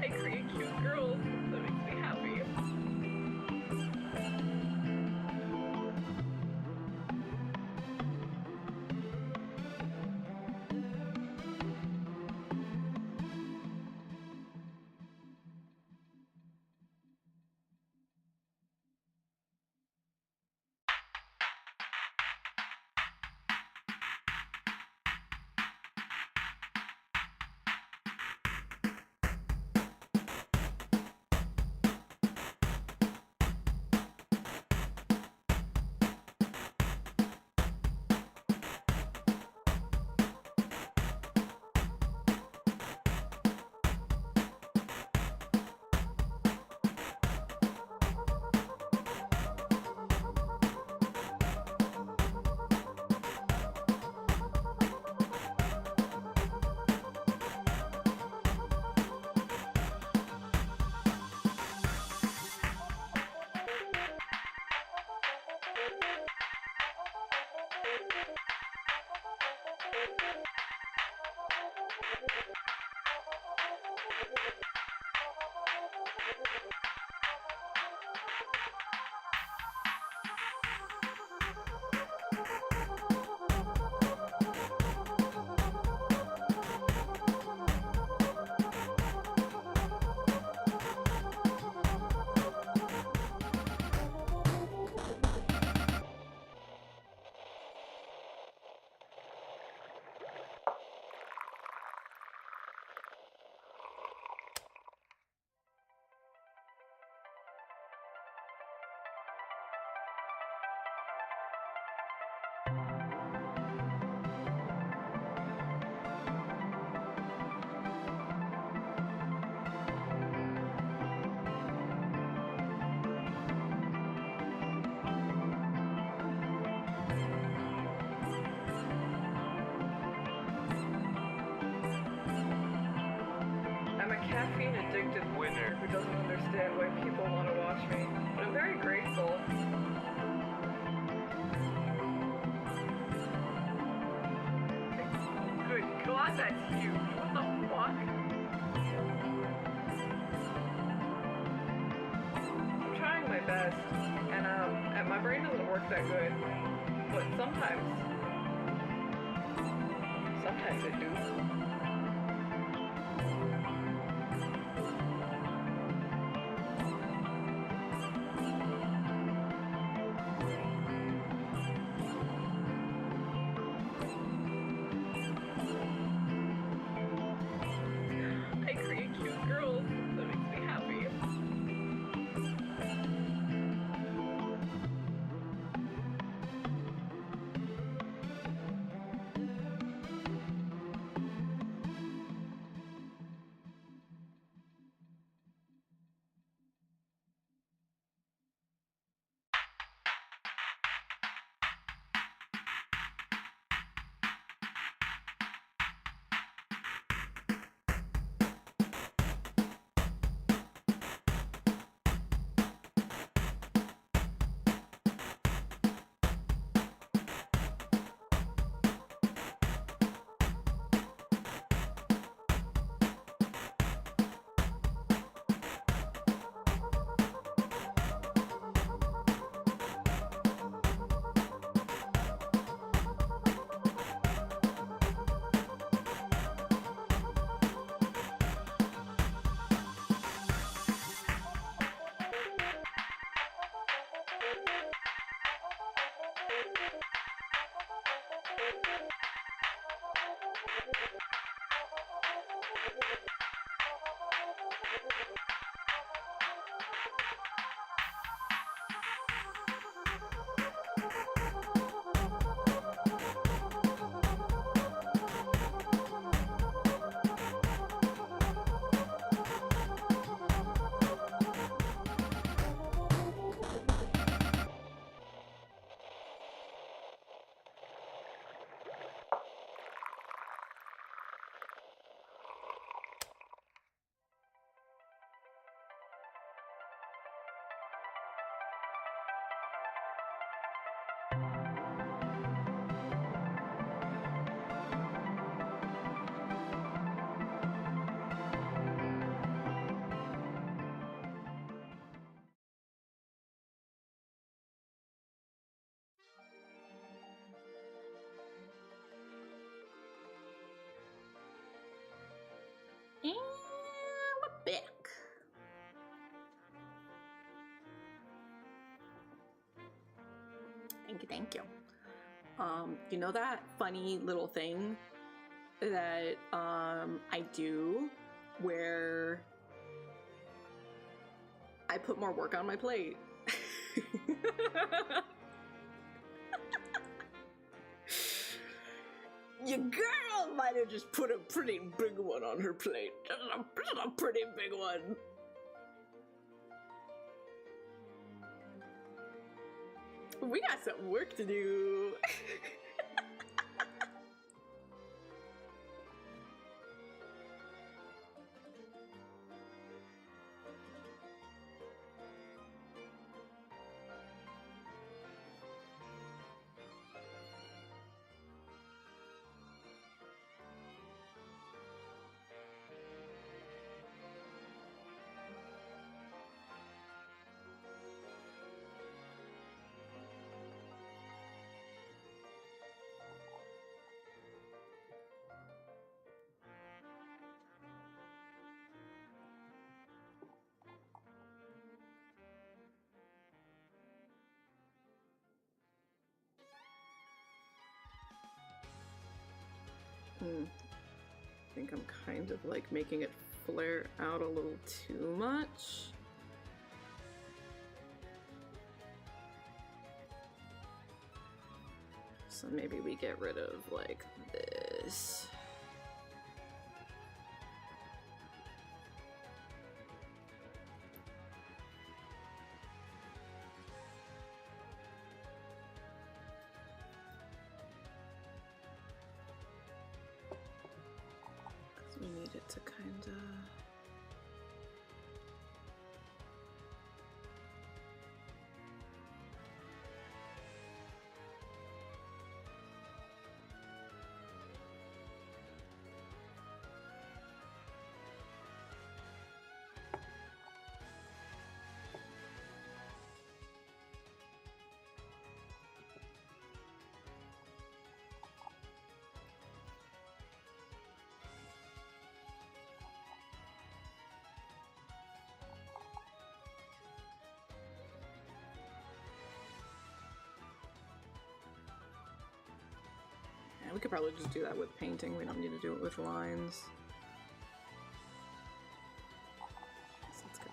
I create cute girls. That makes me happy. I'm a caffeine addicted winner who doesn't understand why people want to watch me, but I'm very grateful. Good God, that's huge. What the fuck? I'm trying my best, and my brain doesn't work that good, but sometimes it do. I create cute girls. That makes me happy. Thank you, thank you. You know that funny little thing that I do where I put more work on my plate? Your girl might have just put a pretty big one on her plate. Just a pretty big one. We got some work to do. I think I'm kind of like making it flare out a little too much. So maybe we get rid of like this. We need it to kind of... We could probably just do that with painting. We don't need to do it with lines. So let's get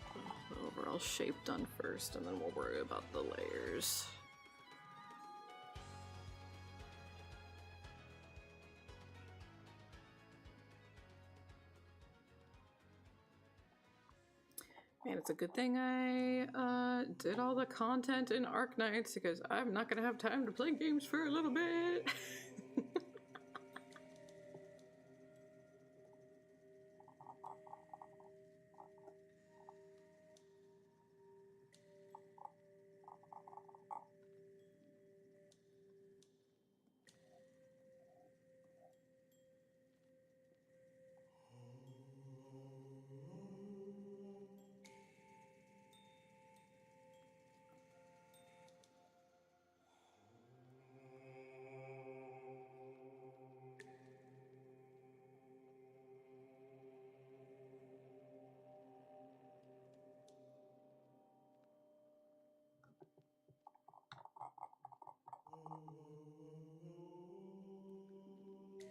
the overall shape done first, and then we'll worry about the layers. And it's a good thing I did all the content in Arc Nights, because I'm not gonna have time to play games for a little bit.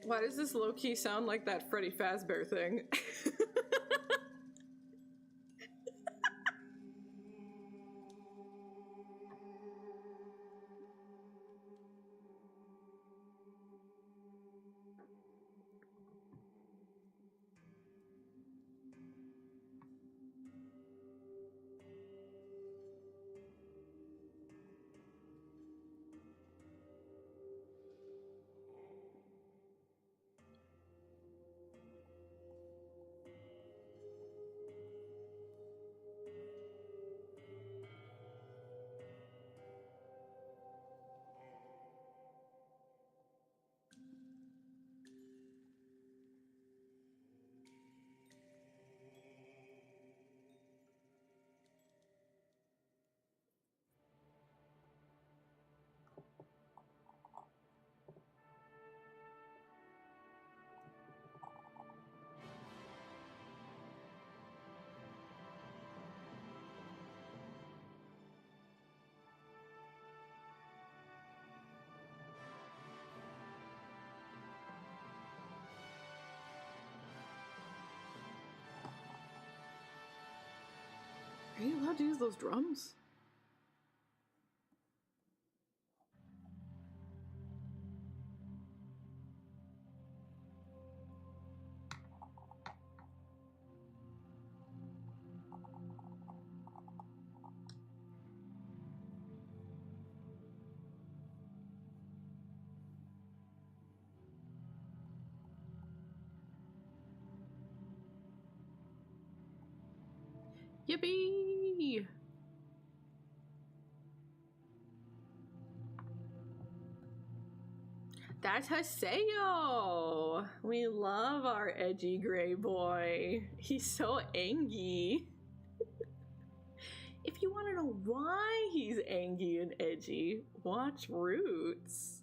Why does this low-key sound like that Freddy Fazbear thing? Are you allowed to use those drums? Yippee! That's Haseo! We love our edgy gray boy. He's so angy. If you want to know why he's angy and edgy, watch Roots.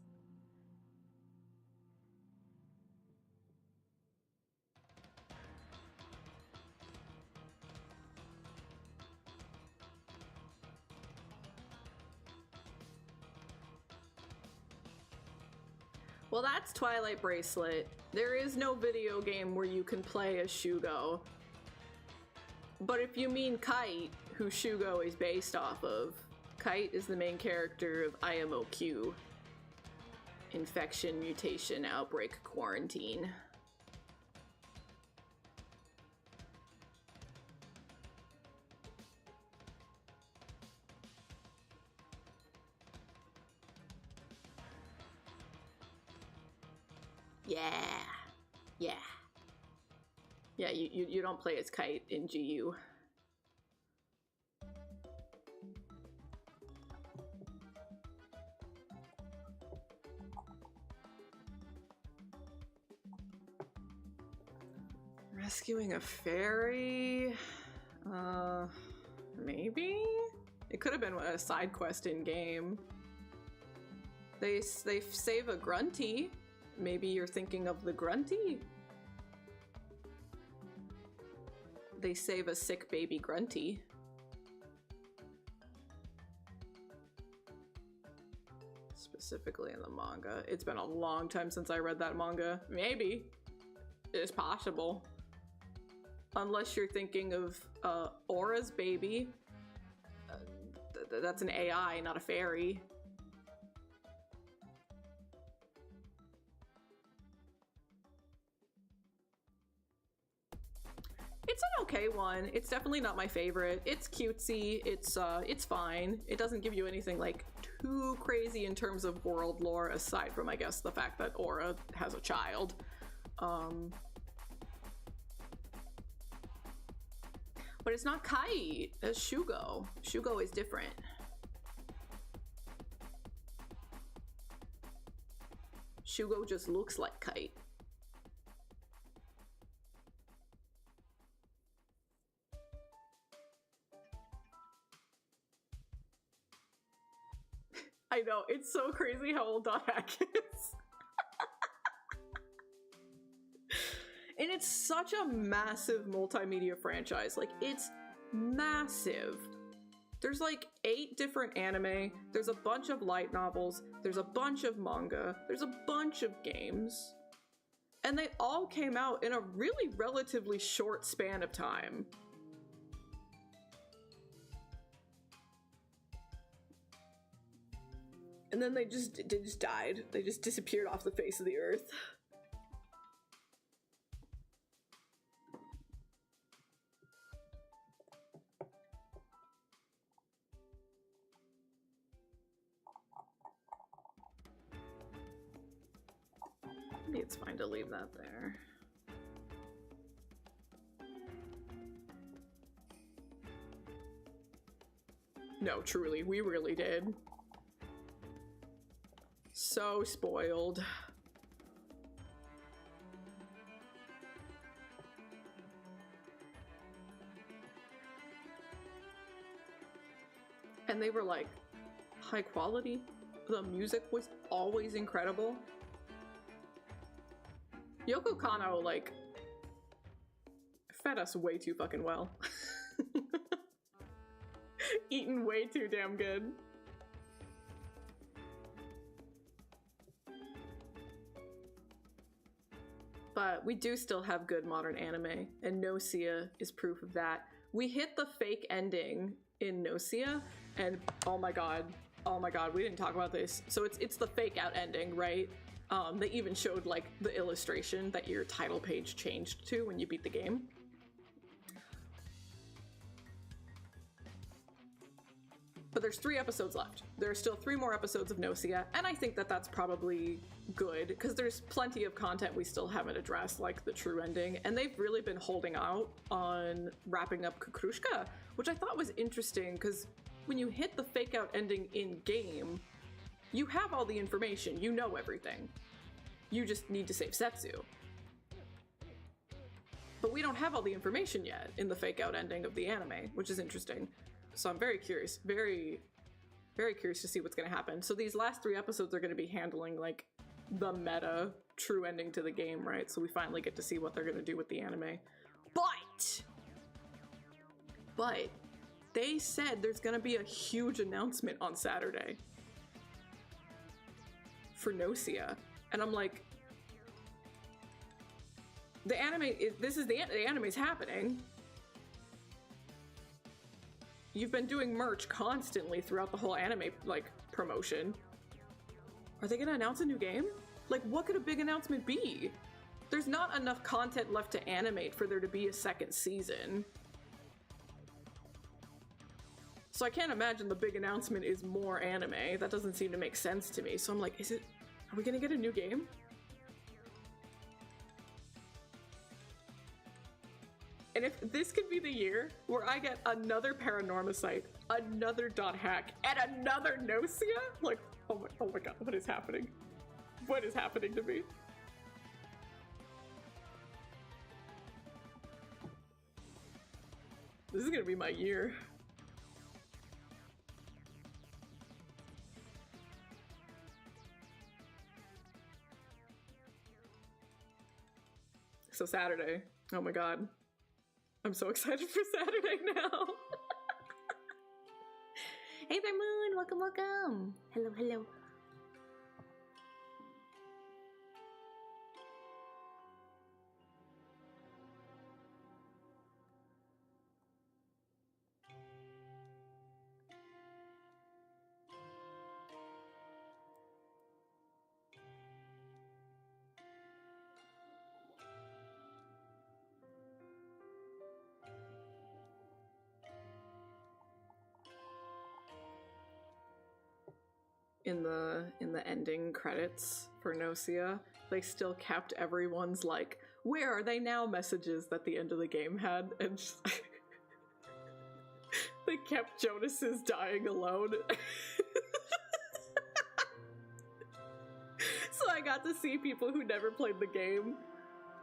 Well, that's Twilight Bracelet. There is no video game where you can play as Shugo. But if you mean Kite, who Shugo is based off of, Kite is the main character of IMOQ. Infection, Mutation, Outbreak, Quarantine. Yeah, you don't play as Kite in GU. Rescuing a fairy? Maybe? It could have been a side quest in game. They save a grunty. Maybe you're thinking of the grunty? They save a sick baby grunty. Specifically in the manga. It's been a long time since I read that manga. Maybe. It's possible. Unless you're thinking of Aura's baby. That's an AI, not a fairy. It's an okay one. It's definitely not my favorite. It's cutesy. It's fine. It doesn't give you anything like too crazy in terms of world lore, aside from, I guess, the fact that Aura has a child. But it's not Kite as Shugo. Shugo is different. Shugo just looks like Kite. I know, it's so crazy how old Dot Hack is. And it's such a massive multimedia franchise. Like, it's massive. There's like 8 different anime, there's a bunch of light novels, there's a bunch of manga, there's a bunch of games. And they all came out in a really relatively short span of time. And then they just died. They just disappeared off the face of the earth. Maybe it's fine to leave that there. No, truly, we really did. So spoiled. And they were like high quality. The music was always incredible. Yoko Kanno like fed us way too fucking well. Eaten way too damn good. But we do still have good modern anime, and No Sia is proof of that. we hit the fake ending in Nocia, and oh my god, we didn't talk about this. So it's the fake out ending, right? They even showed like the illustration that your title page changed to when you beat the game. But there's 3 episodes left. There are still 3 more episodes of Nocia, and I think that that's probably good, because there's plenty of content we still haven't addressed, like the true ending, and they've really been holding out on wrapping up Kukrushka, which I thought was interesting, because when you hit the fake out ending in-game, you have all the information, you know everything. You just need to save Setsu. But we don't have all the information yet in the fake out ending of the anime, which is interesting. So I'm very curious, very curious to see what's going to happen. So these last 3 episodes are going to be handling like the meta true ending to the game, right? So we finally get to see what they're going to do with the anime. But they said there's going to be a huge announcement on Saturday for Nocia. And I'm like, the anime's happening. You've been doing merch constantly throughout the whole anime, like, promotion. Are they gonna announce a new game? Like, what could a big announcement be? There's not enough content left to animate for there to be a 2nd season. So I can't imagine the big announcement is more anime. That doesn't seem to make sense to me. So I'm like, are we gonna get a new game? And if this could be the year where I get another Paranorma site, another .hack, and another Nocia, like, oh my god, what is happening? What is happening to me? This is gonna be my year. So Saturday, oh my god. I'm so excited for Saturday now. Hey there, Moon. Welcome, welcome. Hello, hello. In the ending credits for Nocia, they still kept everyone's like, where are they now messages that the end of the game had, and just, they kept Jonas's dying alone. So I got to see people who never played the game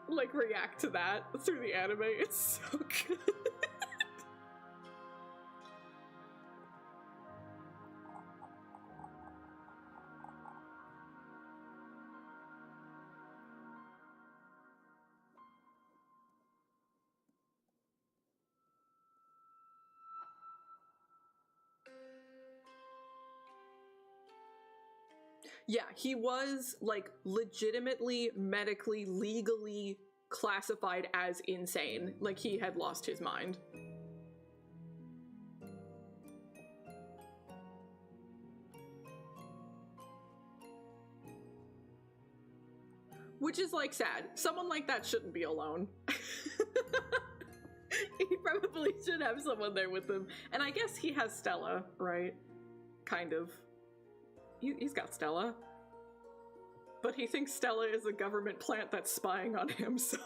like react to that through the anime. It's so good. Yeah, he was, like, legitimately, medically, legally classified as insane. Like, he had lost his mind. Which is, like, sad. Someone like that shouldn't be alone. He probably should have someone there with him. And I guess he has Stella, right? Kind of. He's got Stella. But he thinks Stella is a government plant that's spying on him, so...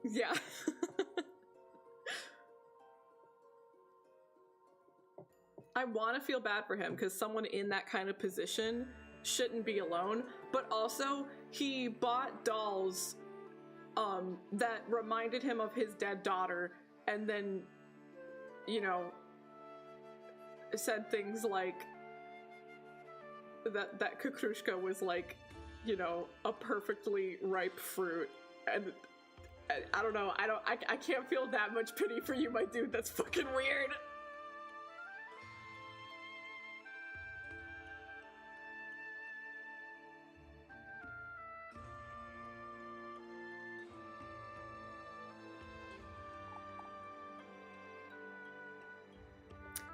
Yeah. I want to feel bad for him, because someone in that kind of position shouldn't be alone, but also he bought dolls that reminded him of his dead daughter, and then, you know, said things like that Kukrushka was like, you know, a perfectly ripe fruit, and I don't know, I can't feel that much pity for you, my dude. That's fucking weird.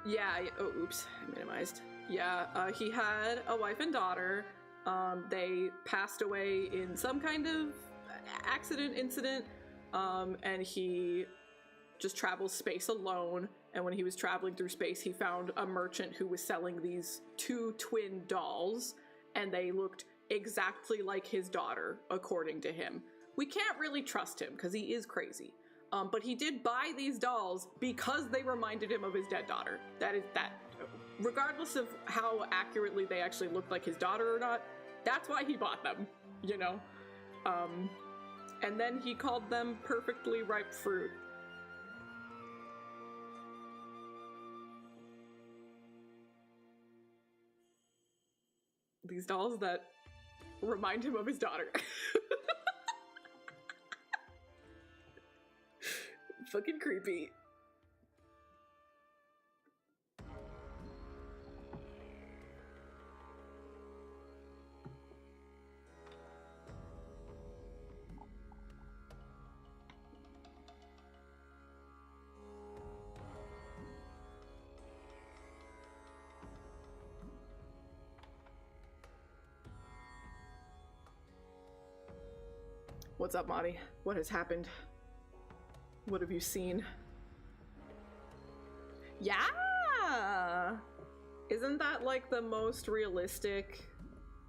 Yeah, oh, oops, I minimized. Yeah, he had a wife and daughter. They passed away in some kind of incident, and he just travels space alone. And when he was traveling through space, he found a merchant who was selling these 2 twin dolls, and they looked exactly like his daughter, according to him. We can't really trust him because he is crazy. But he did buy these dolls because they reminded him of his dead daughter. Regardless of how accurately they actually looked like his daughter or not, that's why he bought them, you know? And then he called them perfectly ripe fruit. These dolls that remind him of his daughter. Fucking creepy. What's up, Monty? What has happened? What have you seen? Yeah! Isn't that like the most realistic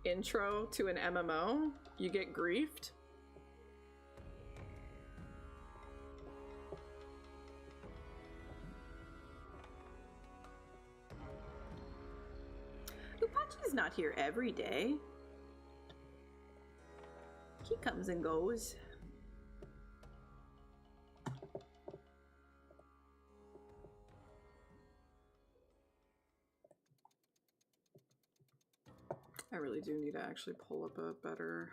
intro to an MMO? You get griefed? Upachi's not here every day. He comes and goes. I really do need to actually pull up a better...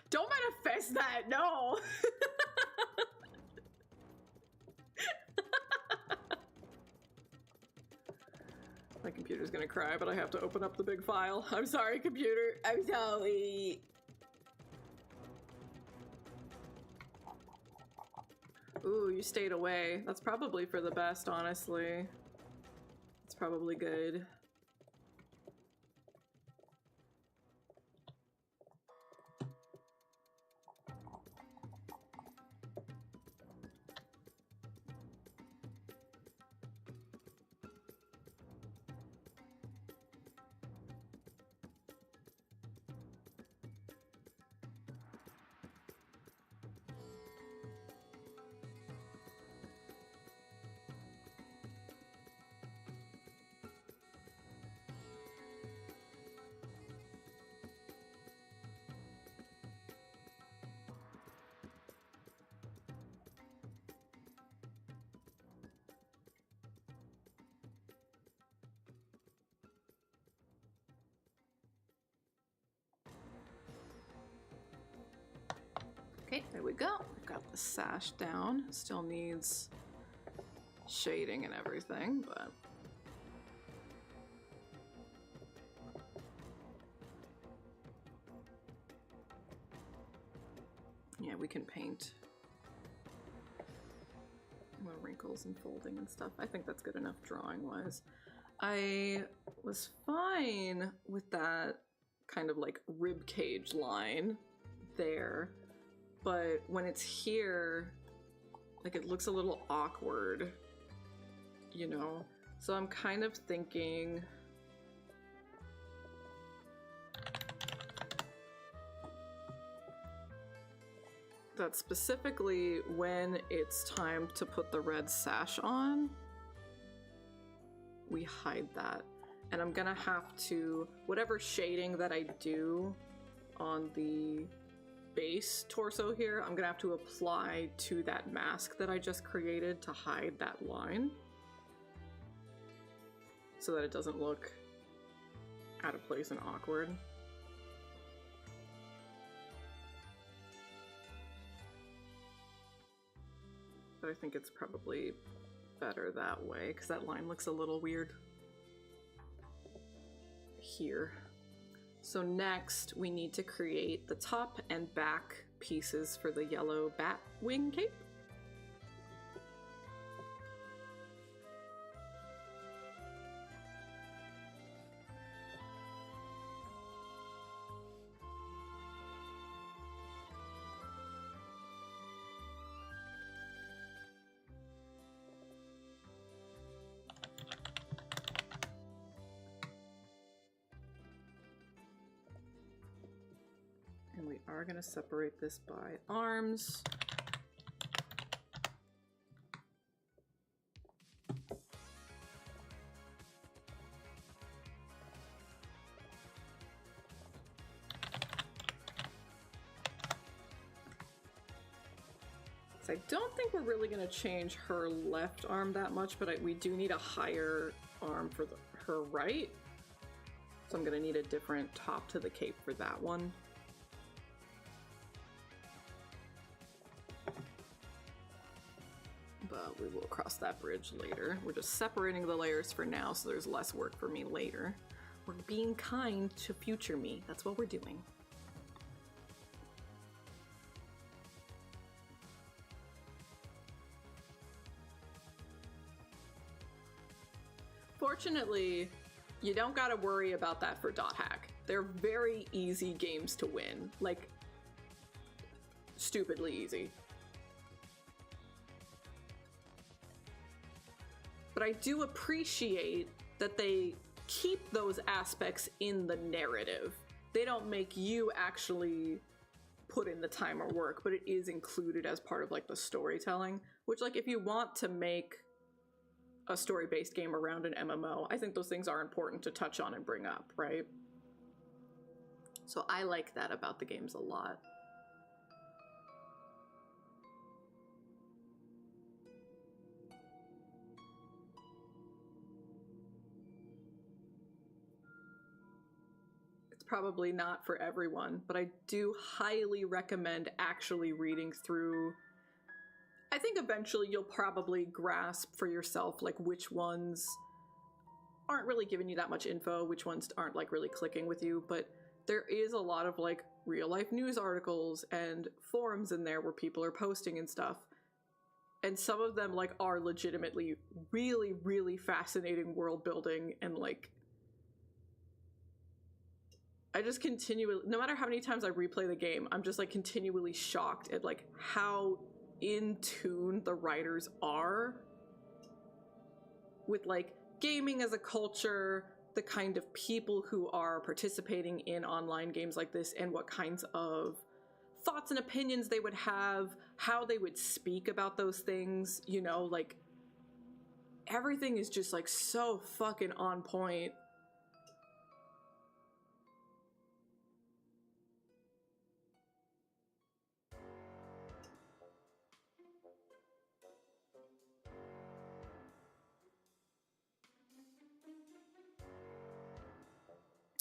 Don't manifest that, no! My computer's gonna cry, but I have to open up the big file. I'm sorry, computer. I'm sorry. Ooh, you stayed away. That's probably for the best, honestly. It's probably good. Okay, there we go. I've got the sash down. Still needs shading and everything, but... yeah, we can paint more wrinkles and folding and stuff. I think that's good enough drawing-wise. I was fine with that kind of like rib cage line there. But when it's here, like it looks a little awkward, you know? So I'm kind of thinking... that specifically when it's time to put the red sash on, we hide that. And I'm gonna have to, whatever shading that I do on the base torso here, I'm gonna have to apply to that mask that I just created to hide that line so that it doesn't look out of place and awkward. But I think it's probably better that way because that line looks a little weird here. So next, we need to create the top and back pieces for the yellow bat wing cape. are gonna separate this by arms. I don't think we're really going to change her left arm that much, but we do need a higher arm for her right. So I'm going to need a different top to the cape for that one. But we will cross that bridge later. We're just separating the layers for now, so there's less work for me later. We're being kind to future me. That's what we're doing. Fortunately, you don't gotta worry about that for Dot Hack. They're very easy games to win. Like, stupidly easy. But I do appreciate that they keep those aspects in the narrative. They don't make you actually put in the time or work, but it is included as part of like the storytelling, which like if you want to make a story-based game around an MMO, I think those things are important to touch on and bring up, right? So I like that about the games a lot. It's probably not for everyone, but I do highly recommend actually reading through. I think eventually you'll probably grasp for yourself like which ones aren't really giving you that much info, which ones aren't like really clicking with you, but there is a lot of like real life news articles and forums in there where people are posting and stuff. And some of them like are legitimately really, really fascinating world building, and like I just continually, no matter how many times I replay the game, I'm just like continually shocked at like how in tune the writers are with like gaming as a culture, the kind of people who are participating in online games like this, and what kinds of thoughts and opinions they would have, how they would speak about those things, you know, like everything is just like so fucking on point.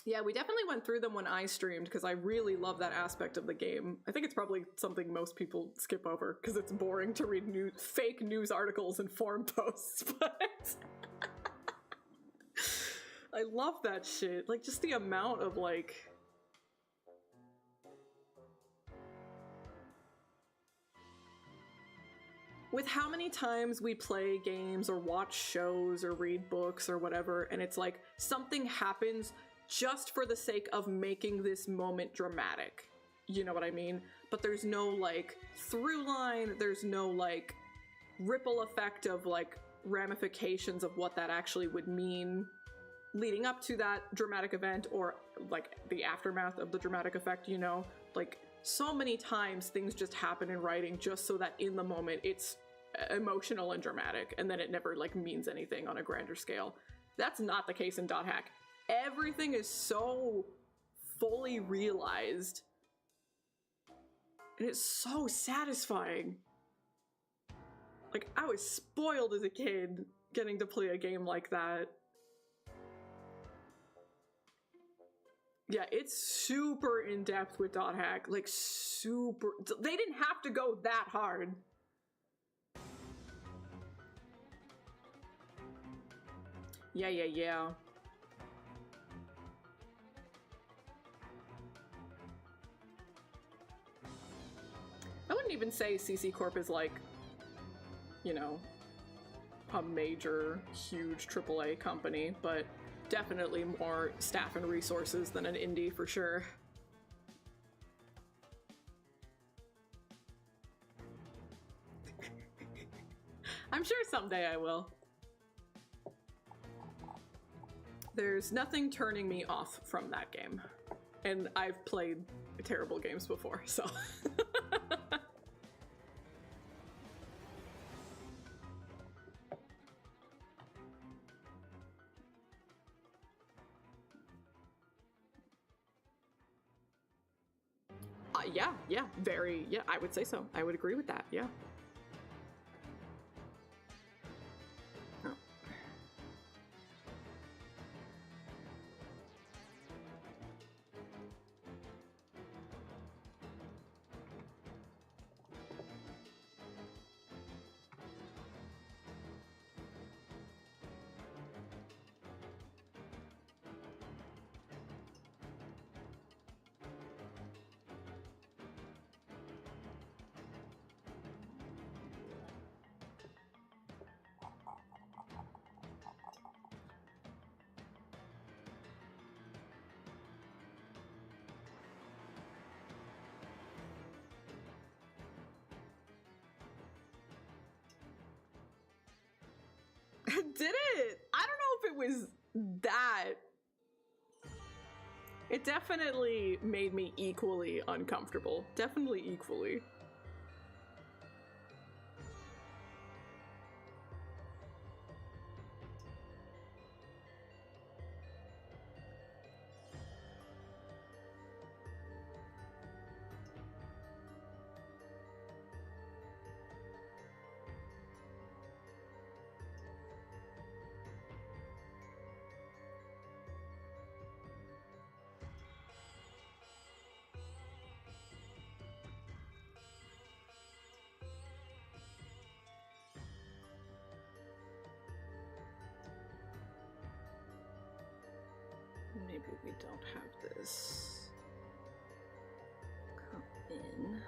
Yeah, we definitely went through them when I streamed because I really love that aspect of the game. I think it's probably something most people skip over because it's boring to read fake news articles and forum posts, but I love that shit. Like, just the amount of, like... With how many times we play games or watch shows or read books or whatever, and it's like something happens just for the sake of making this moment dramatic. You know what I mean? But there's no, like, through line, there's no, like, ripple effect of, like, ramifications of what that actually would mean leading up to that dramatic event, or, like, the aftermath of the dramatic effect, you know? Like, so many times things just happen in writing just so that in the moment it's emotional and dramatic, and then it never, like, means anything on a grander scale. That's not the case in Dot Hack. Everything is so fully realized, and it's so satisfying. Like, I was spoiled as a kid getting to play a game like that. Yeah, it's super in-depth with Dot Hack, like super. They didn't have to go that hard. Yeah. I wouldn't even say CC Corp is like, you know, a major, huge AAA company, but definitely more staff and resources than an indie for sure. I'm sure someday I will. There's nothing turning me off from that game. And I've played terrible games before, so. Yeah, very, yeah, I would say so. I would agree with that, yeah. Oh. Did it? I don't know if it was that. It definitely made me equally uncomfortable. Definitely equally. Maybe we don't have this come in.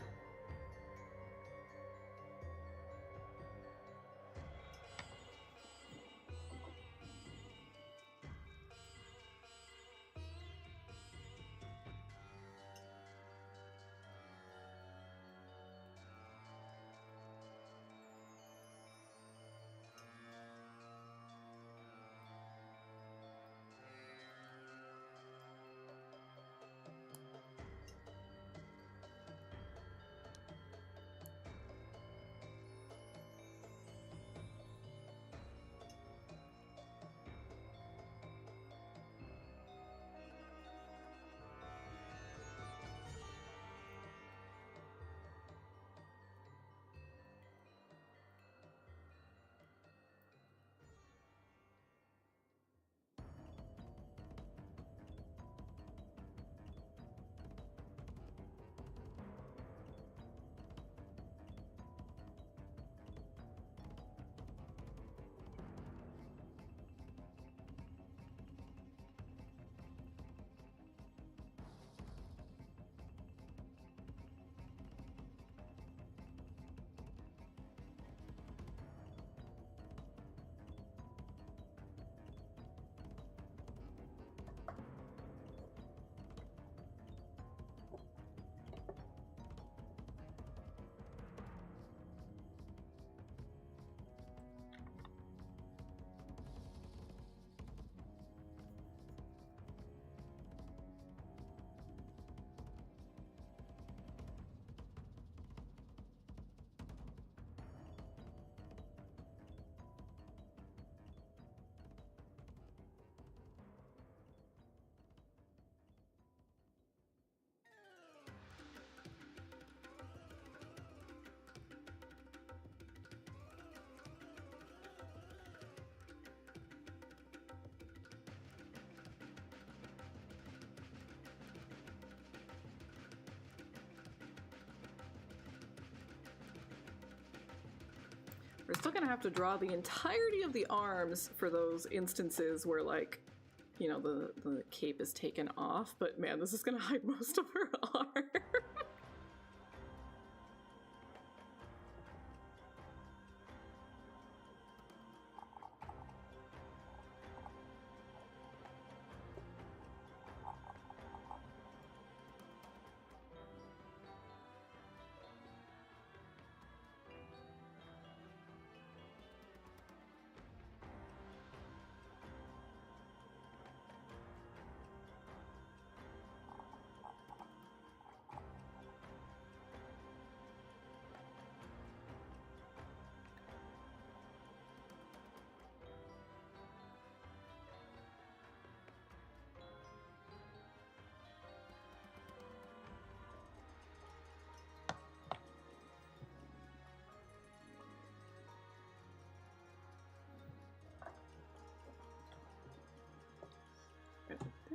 We're still gonna have to draw the entirety of the arms for those instances where, like, you know, the cape is taken off, but man, this is gonna hide most of her arm.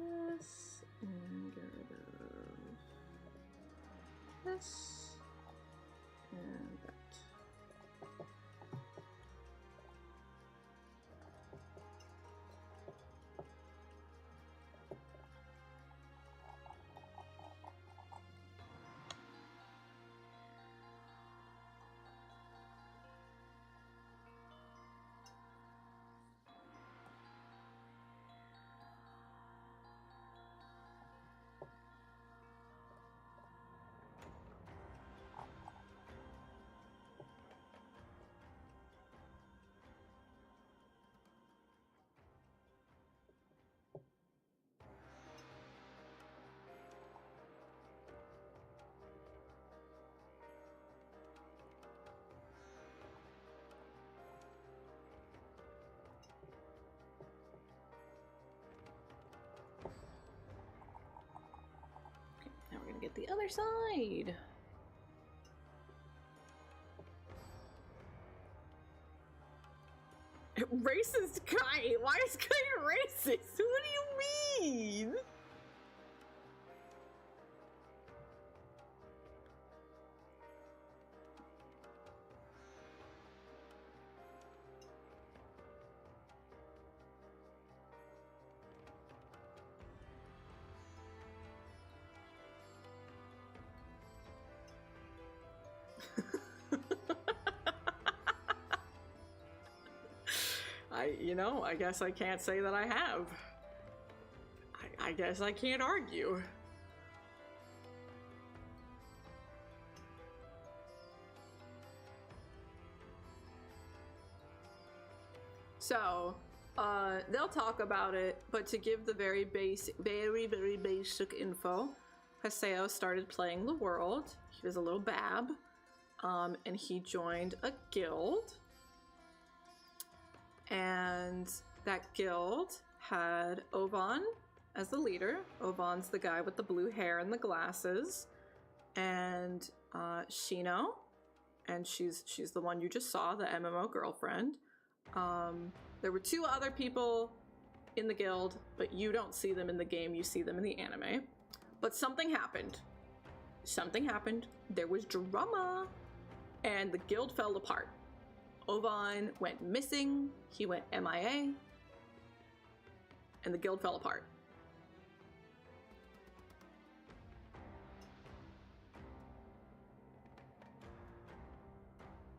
this and get rid of this and that. Now we're gonna get the other side. Racist Kai? Why is Kai racist? What do you mean? I guess I can't say that I have. I guess I can't argue. So, they'll talk about it, but to give the very basic info, Haseo started playing the world. He was a little bab, and he joined a guild. And that guild had Ovan as the leader. Ovan's the guy with the blue hair and the glasses. And Shino, and she's the one you just saw, the MMO girlfriend. There were two other people in the guild, but you don't see them in the game, you see them in the anime. But something happened. Something happened. There was drama, and the guild fell apart. Ovan went missing, he went MIA, and the guild fell apart.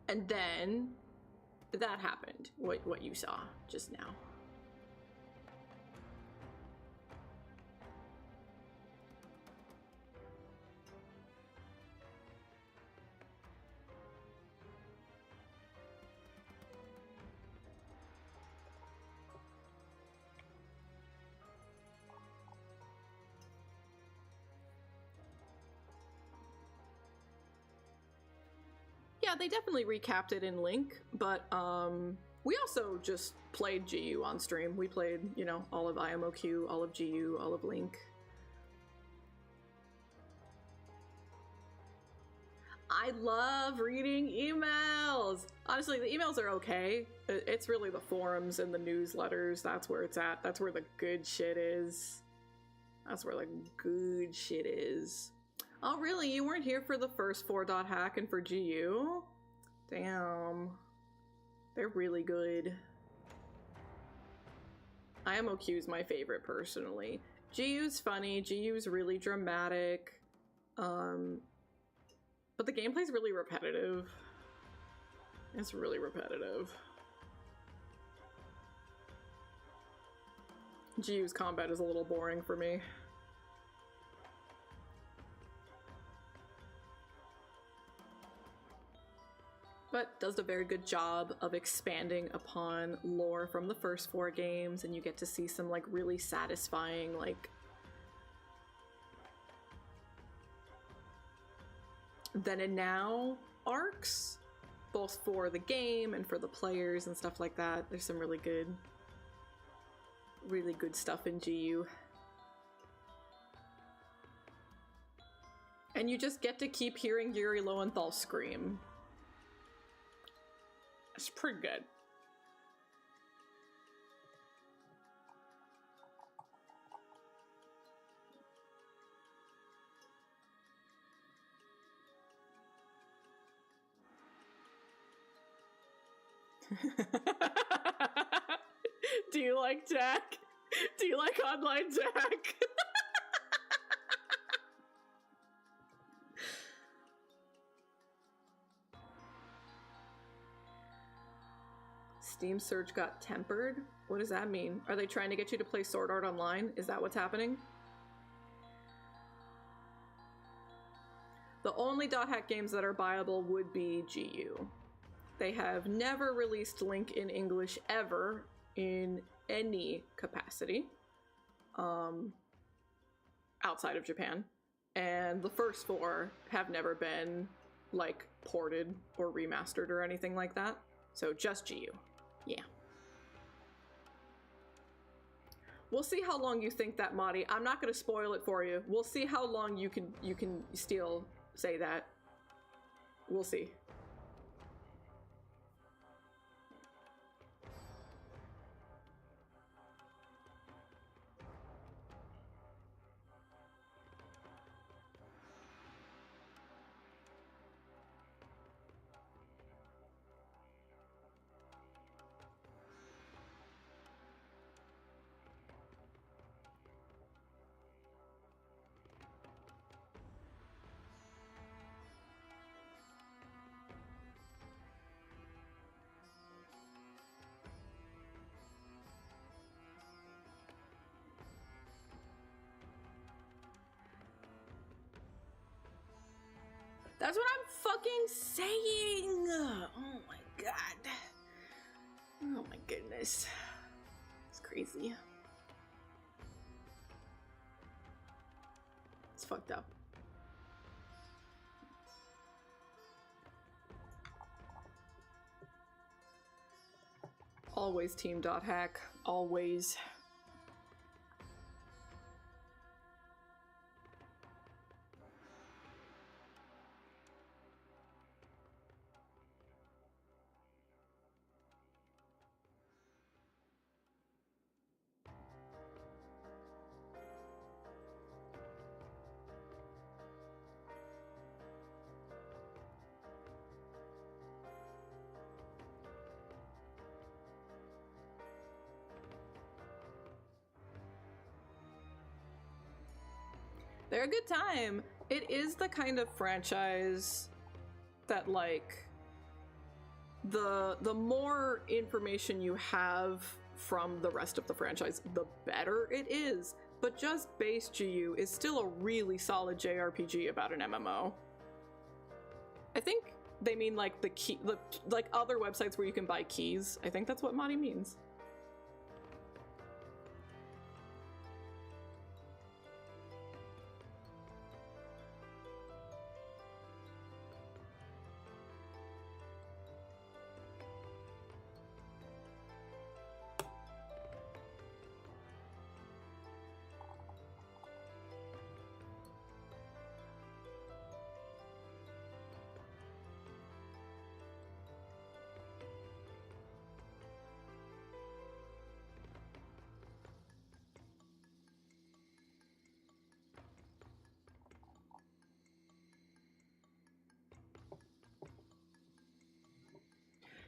And then that happened, what you saw just now. Yeah, they definitely recapped it in Link, but we also just played GU on stream. We played, all of IMOQ, all of GU, all of Link. I love reading emails! Honestly, the emails are okay. It's really the forums and the newsletters, that's where it's at. That's where the good shit is. That's where the good shit is. Oh, really? You weren't here for the first 4.hack and for GU? Damn. They're really good. IMOQ is my favorite, personally. GU's funny. GU's really dramatic. But the gameplay's really repetitive. It's really repetitive. GU's combat is a little boring for me. But does a very good job of expanding upon lore from the first 4 games, and you get to see some really satisfying then and now arcs, both for the game and for the players and stuff like that. There's some really good stuff in GU. And you just get to keep hearing Yuri Lowenthal scream. It's pretty good. Do you like Jack? Do you like online Jack? Steam search got tempered? What does that mean? Are they trying to get you to play Sword Art Online? Is that what's happening? The only .hack games that are buyable would be GU. They have never released Link in English ever in any capacity outside of Japan. And the first 4 have never been like ported or remastered or anything like that. So just GU. Yeah. We'll see how long you think that, Madi. I'm not going to spoil it for you. We'll see how long you can still say that. We'll see. That's what I'm fucking saying! Oh my god. Oh my goodness. It's crazy. It's fucked up. Always team.hack. Always. They're a good time. It is the kind of franchise that, like, the more information you have from the rest of the franchise, the better it is. But just base GU is still a really solid JRPG about an MMO. I think they mean like like other websites where you can buy keys. I think that's what Madi means.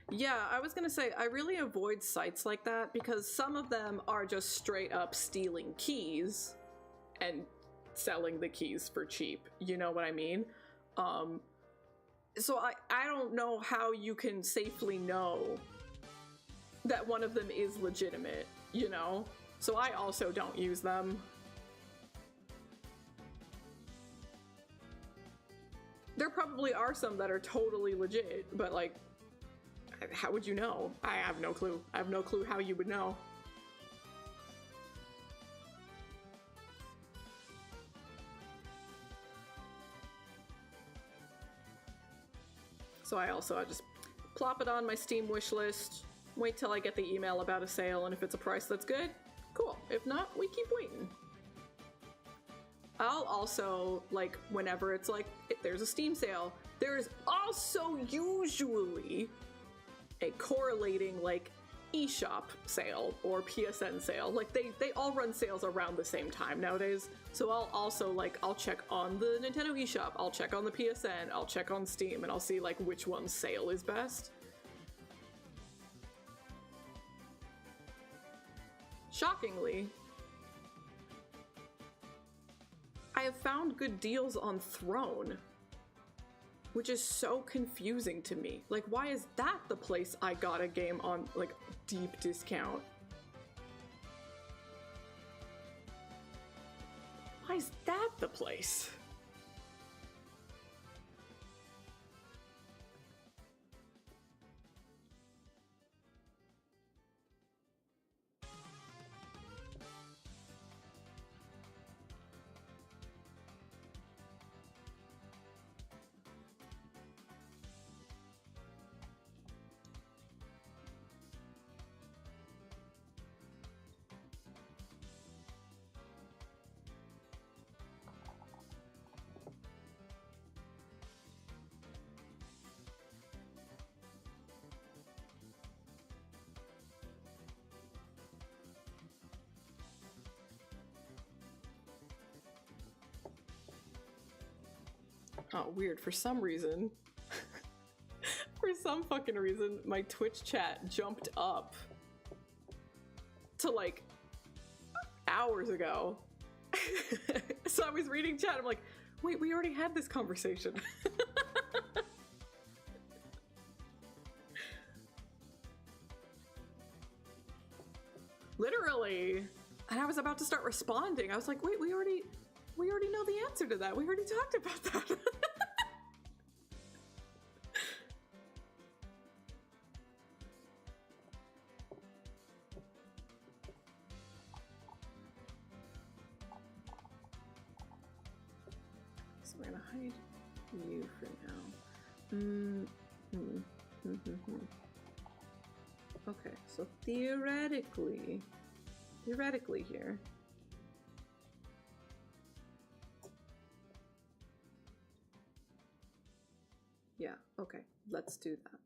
Yeah, I was gonna say, I really avoid sites like that because some of them are just straight up stealing keys and selling the keys for cheap. You know what I mean? So I don't know how you can safely know that one of them is legitimate, you know? So I also don't use them. There probably are some that are totally legit, but like, how would you know? I have no clue. I have no clue how you would know. So I just plop it on my Steam wish list, wait till I get the email about a sale, and if it's a price that's good, cool. If not, we keep waiting. I'll also, like, whenever it's like, if there's a Steam sale, there's also usually a correlating, like, eShop sale or PSN sale. Like, they all run sales around the same time nowadays. So I'll also, like, I'll check on the Nintendo eShop, I'll check on the PSN, I'll check on Steam, and I'll see, like, which one's sale is best. shockingly, I have found good deals on Throne, which is so confusing to me. Like, why is that the place I got a game on, like, deep discount? Why is that the place? Oh, weird. For some reason, for some fucking reason, my Twitch chat jumped up to like hours ago. So I was reading chat. I'm like, wait, we already had this conversation. Literally. And I was about to start responding. I was like, wait, we already know the answer to that. We already talked about that. So we're gonna hide you for now. Okay, so theoretically here. Yeah, okay, let's do that.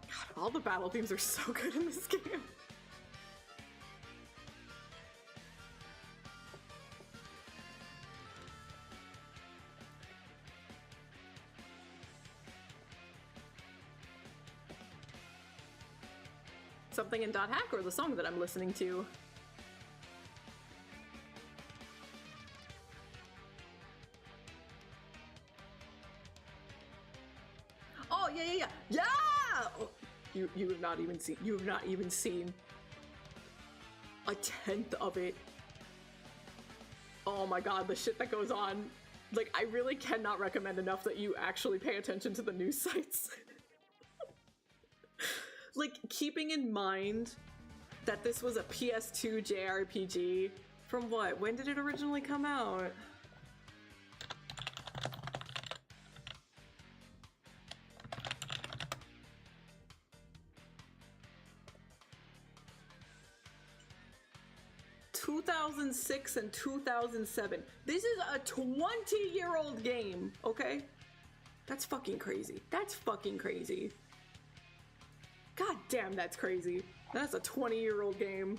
God, all the battle themes are so good in this game. Something in .hack or the song that I'm listening to? Oh, yeah! Oh, you have not even seen a tenth of it. Oh my god, the shit that goes on. Like, I really cannot recommend enough that you actually pay attention to the news sites. Like, keeping in mind that this was a PS2 JRPG from what? When did it originally come out? ...2006 and 2007. This is a 20-year-old game, okay? That's fucking crazy. That's fucking crazy. God damn, that's crazy. That's a 20-year-old game.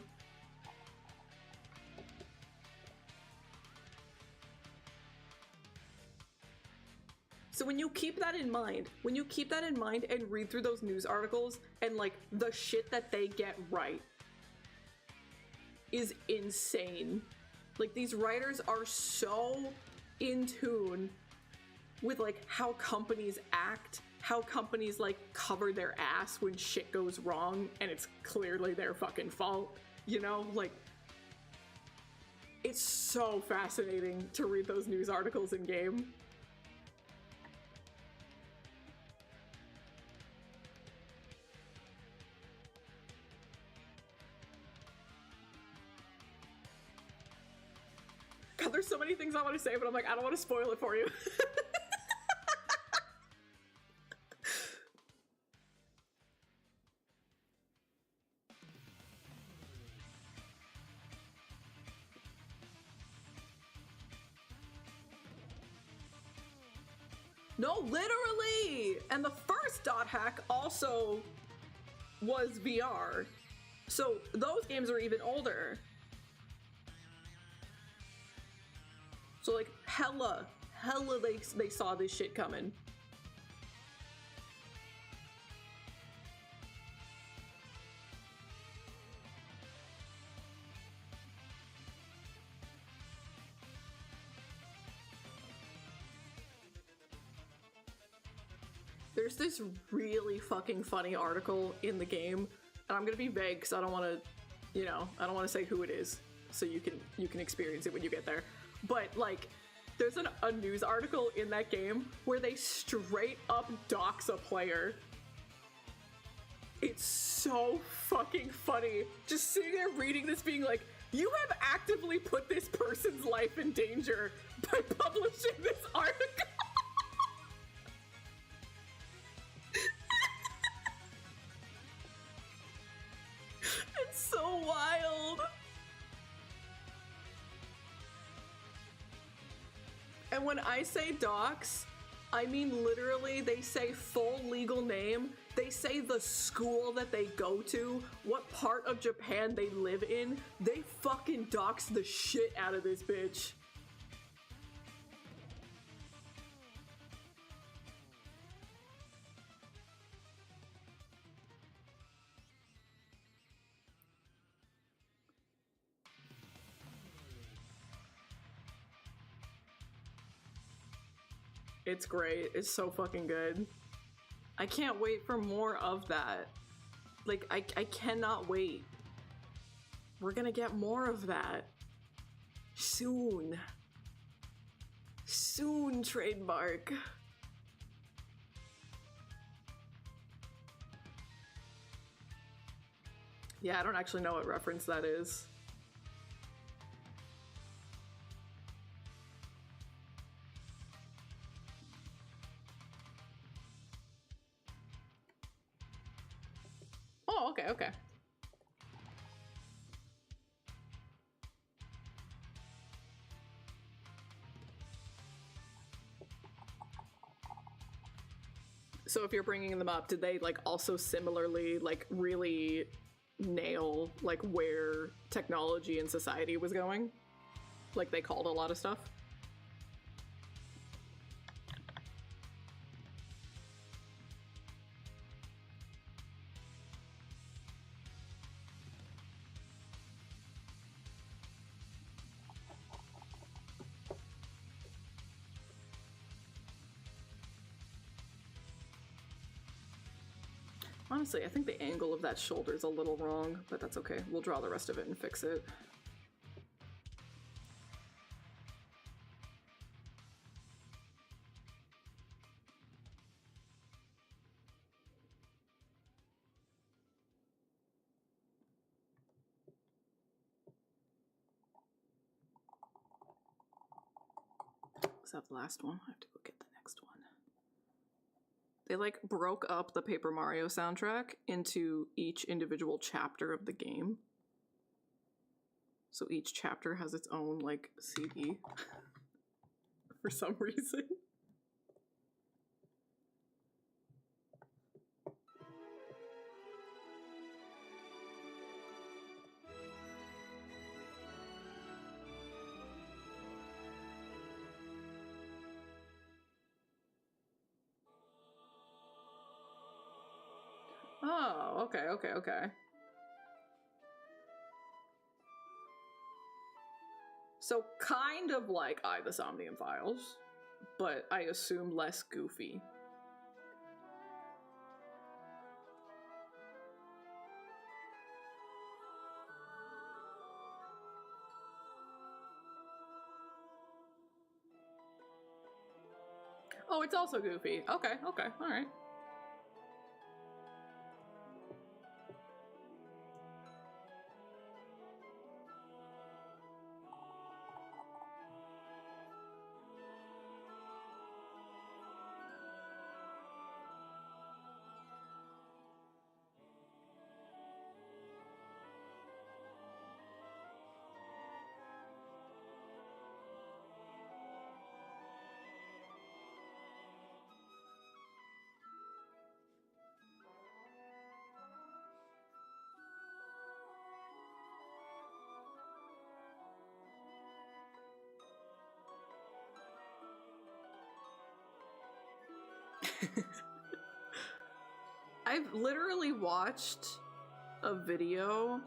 So when you keep that in mind, and read through those news articles and like the shit that they get right is insane. Like, these writers are so in tune with like how companies act, how companies like cover their ass when shit goes wrong and it's clearly their fucking fault, you know? Like, it's so fascinating to read those news articles in game. there's so many things I want to say, but I'm like, I don't want to spoil it for you. No, literally! And the first dot hack also was VR. So those games are even older. So like hella they saw this shit coming. There's this really fucking funny article in the game, and I'm gonna be vague because I don't want to, you know, I don't want to say who it is, so you can experience it when you get there. But like, there's a news article in that game where they straight up dox a player. It's so fucking funny. Just sitting there reading this, being like, you have actively put this person's life in danger by publishing this article. It's so wild. And when I say docs, I mean literally they say full legal name, they say the school that they go to, what part of Japan they live in. They fucking dox the shit out of this bitch. It's great. It's so fucking good. I can't wait for more of that. Like, I cannot wait. We're gonna get more of that. Soon. Soon, trademark. Yeah, I don't actually know what reference that is. Oh, okay, okay. So if you're bringing them up, did they like also similarly like really nail like where technology and society was going? Like they called a lot of stuff? Honestly, I think the angle of that shoulder is a little wrong, but that's okay. We'll draw the rest of it and fix it. Is that the last one? I have to go get the next one. They like broke up the Paper Mario soundtrack into each individual chapter of the game. So each chapter has its own like CD for some reason. Oh, okay, okay, okay. So kind of like the Somnium Files, but I assume less goofy. Oh, it's also goofy. Okay, okay, alright. I've literally watched a video.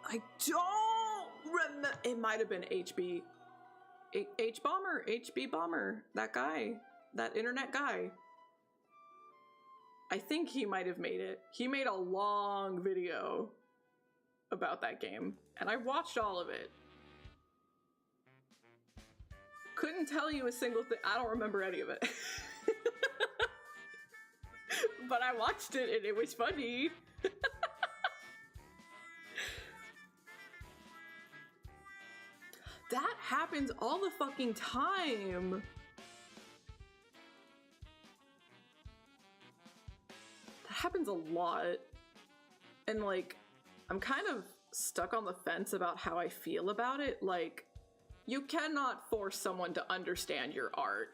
I don't remember. It might have been HB Bomber, that guy, that internet guy. I think he might have made it. He made a long video about that game, and I watched all of it. Couldn't tell you a single thing. I don't remember any of it. But I watched it and it was funny. That happens all the fucking time. That happens a lot. And like, I'm kind of stuck on the fence about how I feel about it. Like, you cannot force someone to understand your art.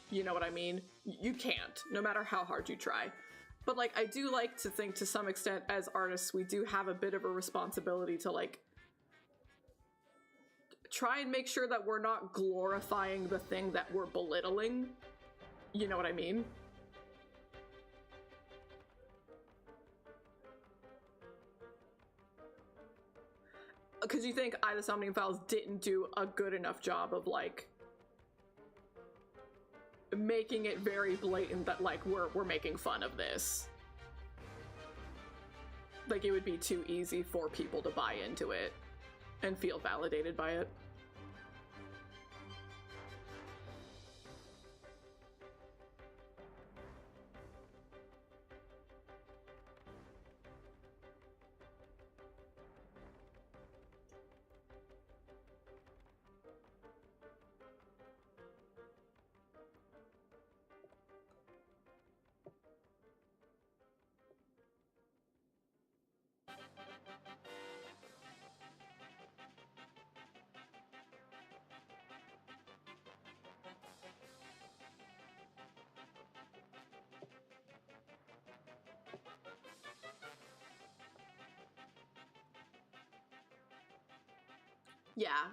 You know what I mean? You can't, no matter how hard you try. But like, I do like to think to some extent as artists, we do have a bit of a responsibility to like, try and make sure that we're not glorifying the thing that we're belittling. You know what I mean? Because you think I, the Somnium Files didn't do a good enough job of like making it very blatant that like we're making fun of this. Like it would be too easy for people to buy into it and feel validated by it.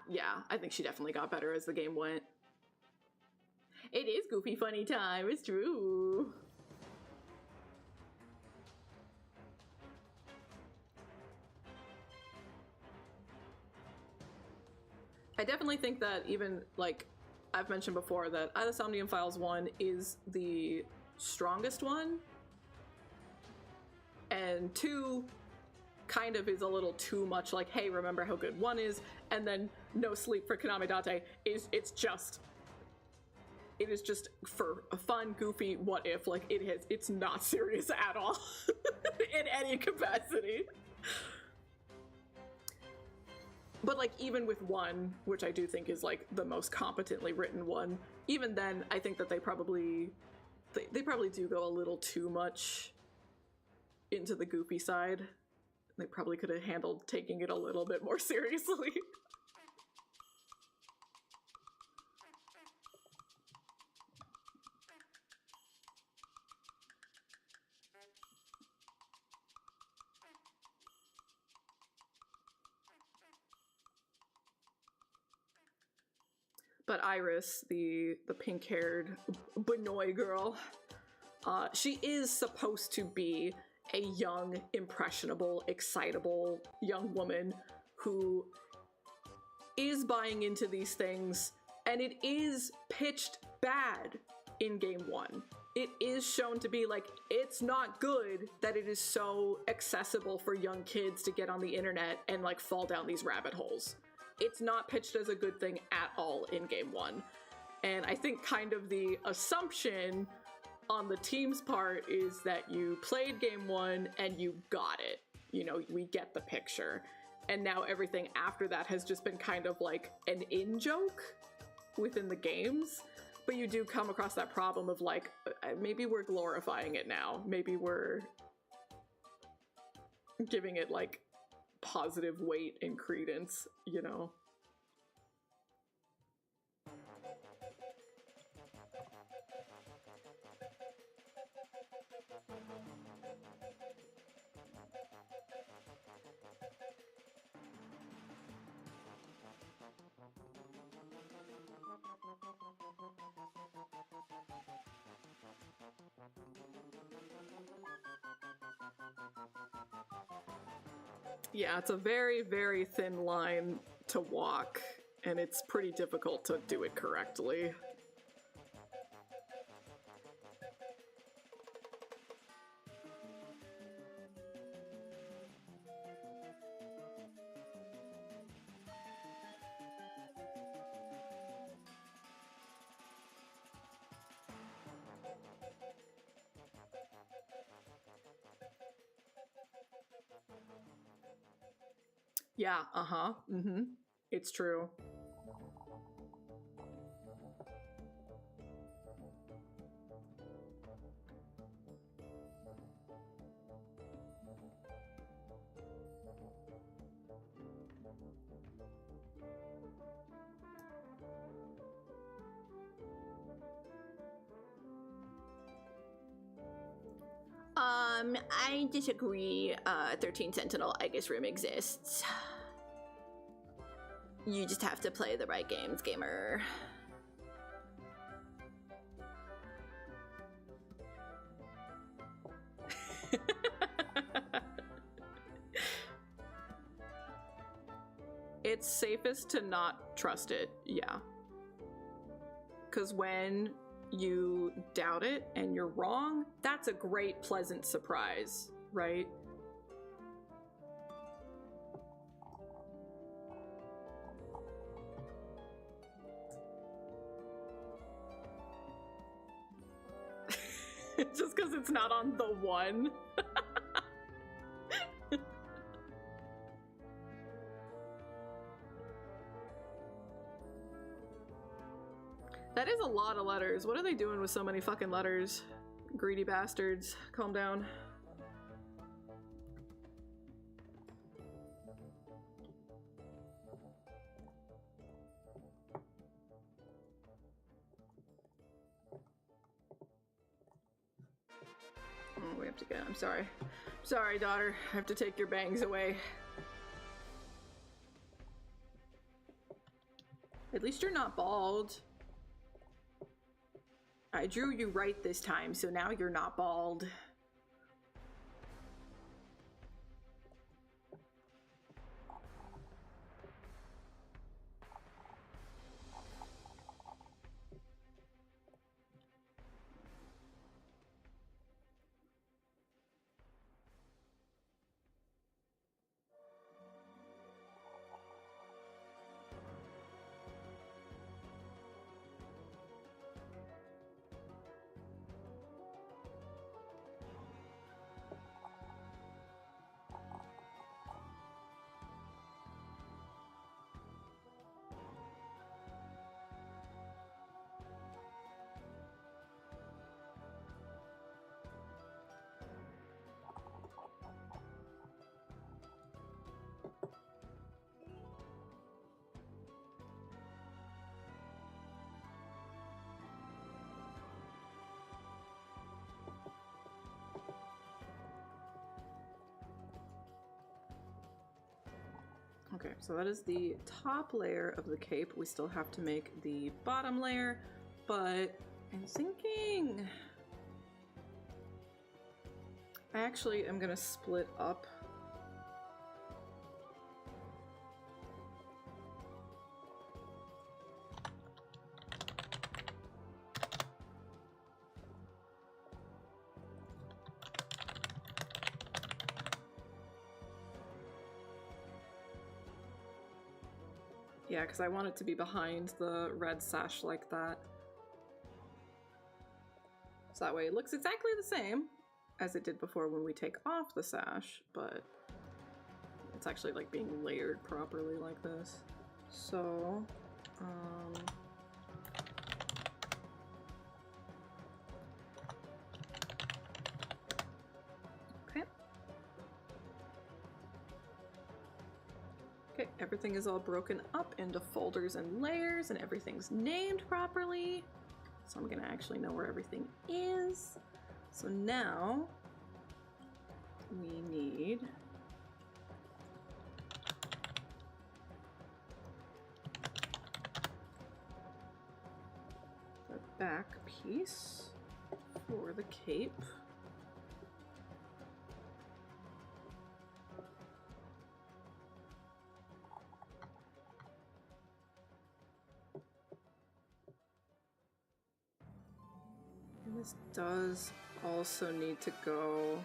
Yeah, I think she definitely got better as the game went. It is goofy funny time, it's true. I definitely think that even, like, I've mentioned before that I, the Somnium Files 1 is the strongest one. And 2 kind of is a little too much like, hey, remember how good 1 is, and then No Sleep for Konami Date is, it is just for a fun, goofy what if, like it's not serious at all in any capacity. But like even with 1, which I do think is like the most competently written one, even then I think that they probably do go a little too much into the goofy side. They probably could have handled taking it a little bit more seriously. But Iris, the pink-haired Benoy girl, she is supposed to be a young, impressionable, excitable young woman who is buying into these things, and it is pitched bad in game 1. It is shown to be like, it's not good that it is so accessible for young kids to get on the internet and like fall down these rabbit holes. It's not pitched as a good thing at all in game 1. And I think kind of the assumption on the team's part is that you played game 1 and you got it. You know, we get the picture. And now everything after that has just been kind of like an in-joke within the games. But you do come across that problem of like, maybe we're glorifying it now. Maybe we're giving it like positive weight and credence, you know? Yeah, it's a very, very thin line to walk, and it's pretty difficult to do it correctly. Yeah, uh-huh, mm-hmm. It's true. I disagree. 13 Sentinel Aegis Room exists. You just have to play the right games, gamer. It's safest to not trust it, yeah. Because when you doubt it and you're wrong, that's a great, pleasant surprise, right? Just because it's not on the one. That is a lot of letters. What are they doing with so many fucking letters? Greedy bastards. Calm down. Oh, we have to get. I'm sorry. Sorry, daughter. I have to take your bangs away. At least you're not bald. I drew you right this time, so now you're not bald. Okay, so that is the top layer of the cape. We still have to make the bottom layer, but I'm thinking I actually am gonna split up yeah, because I want it to be behind the red sash like that. So that way it looks exactly the same as it did before when we take off the sash, but it's actually like being layered properly like this. So, okay. Okay, everything is all broken up into folders and layers and everything's named properly. So I'm gonna actually know where everything is. So now we need the back piece for the cape. This does also need to go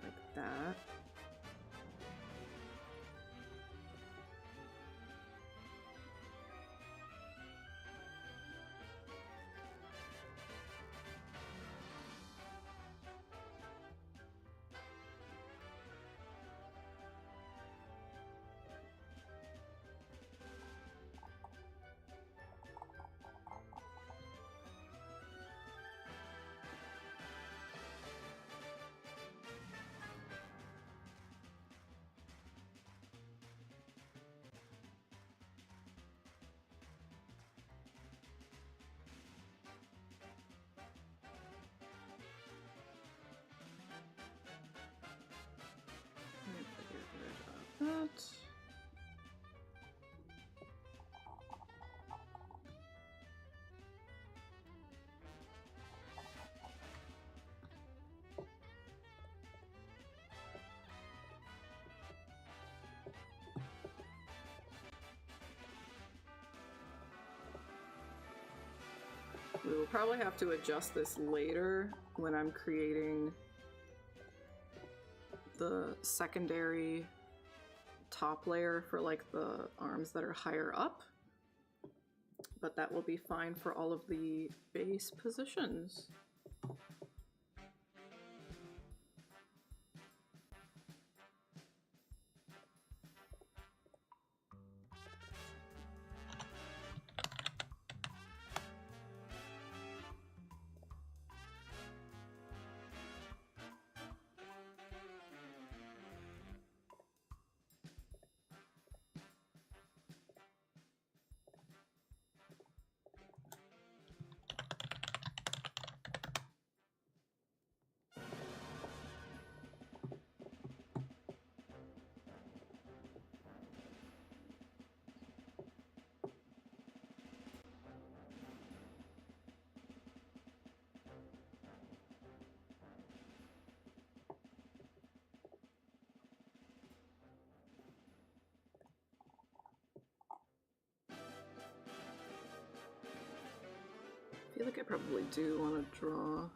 like that. That. We will probably have to adjust this later when I'm creating the secondary top layer for like the arms that are higher up, but that will be fine for all of the base positions. I feel like I probably do want to draw.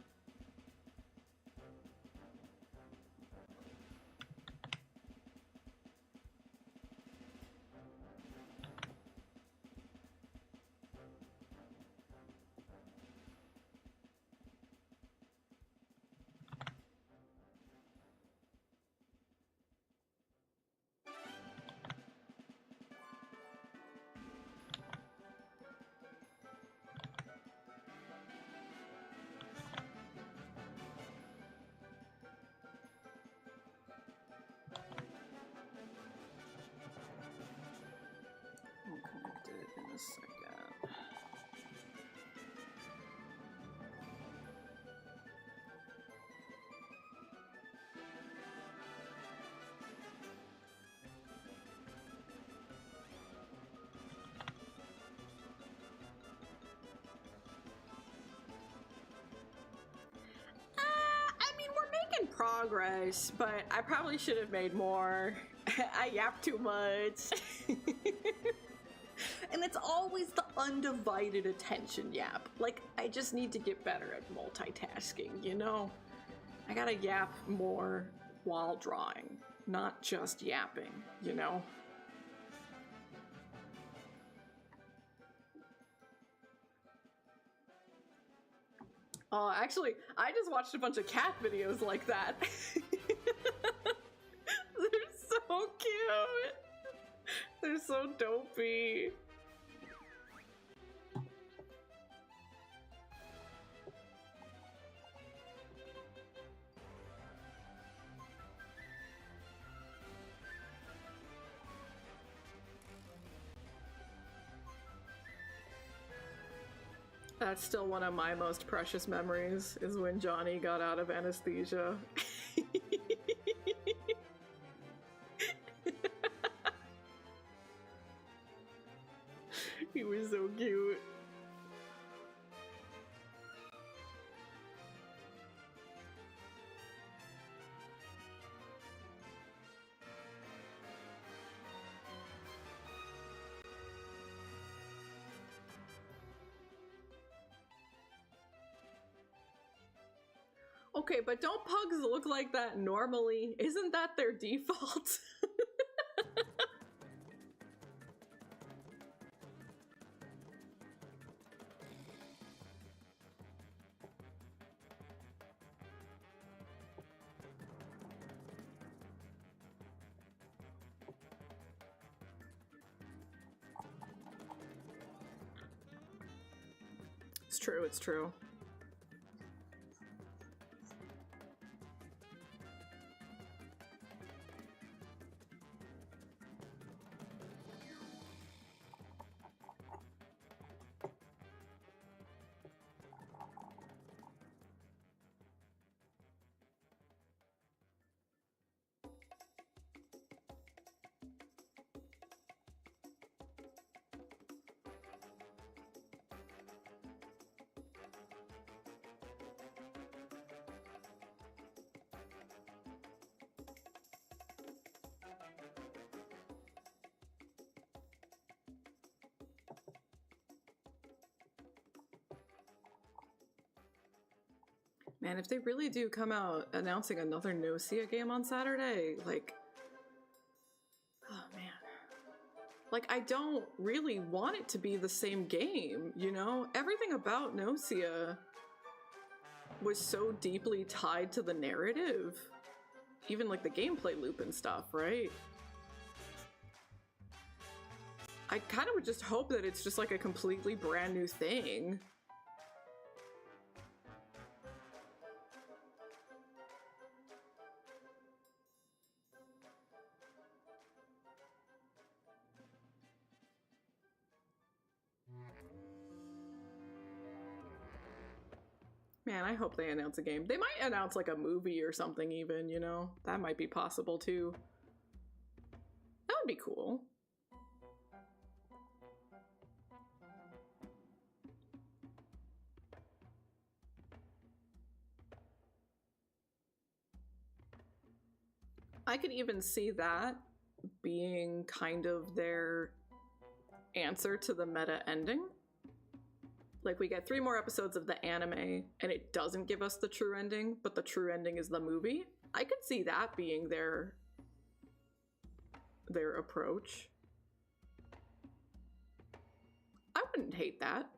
I'll connect it in a second. I mean, we're making progress, but I probably should have made more. I yap too much. And it's always the undivided attention yap. Like, I just need to get better at multitasking, you know? I gotta yap more while drawing, not just yapping, you know? Oh, actually, I just watched a bunch of cat videos like that. They're so cute. They're so dopey. That's still one of my most precious memories, is when Johnny got out of anesthesia. He was so cute. Okay, but don't pugs look like that normally? Isn't that their default? It's true, it's true. Man, if they really do come out announcing another No-Cia game on Saturday, like, oh man. Like, I don't really want it to be the same game, you know? Everything about No-Cia was so deeply tied to the narrative. Even like the gameplay loop and stuff, right? I kind of would just hope that it's just like a completely brand new thing. Man, I hope they announce a game. They might announce like a movie or something even, you know? That might be possible too. That would be cool. I could even see that being kind of their answer to the meta ending. Like, we get 3 more episodes of the anime, and it doesn't give us the true ending, but the true ending is the movie. I could see that being their approach. I wouldn't hate that.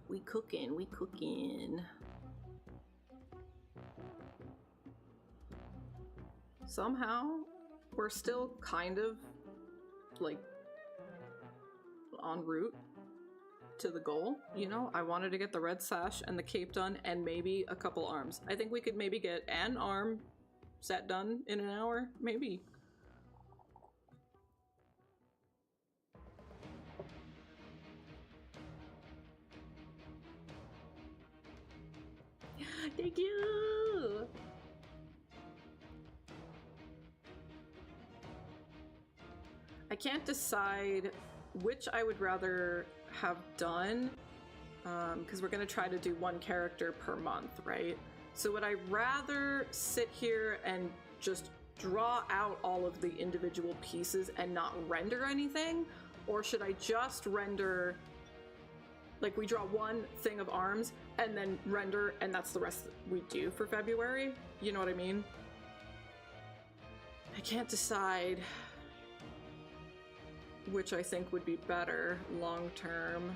We cooking, we cooking. Somehow, we're still kind of, like, en route to the goal, you know? I wanted to get the red sash and the cape done and maybe a couple arms. I think we could maybe get an arm set done in an hour, maybe. Thank you! I can't decide which I would rather have done, because we're going to try to do one character per month, right? So would I rather sit here and just draw out all of the individual pieces and not render anything? Or should I just render, like we draw one thing of arms and then render, and that's the rest we do for February? You know what I mean? I can't decide which I think would be better long term.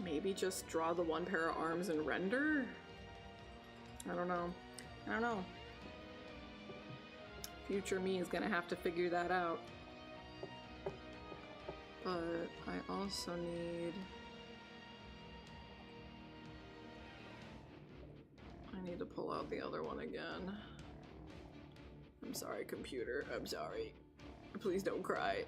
Maybe just draw the one pair of arms and render? I don't know. I don't know. Future me is gonna have to figure that out. But I also need... I need to pull out the other one again. I'm sorry, computer. I'm sorry. Please don't cry.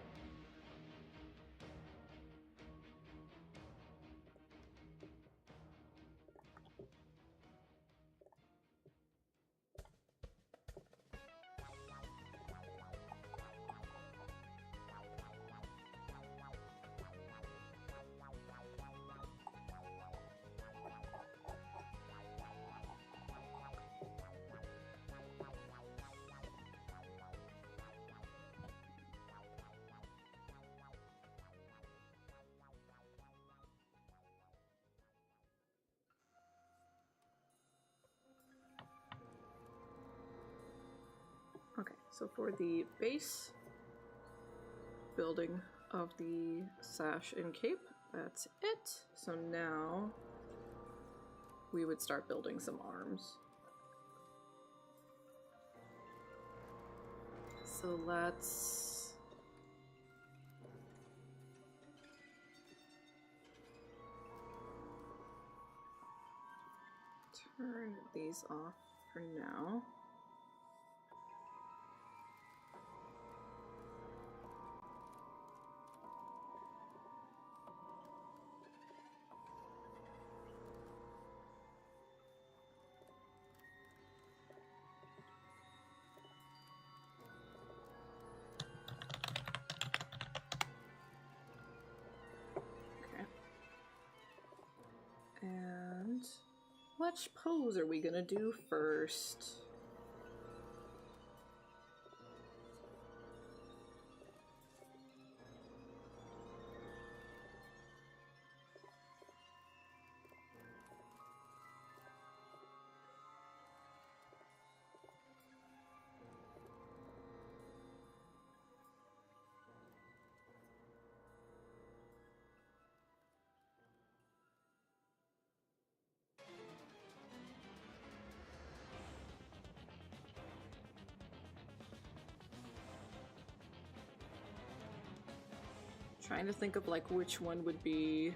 Okay, so for the base building of the sash and cape, that's it. So now we would start building some arms. So let's turn these off for now. And which pose are we gonna do first? Trying to think of like which one would be...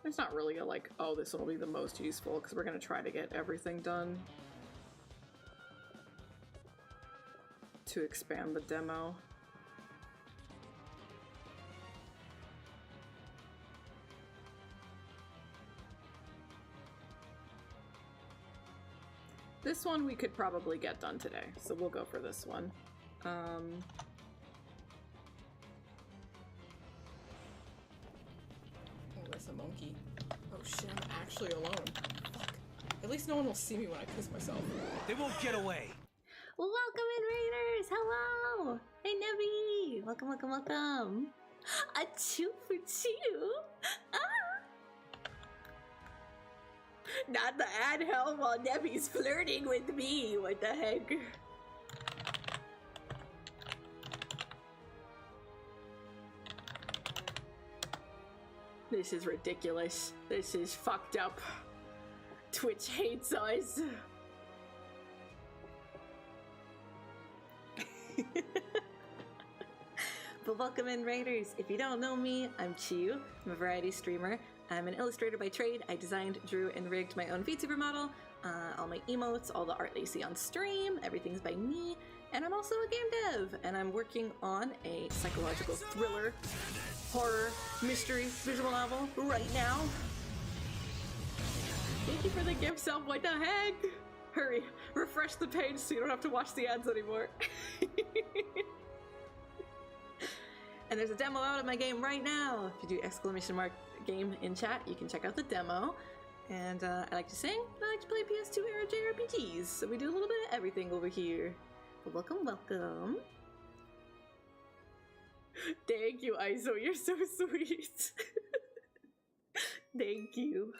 There's not really a like, oh, this one will be the most useful, because we're going to try to get everything done to expand the demo. This one we could probably get done today, so we'll go for this one. Oh, that's a monkey. Oh shit, I'm actually alone. Fuck. At least no one will see me when I piss myself. They won't get away. Well, welcome in, Raiders! Hello! Hey, Nebby! Welcome, welcome, welcome! A Vtuber Chiu! Ah! Not the ad hell while Nebby's flirting with me. What the heck? This is ridiculous. This is fucked up. Twitch hates us. welcome in, Raiders. If you don't know me, I'm Chiu. I'm a variety streamer. I'm an illustrator by trade. I designed, drew, and rigged my own VTuber model. All my emotes, all the art that you see on stream, everything's by me. And I'm also a game dev, and I'm working on a psychological thriller, horror, mystery, visual novel right now. Thank you for the gift sub, what the heck? Hurry, refresh the page so you don't have to watch the ads anymore. And there's a demo out of my game right now. If you do !game in chat, you can check out the demo. And I like to sing, and I like to play PS2 era JRPGs, so we do a little bit of everything over here. But welcome, welcome. Thank you, Aizo, you're so sweet. Thank you.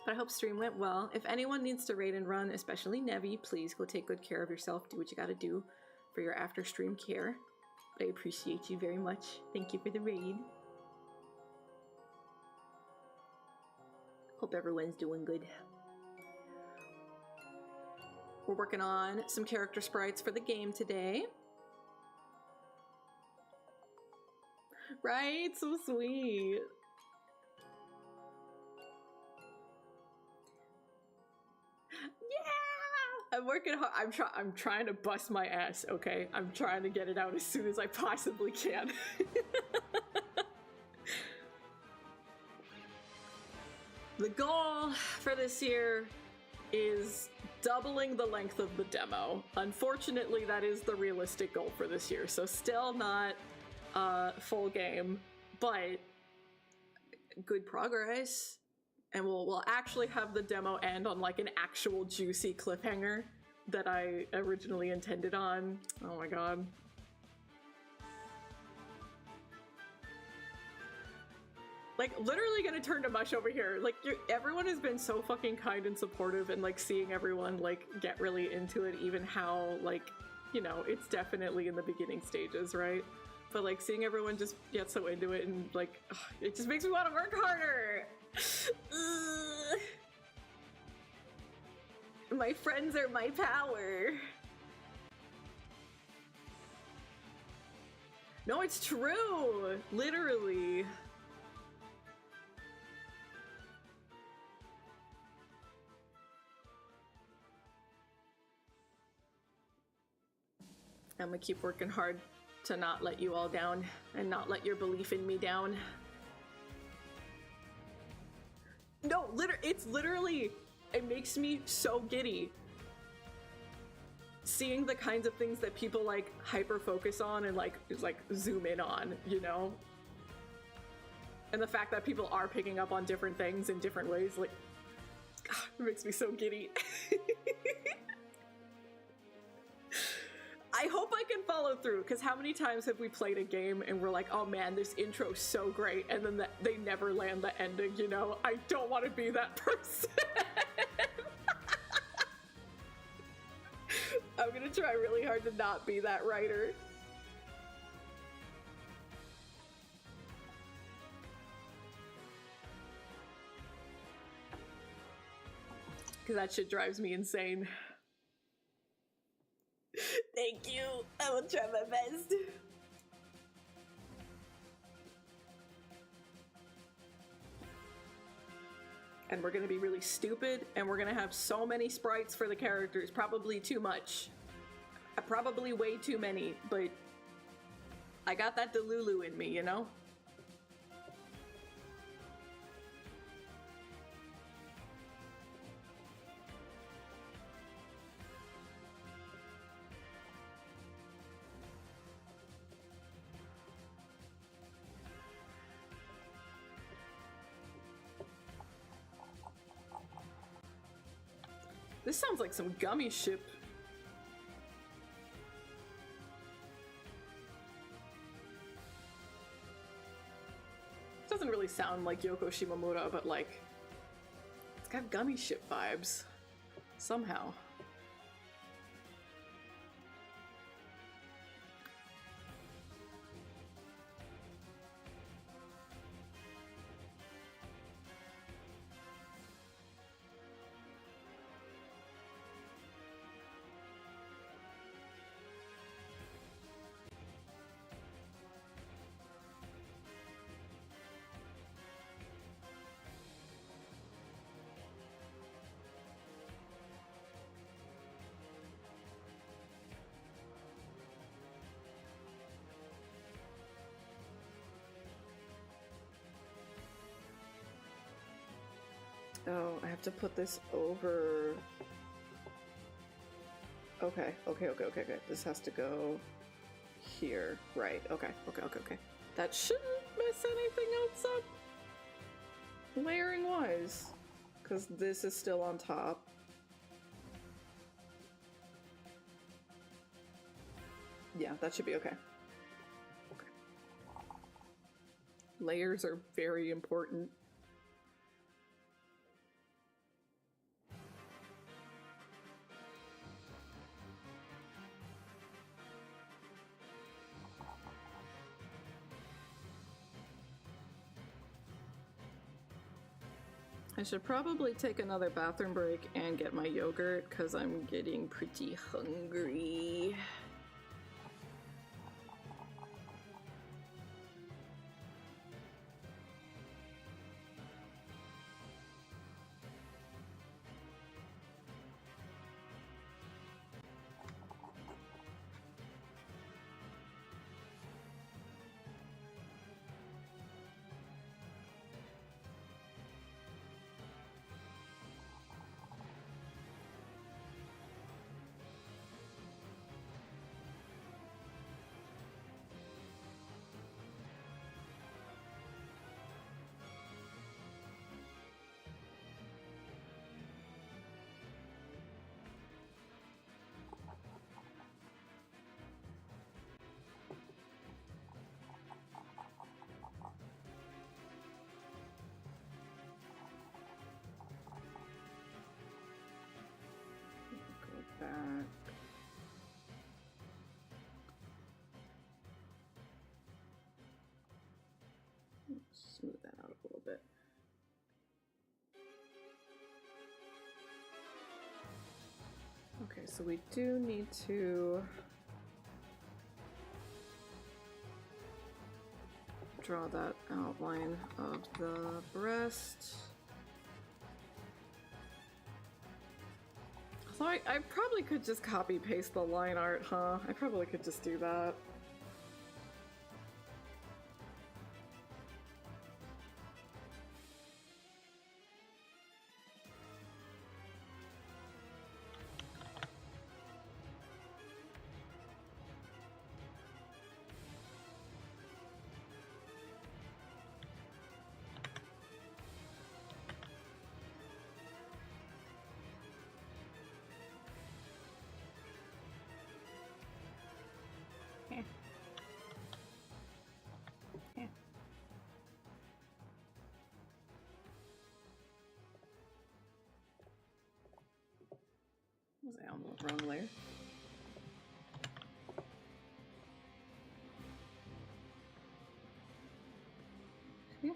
But I hope stream went well. If anyone needs to raid and run, especially Nevi, please go take good care of yourself. Do what you gotta do for your after stream care. But I appreciate you very much. Thank you for the raid. Hope everyone's doing good. We're working on some character sprites for the game today. Right? So sweet. Yeah! I'm working hard. I'm trying to bust my ass, okay? I'm trying to get it out as soon as I possibly can. The goal for this year is doubling the length of the demo. Unfortunately, that is the realistic goal for this year, so still not full game, but good progress. And we'll actually have the demo end on like an actual juicy cliffhanger that I originally intended on. Oh my god. Like, literally gonna turn to mush over here. Like, everyone has been so fucking kind and supportive, and like seeing everyone like get really into it, even how like, you know, it's definitely in the beginning stages, right? But like seeing everyone just get so into it and like, ugh, it just makes me want to work harder. My friends are my power. No, it's true. Literally. I'm gonna keep working hard to not let you all down and not let your belief in me down. No, it's literally, it makes me so giddy seeing the kinds of things that people like hyper focus on and like zoom in on, you know? And the fact that people are picking up on different things in different ways, like, it makes me so giddy. I hope I can follow through, because how many times have we played a game and we're like, oh man, this intro's so great, and then they never land the ending, you know? I don't want to be that person. I'm gonna try really hard to not be that writer. Because that shit drives me insane. Thank you. I will try my best. And we're gonna be really stupid, and we're gonna have so many sprites for the characters. Probably too much. Probably way too many, but I got that Delulu in me, you know? This sounds like some gummy ship. Doesn't really sound like Yoko Shimomura, but like, it's got gummy ship vibes. Somehow. Oh, I have to put this over... Okay. This has to go here. Right, okay. That shouldn't mess anything else up layering-wise, because this is still on top. Yeah, that should be okay. Layers are very important. I should probably take another bathroom break and get my yogurt because I'm getting pretty hungry. Back. Smooth that out a little bit. Okay, so we do need to draw that outline of the breast. So I probably could just copy paste the line art, huh? I probably could just do that. Was I on the wrong layer? Okay.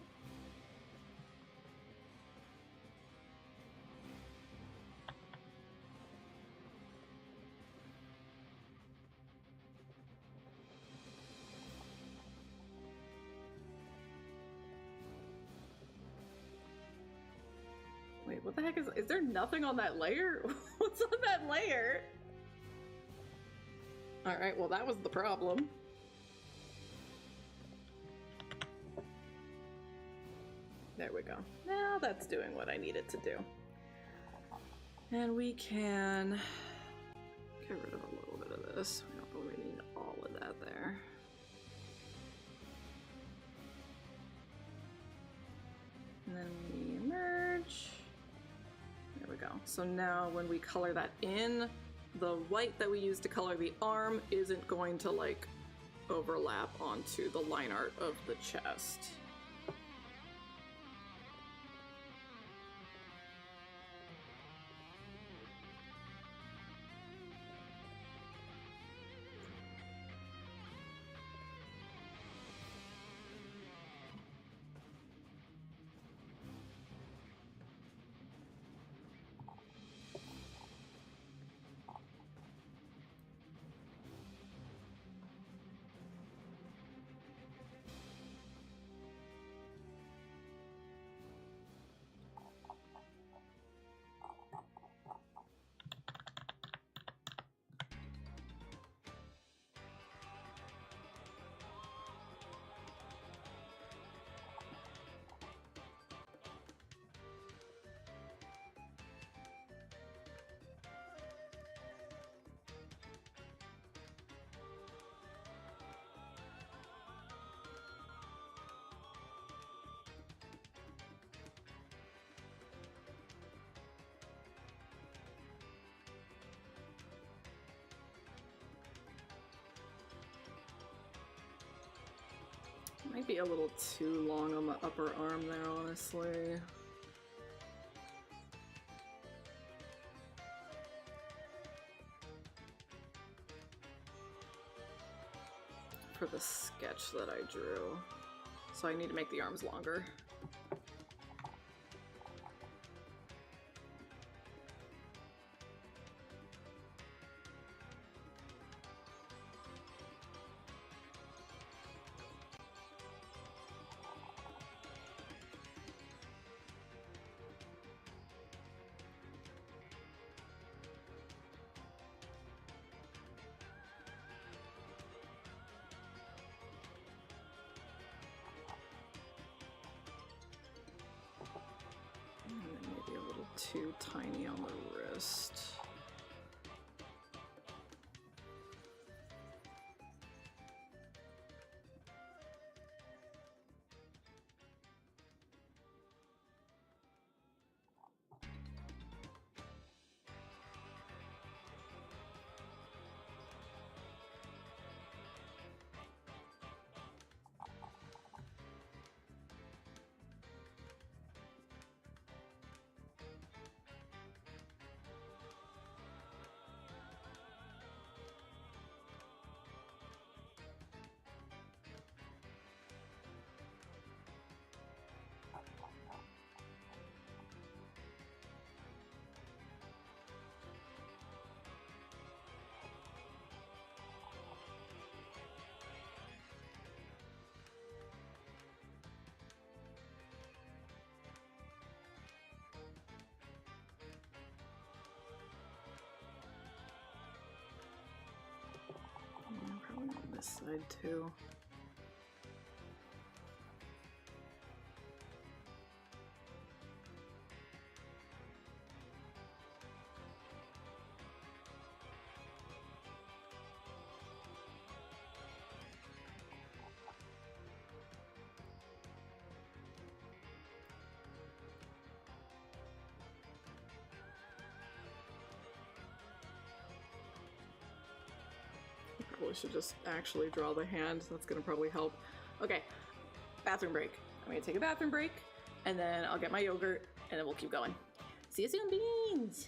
Wait, what the heck is there nothing on that layer? What's on that layer? Alright, well that was the problem. There we go. Now that's doing what I need it to do. And we can get rid of a little bit of this. We don't really need all of that there. And then we merge. There we go. So now when we color that in, the white that we use to color the arm isn't going to like overlap onto the line art of the chest. Might be a little too long on the upper arm there, honestly. For the sketch that I drew. So I need to make the arms longer. Maybe a little too tiny on the wrist. Probably on this side too. Probably should just actually draw the hand. That's gonna probably help. Okay, bathroom break. I'm gonna take a bathroom break, and then I'll get my yogurt, and then we'll keep going. See you soon, beans!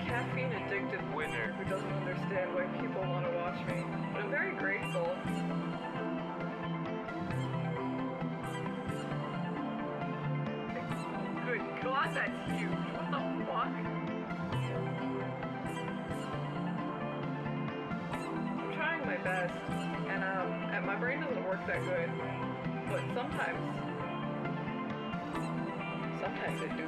caffeine addicted winner who doesn't understand why people want to watch me, but I'm very grateful. Good God, that's huge. What the fuck? I'm trying my best, and my brain doesn't work that good, but sometimes it do.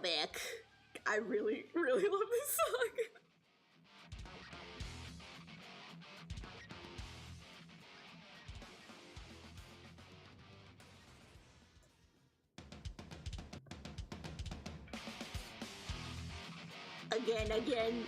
back. I really, really love this song. Again.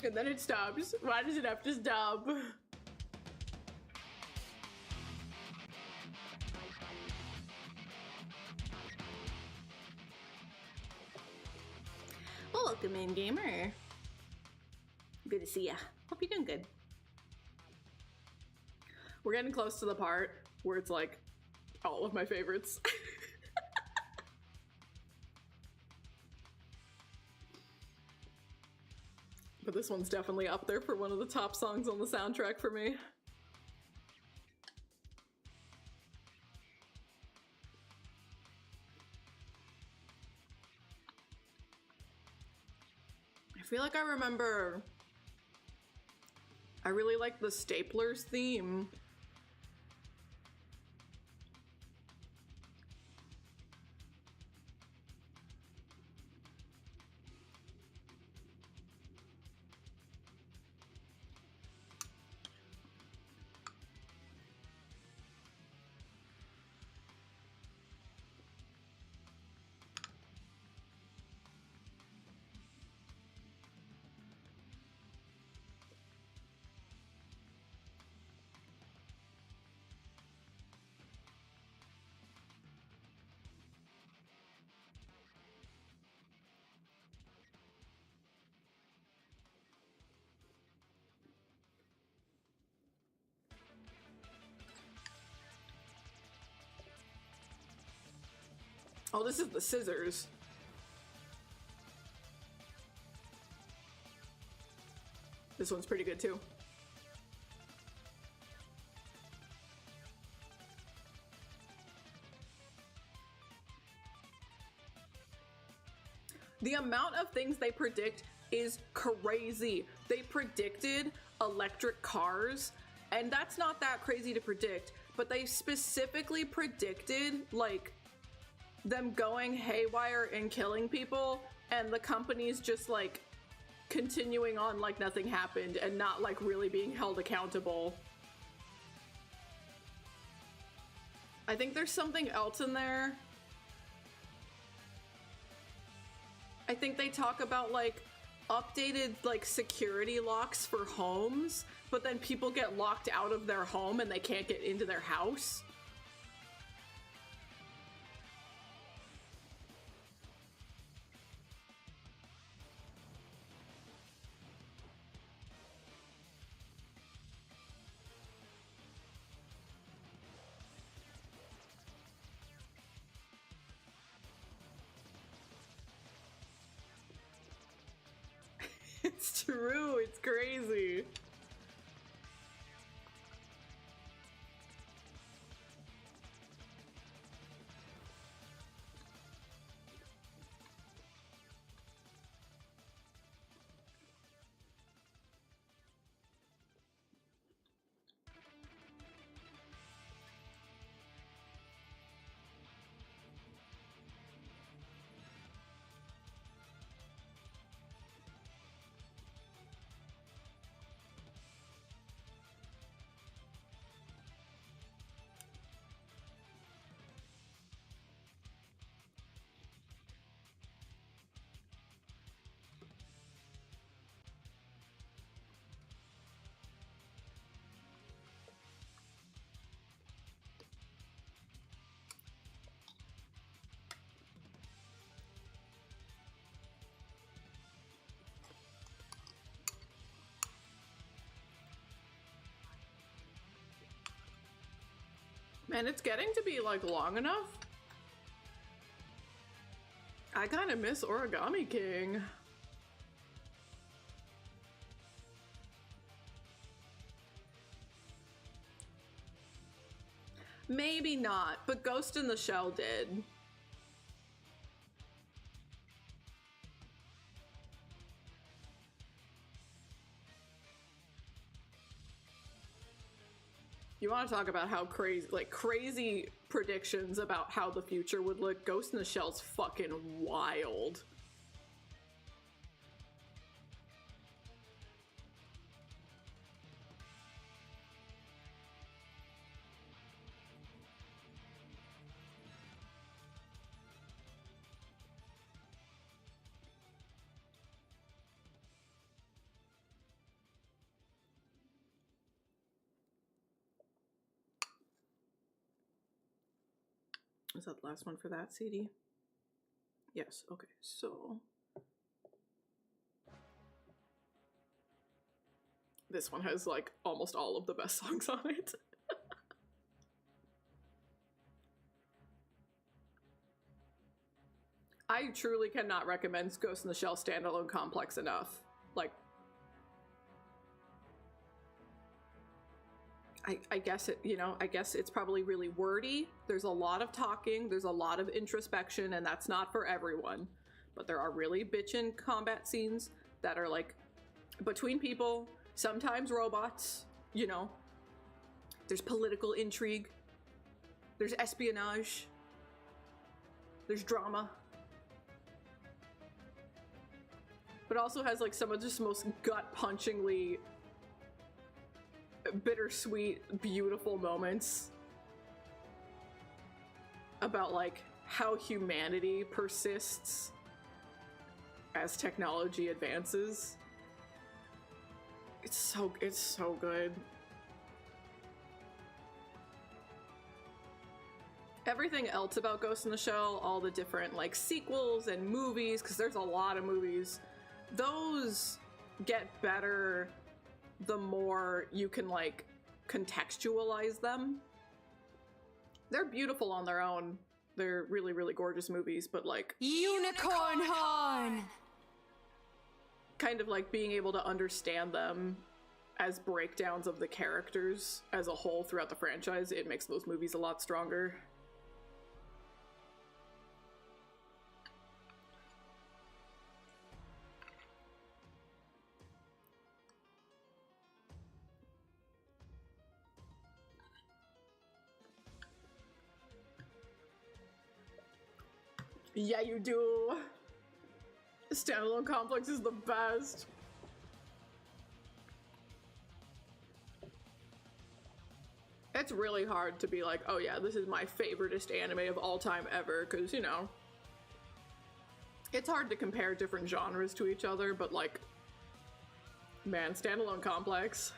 And then it stops. Why does it have to stop? Welcome in, gamer. Good to see ya. Hope you're doing good. We're getting close to the part where it's like all of my favorites. But this one's definitely up there for one of the top songs on the soundtrack for me. I feel like I remember I really like the Staplers theme. Oh, this is the scissors. This one's pretty good too. The amount of things they predict is crazy. They predicted electric cars, and that's not that crazy to predict, but they specifically predicted like them going haywire and killing people, and the companies just like continuing on like nothing happened and not like really being held accountable. I think there's something else in there. I think they talk about like updated like security locks for homes, but then people get locked out of their home and they can't get into their house. It's true, it's crazy. Man, it's getting to be like long enough. I kind of miss Origami King. Maybe not, but Ghost in the Shell did. You want to talk about how crazy predictions about how the future would look? Ghost in the Shell's fucking wild. Is that the last one for that CD? Yes, okay, so... This one has, like, almost all of the best songs on it. I truly cannot recommend Ghost in the Shell Standalone Complex enough. Like, I guess it, you know, I guess it's probably really wordy. There's a lot of talking, there's a lot of introspection, and that's not for everyone. But there are really bitchin' combat scenes that are like between people, sometimes robots, you know. There's political intrigue. There's espionage. There's drama. But also has like some of just most gut-punchingly bittersweet, beautiful moments about like how humanity persists as technology advances. It's so good. Everything else about Ghost in the Shell, all the different like sequels and movies, because there's a lot of movies, those get better the more you can like contextualize them. They're beautiful on their own. They're really, really gorgeous movies, but like Unicorn Horn! Kind of like being able to understand them as breakdowns of the characters as a whole throughout the franchise, it makes those movies a lot stronger. Yeah, you do. Standalone Complex is the best. It's really hard to be like, oh yeah, this is my favoriteest anime of all time ever, because, you know, it's hard to compare different genres to each other, but like, man, Standalone Complex.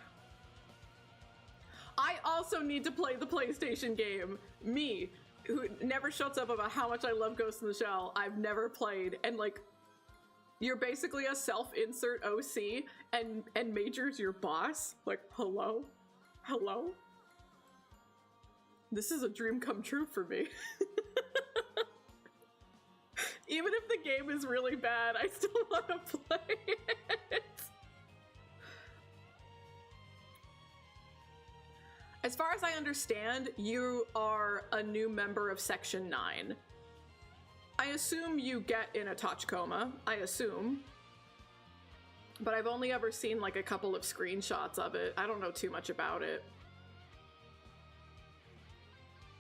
I also need to play the PlayStation game. Me, who never shuts up about how much I love Ghost in the Shell, I've never played, and like, you're basically a self-insert OC, and Major's your boss? Like, hello? Hello? This is a dream come true for me. Even if the game is really bad, I still want to play it. As far as I understand, you are a new member of Section 9. I assume you get in a Tachikoma, I assume. But I've only ever seen like a couple of screenshots of it. I don't know too much about it.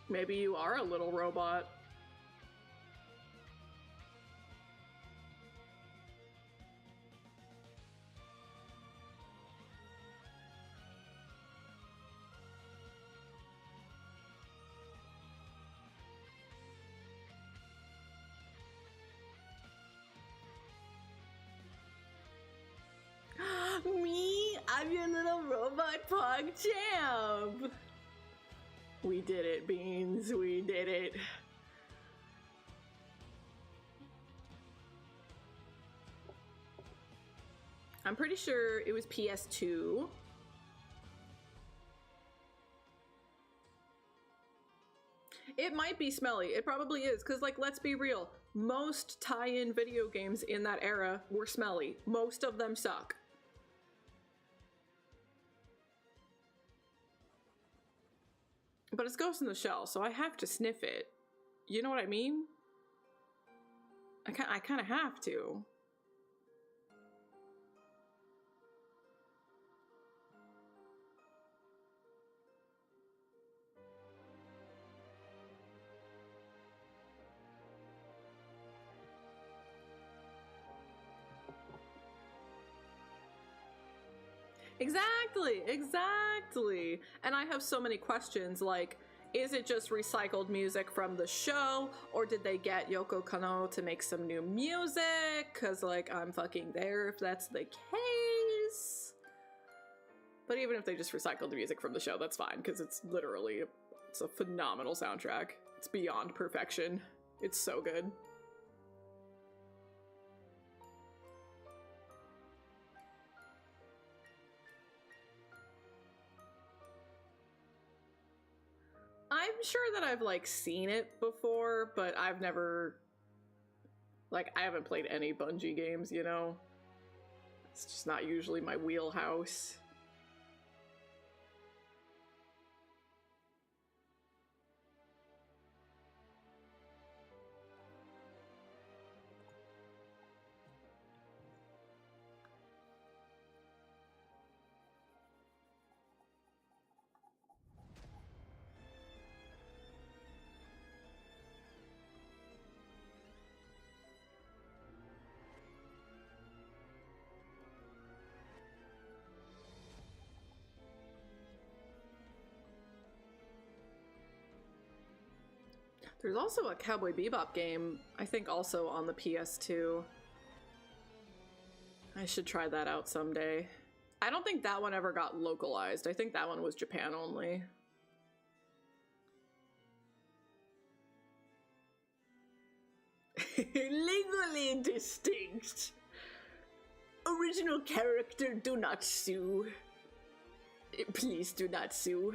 Maybe you are a little robot. Me? I'm your little robot pog champ! We did it, Beans. We did it. I'm pretty sure it was PS2. might be smelly. It probably is, because, like, let's be real. Most tie-in video games in that era were smelly. Most of them suck. But it's Ghost in the Shell, so I have to sniff it. You know what I mean? I kind of have to. Exactly. And I have so many questions like, is it just recycled music from the show, or did they get Yoko Kanno to make some new music? Cause like, I'm fucking there if that's the case. But even if they just recycled the music from the show, that's fine, because it's a phenomenal soundtrack. It's beyond perfection. It's so good. I'm sure that I've like seen it before, but I've never, like, I haven't played any Bungie games, you know? It's just not usually my wheelhouse. There's also a Cowboy Bebop game, I think also on the PS2. I should try that out someday. I don't think that one ever got localized. I think that one was Japan only. Legally distinct. Original character, do not sue. Please do not sue.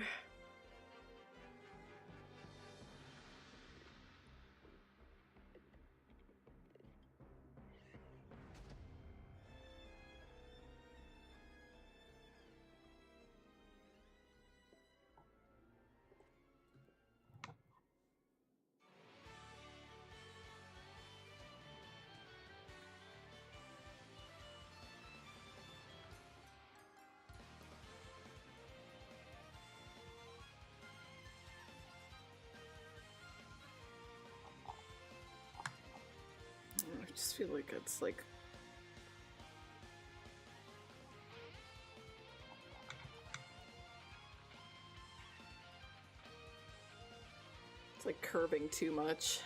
I just feel like it's like... it's like curving too much.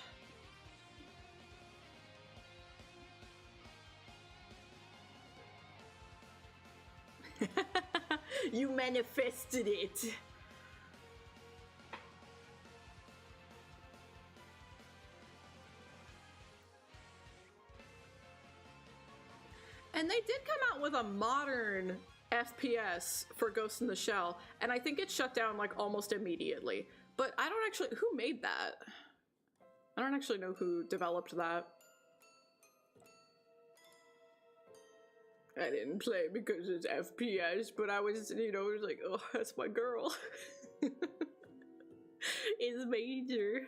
You manifested it. And they did come out with a modern FPS for Ghost in the Shell, and I think it shut down like almost immediately. But I don't actually... who made that? I don't actually know who developed that. I didn't play because it's FPS, but I was, you know, it was like, oh, that's my girl. It's major.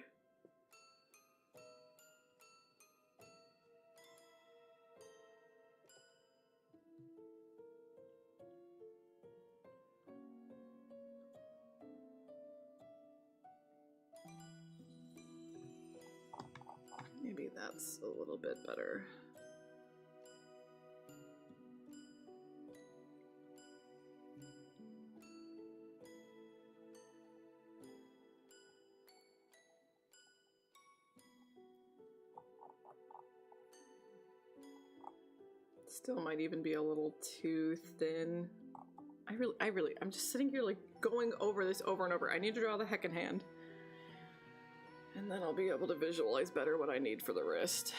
Maybe that's a little bit better. Still might even be a little too thin. I'm just sitting here like going over this over and over. I need to draw the heckin' hand. And then I'll be able to visualize better what I need for the wrist.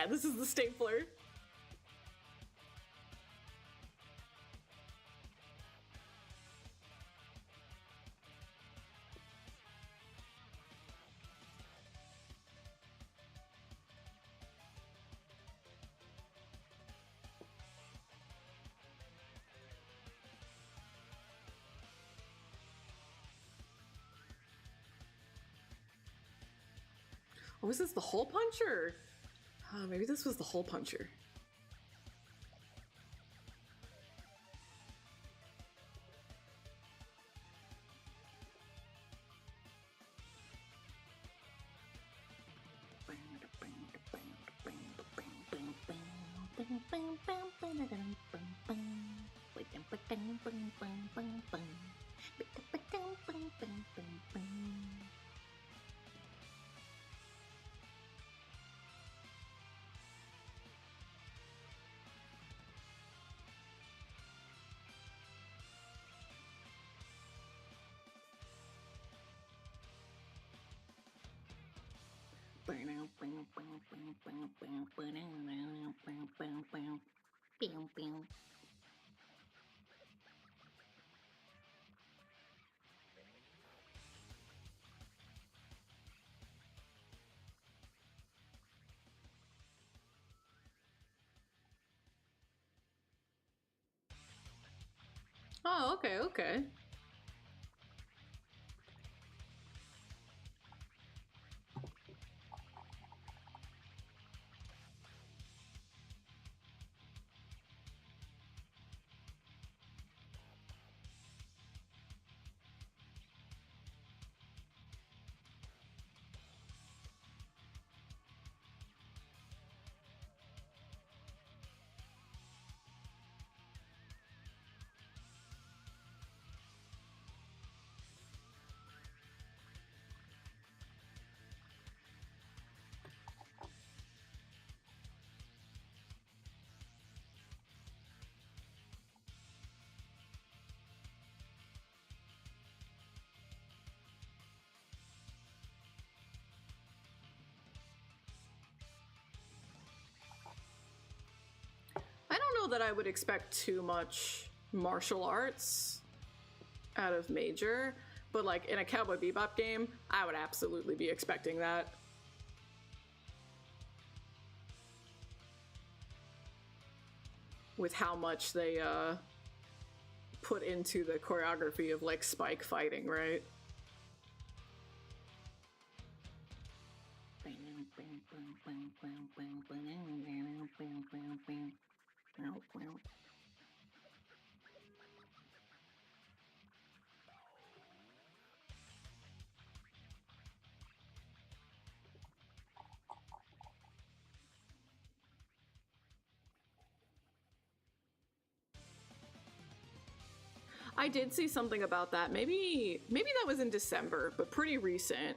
this is the stapler. Oh, was this the hole puncher? Maybe this was the hole puncher. Oh, okay, okay. I don't know that I would expect too much martial arts out of Major, but like in a Cowboy Bebop game, I would absolutely be expecting that. With how much they put into the choreography of like Spike fighting, right? I did see something about that. Maybe that was in December, but pretty recent.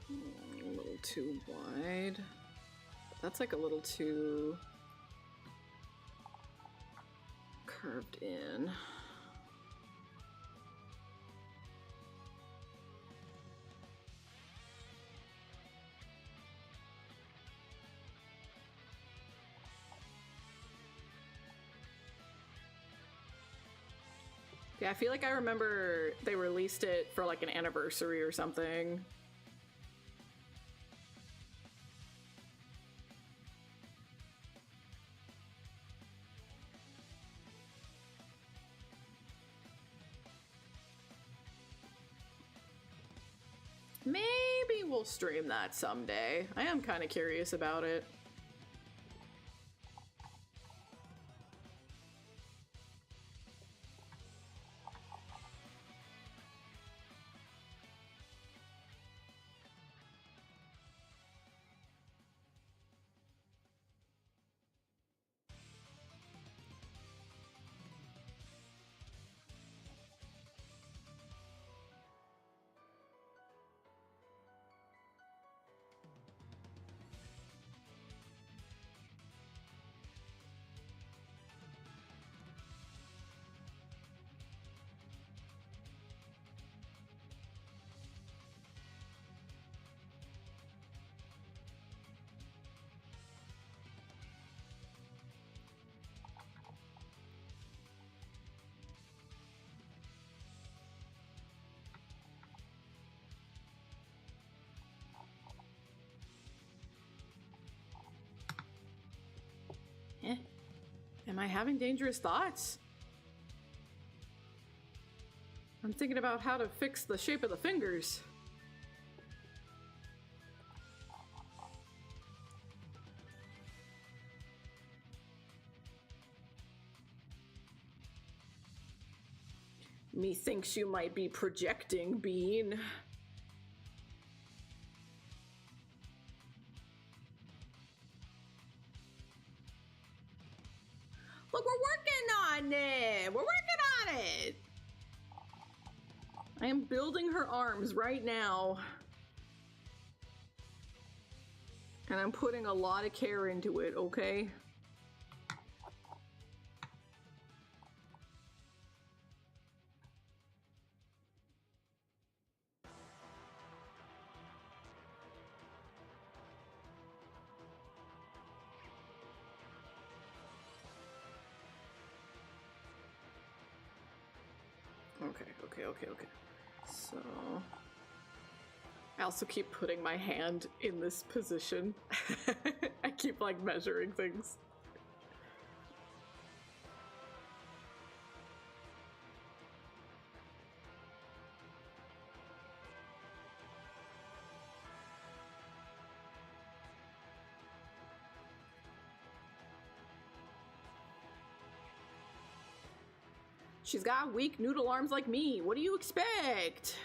A little too wide. That's like a little too curved in. Yeah, I feel like I remember they released it for like an anniversary or something. Maybe we'll stream that someday. I am kind of curious about it. Am I having dangerous thoughts? I'm thinking about how to fix the shape of the fingers. Methinks you might be projecting, Bean. Look, we're working on it! We're working on it! I am building her arms right now. And I'm putting a lot of care into it, okay? Okay. So I also keep putting my hand in this position. I keep like measuring things. She's got weak noodle arms like me. What do you expect?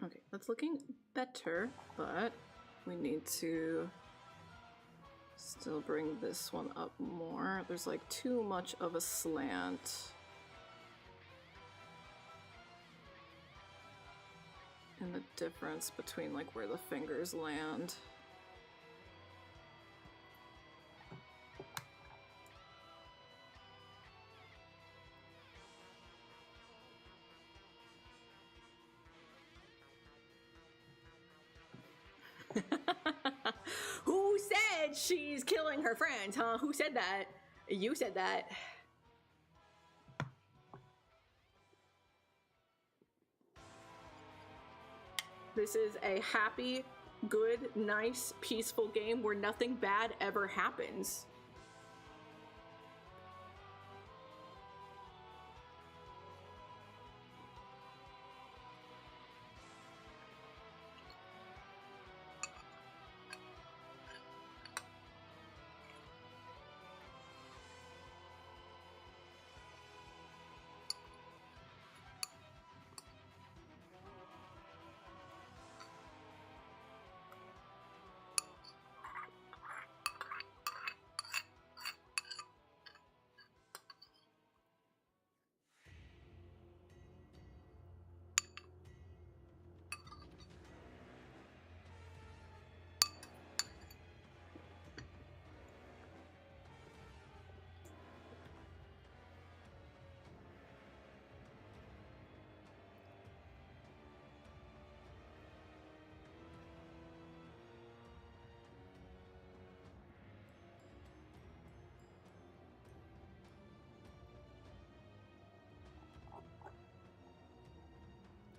Okay, that's looking better, but we need to still bring this one up more. There's like too much of a slant. And the difference between like where the fingers land. Who said she's killing her friends, huh? Who said that? You said that. This is a happy, good, nice, peaceful game where nothing bad ever happens.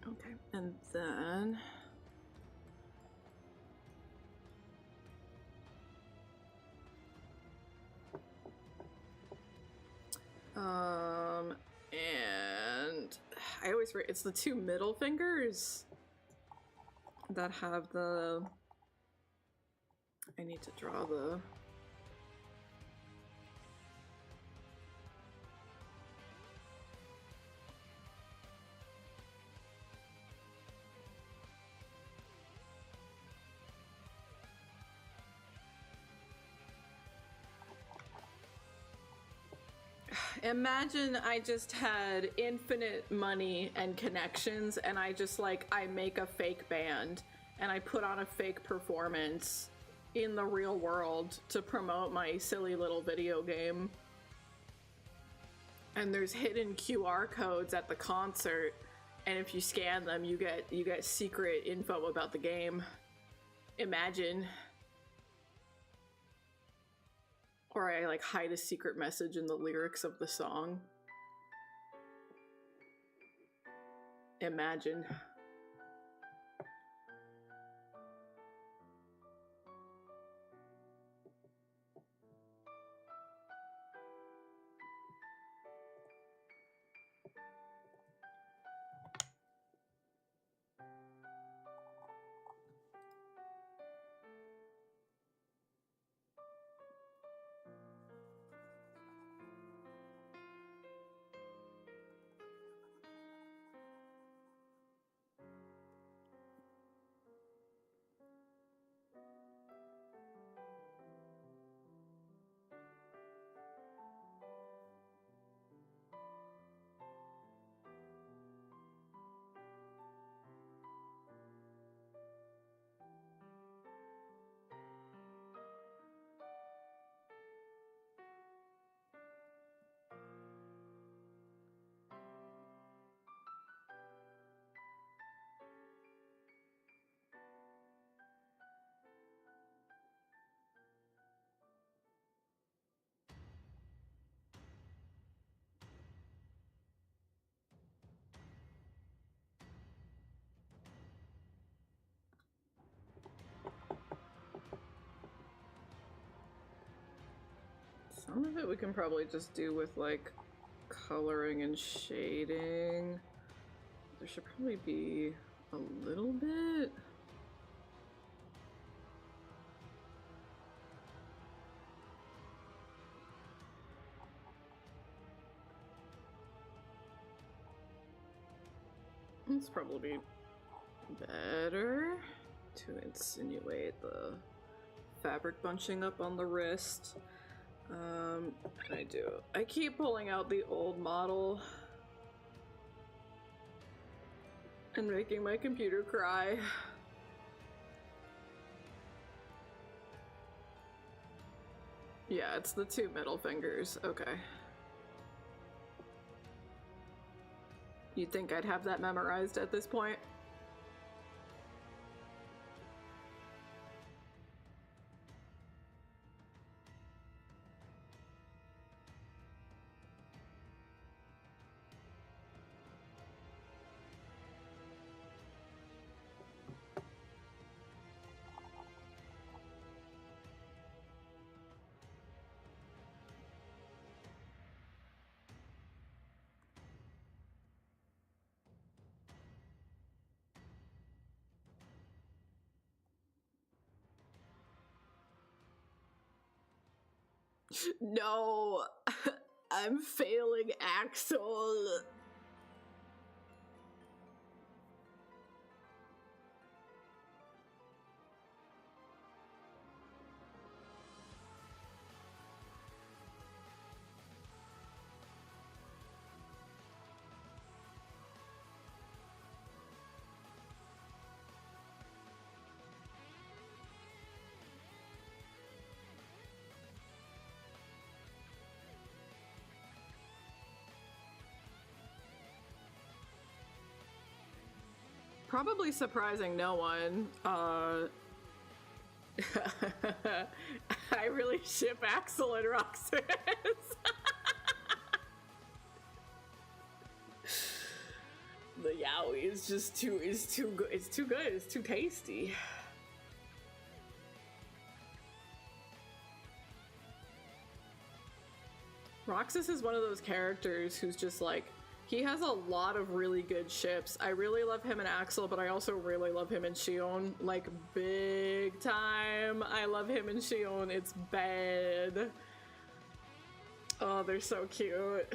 Okay, and then and I always forget, it's the two middle fingers that have the, I need to draw the, imagine I just had infinite money and connections and I just like, I make a fake band and I put on a fake performance in the real world to promote my silly little video game. And there's hidden QR codes at the concert, and if you scan them, you get secret info about the game. Imagine. Or I like hide a secret message in the lyrics of the song. Imagine. Some of it we can probably just do with like coloring and shading. There should probably be a little bit. It's probably better to insinuate the fabric bunching up on the wrist. I keep pulling out the old model and making my computer cry. Yeah, it's the two middle fingers. Okay. You'd think I'd have that memorized at this point? No, I'm failing Axel. Probably surprising no one. I really ship Axel and Roxas. The yaoi is just too good. It's too good. It's too tasty. Roxas is one of those characters who's just like, he has a lot of really good ships. I really love him and Axel, but I also really love him and Shion, like big time. I love him and Shion. It's bad. Oh, they're so cute.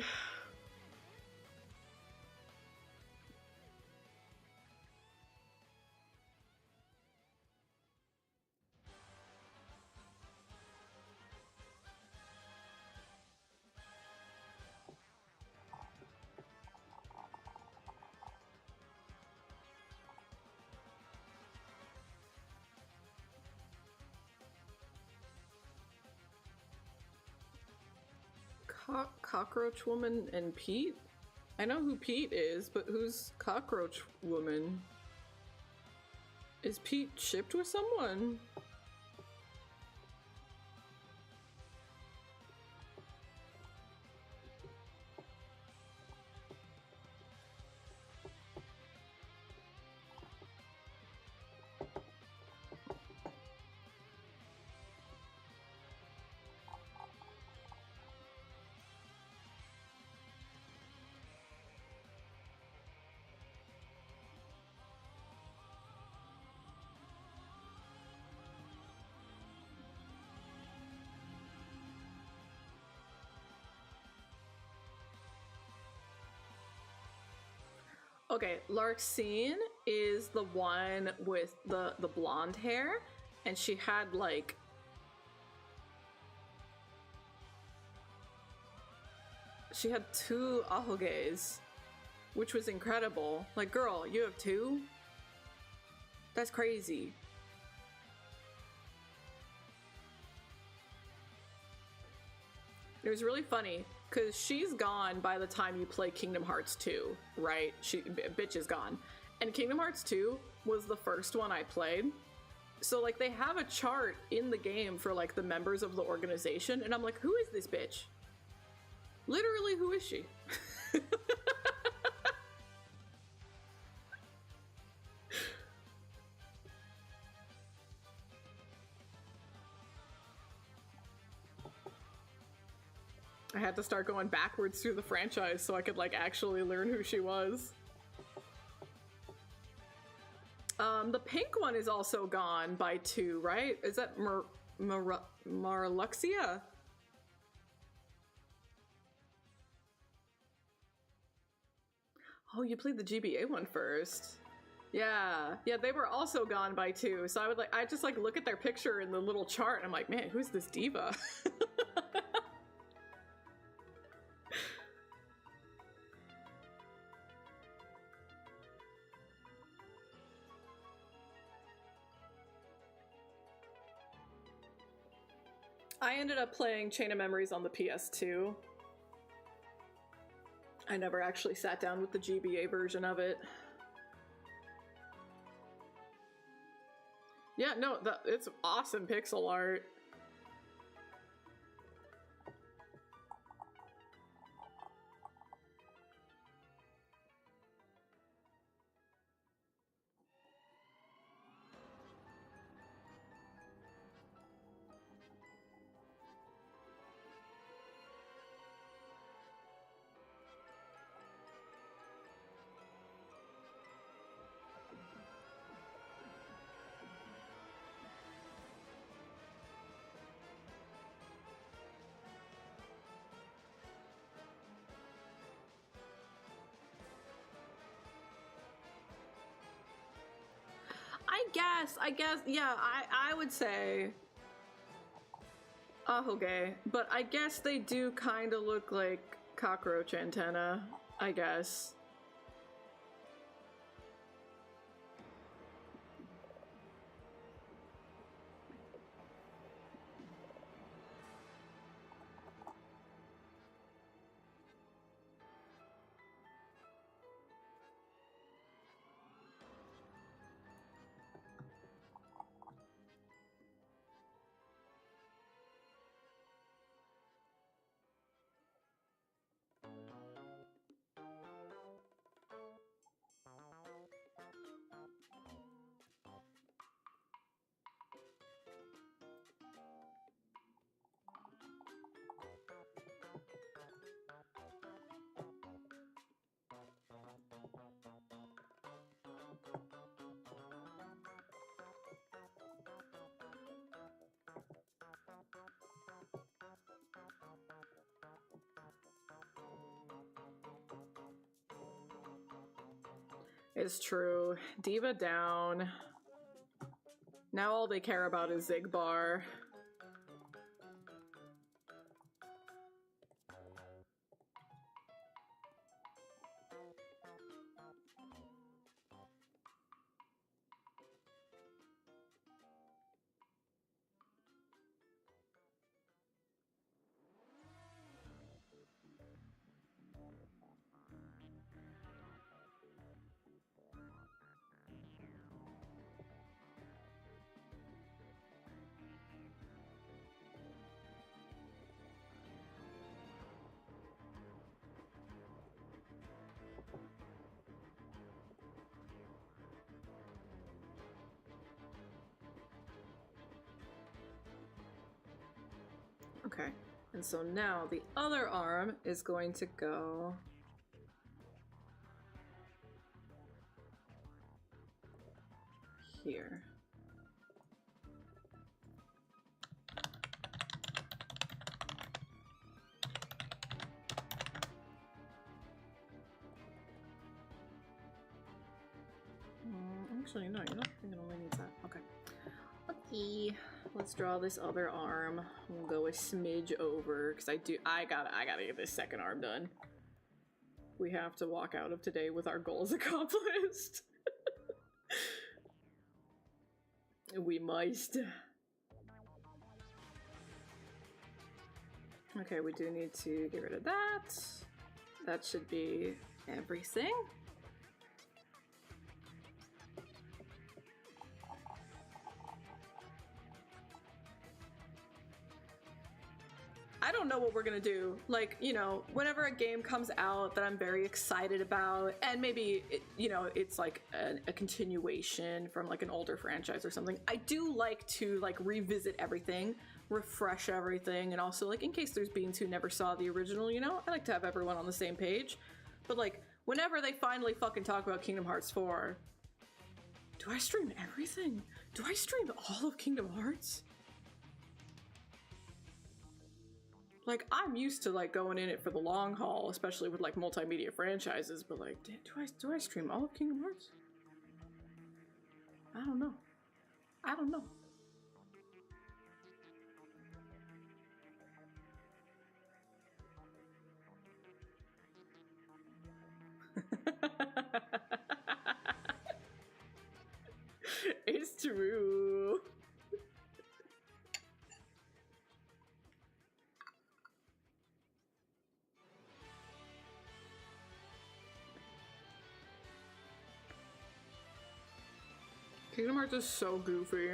Cockroach Woman and Pete? I know who Pete is, but who's Cockroach Woman? Is Pete shipped with someone? Okay, Larxene is the one with the blonde hair, and she had like she had 2 ahoges, which was incredible. Like, girl, you have 2? That's crazy. It was really funny because she's gone by the time you play Kingdom Hearts 2, right? Bitch is gone. And Kingdom Hearts 2 was the first one I played. So like they have a chart in the game for like the members of the organization, and I'm like, who is this bitch? Literally, who is she? I had to start going backwards through the franchise so I could like actually learn who she was. The pink one is also gone by 2, right? Is that Marluxia? Oh, you played the GBA one first. Yeah, they were also gone by 2. So I just like look at their picture in the little chart and I'm like, man, who's this diva? I ended up playing Chain of Memories on the PS2. I never actually sat down with the GBA version of it. Yeah, no, it's awesome pixel art. I guess, yeah, I would say ahoge, but I guess they do kind of look like cockroach antenna, I guess. It's true. Diva down. Now all they care about is Zigbar. Okay. And so now the other arm is going to go here. Actually, no, you're not. It only needs that. Okay. Okay. Let's draw this other arm. We'll go a smidge over because I gotta get this second arm done. We have to walk out of today with our goals accomplished. We must. Okay, we do need to get rid of that. That should be everything. I don't know what we're gonna do. Like, you know, whenever a game comes out that I'm very excited about, and maybe, it's like a continuation from like an older franchise or something, I do like to like revisit everything, refresh everything, and also like in case there's beings who never saw the original, you know, I like to have everyone on the same page. But like, whenever they finally fucking talk about Kingdom Hearts 4, do I stream everything? Do I stream all of Kingdom Hearts? Like, I'm used to like going in it for the long haul, especially with like multimedia franchises, but like, do I stream all of Kingdom Hearts? I don't know. I don't know. It's true. Kingdom Hearts is so goofy.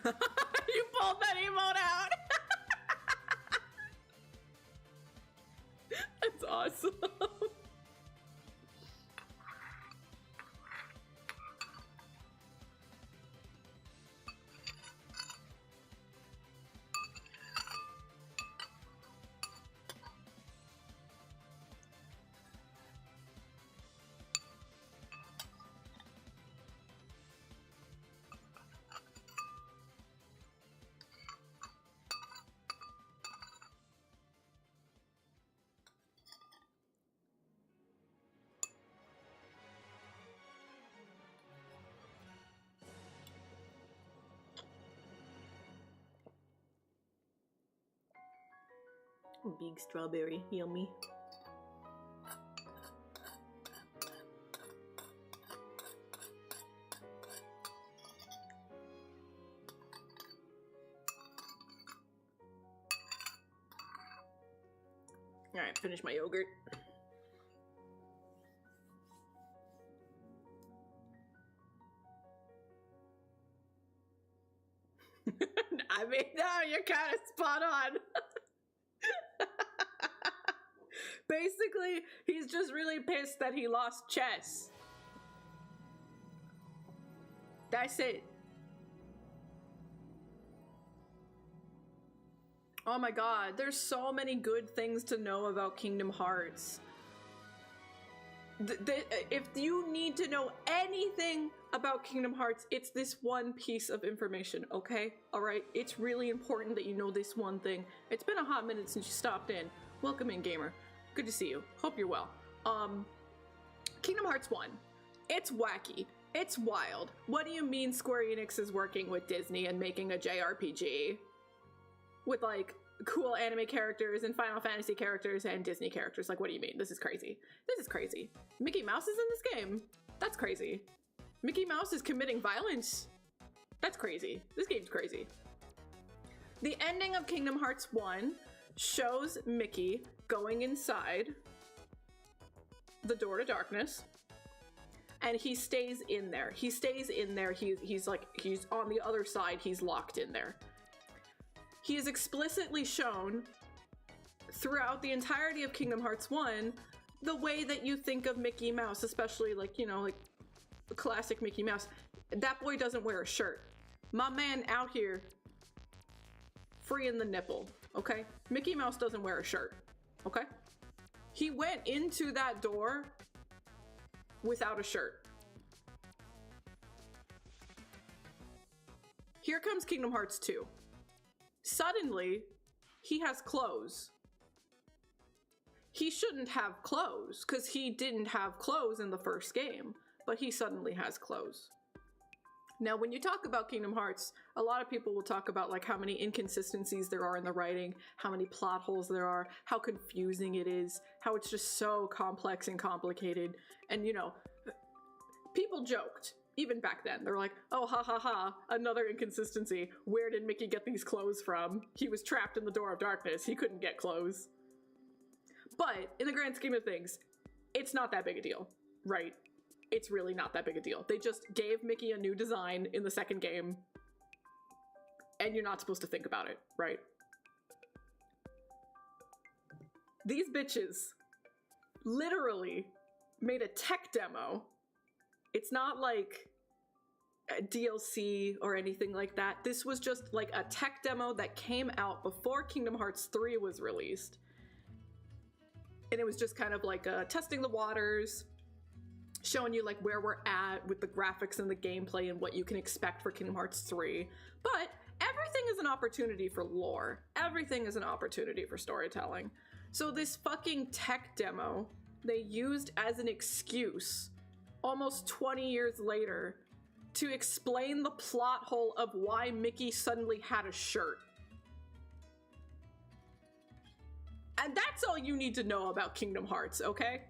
You pulled that emote out! That's awesome. Big strawberry, yummy. Alright, finish my yogurt. I mean, no, you're kind of spot on. Basically, he's just really pissed that he lost chess. That's it. Oh my god, there's so many good things to know about Kingdom Hearts. If you need to know anything about Kingdom Hearts, it's this one piece of information, okay? Alright, it's really important that you know this one thing. It's been a hot minute since you stopped in. Welcome in, gamer. Good to see you. Hope you're well. Kingdom Hearts 1. It's wacky. It's wild. What do you mean Square Enix is working with Disney and making a JRPG? With, like, cool anime characters and Final Fantasy characters and Disney characters. Like, what do you mean? This is crazy. This is crazy. Mickey Mouse is in this game. That's crazy. Mickey Mouse is committing violence. That's crazy. This game's crazy. The ending of Kingdom Hearts 1 shows Mickey going inside the door to darkness, and he stays in there. He stays in there. He's on the other side. He's locked in there. He is explicitly shown throughout the entirety of Kingdom Hearts 1 the way that you think of Mickey Mouse, especially like, you know, like classic Mickey Mouse. That boy doesn't wear a shirt. My man out here freeing the nipple, okay? Mickey Mouse doesn't wear a shirt, okay? He went into that door without a shirt. Here comes Kingdom Hearts 2. Suddenly, he has clothes. He shouldn't have clothes, because he didn't have clothes in the first game, but he suddenly has clothes. Now, when you talk about Kingdom Hearts, a lot of people will talk about like how many inconsistencies there are in the writing, how many plot holes there are, how confusing it is, how it's just so complex and complicated. And you know, people joked, even back then. They're like, oh, ha ha ha, another inconsistency. Where did Mickey get these clothes from? He was trapped in the Door of Darkness. He couldn't get clothes. But in the grand scheme of things, it's not that big a deal, right? It's really not that big a deal. They just gave Mickey a new design in the second game, and you're not supposed to think about it, right? These bitches literally made a tech demo. It's not like a DLC or anything like that. This was just like a tech demo that came out before Kingdom Hearts 3 was released. And it was just kind of like testing the waters, showing you like where we're at with the graphics and the gameplay and what you can expect for Kingdom Hearts 3. But everything is an opportunity for lore. Everything is an opportunity for storytelling. So this fucking tech demo they used as an excuse almost 20 years later to explain the plot hole of why Mickey suddenly had a shirt. And that's all you need to know about Kingdom Hearts, okay?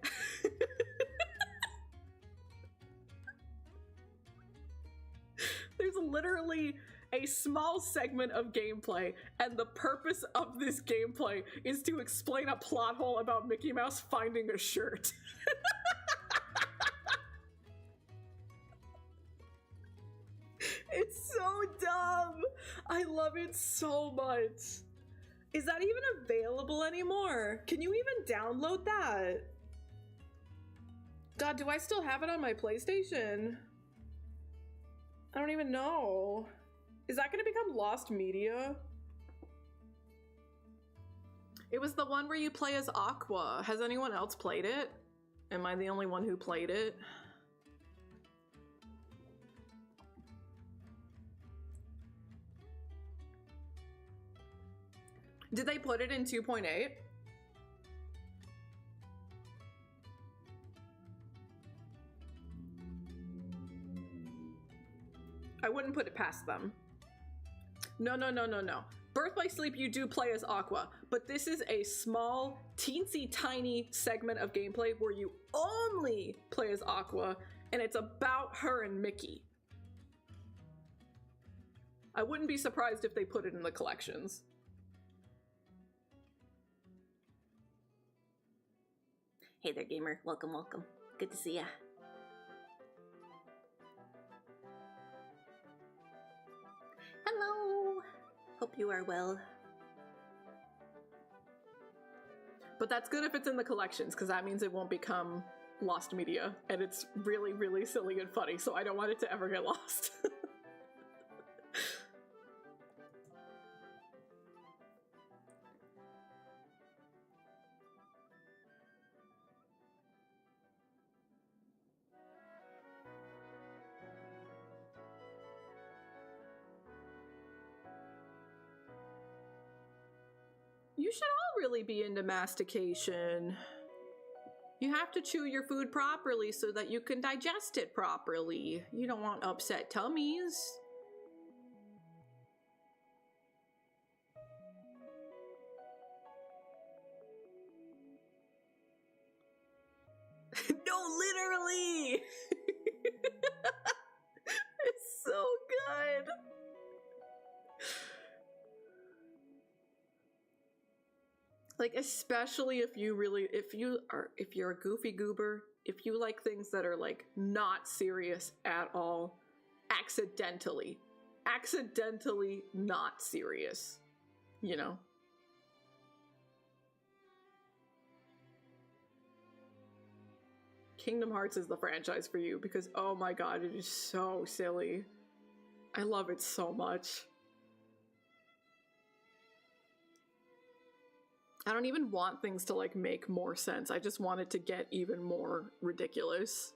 There's literally a small segment of gameplay, and the purpose of this gameplay is to explain a plot hole about Mickey Mouse finding a shirt. It's so dumb. I love it so much. Is that even available anymore? Can you even download that? God, do I still have it on my PlayStation? I don't even know. Is that gonna become lost media? It was the one where you play as Aqua. Has anyone else played it? Am I the only one who played it? Did they put it in 2.8? I wouldn't put it past them. No. Birth by Sleep you do play as Aqua, but this is a small, teensy tiny segment of gameplay where you only play as Aqua, and it's about her and Mickey. I wouldn't be surprised if they put it in the collections. Hey there, gamer. Welcome, welcome. Good to see ya. Hello! Hope you are well. But that's good if it's in the collections, because that means it won't become lost media, and it's really, really silly and funny, so I don't want it to ever get lost. You should all really be into mastication. You have to chew your food properly so that you can digest it properly. You don't want upset tummies. No, literally! It's so good! Like, especially if you're a goofy goober, if you like things that are like not serious at all, accidentally not serious, you know? Kingdom Hearts is the franchise for you because, oh my god, it is so silly. I love it so much. I don't even want things to like make more sense. I just want it to get even more ridiculous.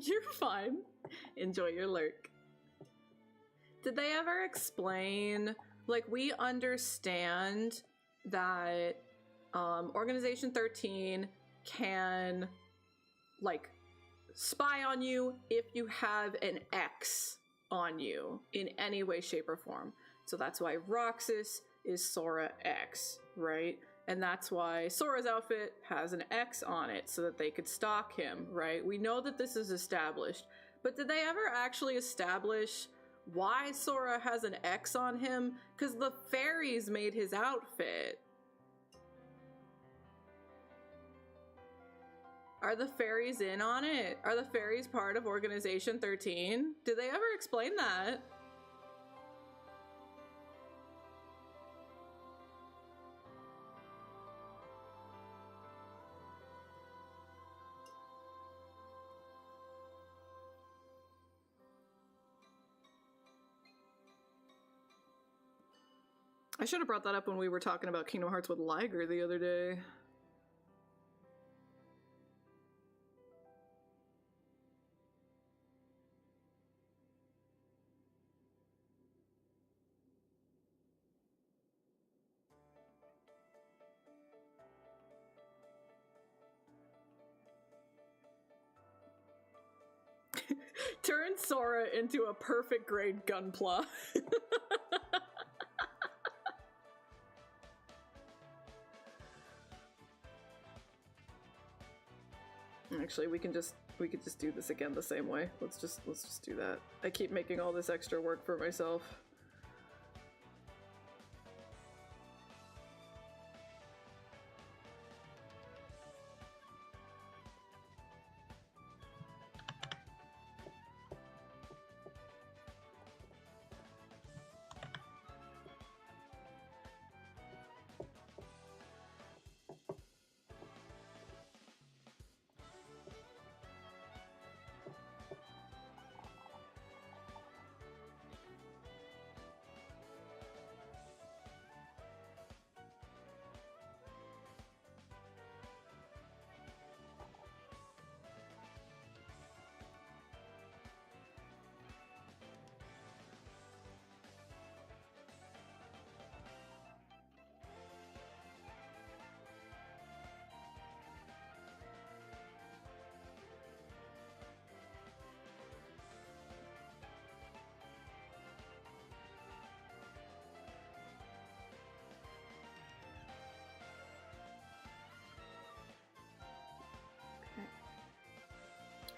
You're fine. Enjoy your lurk. Did they ever explain, like, we understand that Organization 13 can, like, spy on you if you have an X on you in any way, shape, or form. So that's why Roxas is Sora X, right? And that's why Sora's outfit has an X on it so that they could stalk him, right? We know that this is established, but did they ever actually establish why Sora has an X on him? Because the fairies made his outfit. Are the fairies in on it? Are the fairies part of Organization 13? Did they ever explain that? I should have brought that up when we were talking about Kingdom Hearts with Liger the other day. Turn Sora into a perfect grade Gunpla. Actually, we could just do this again the same way. Let's just do that. I keep making all this extra work for myself.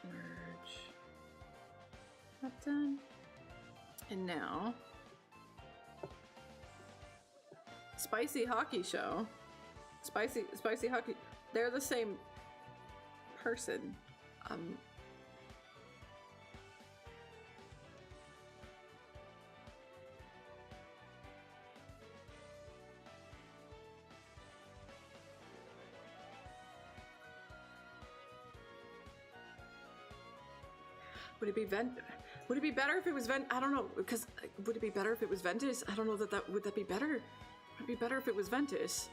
Merge. That done. And now, Spicy Hockey Show. Spicy Hockey. They're the same person. Would it be better if it was I don't know, because would it be better if it was Ventus? I don't know would that be better? Would it be better if it was Ventus?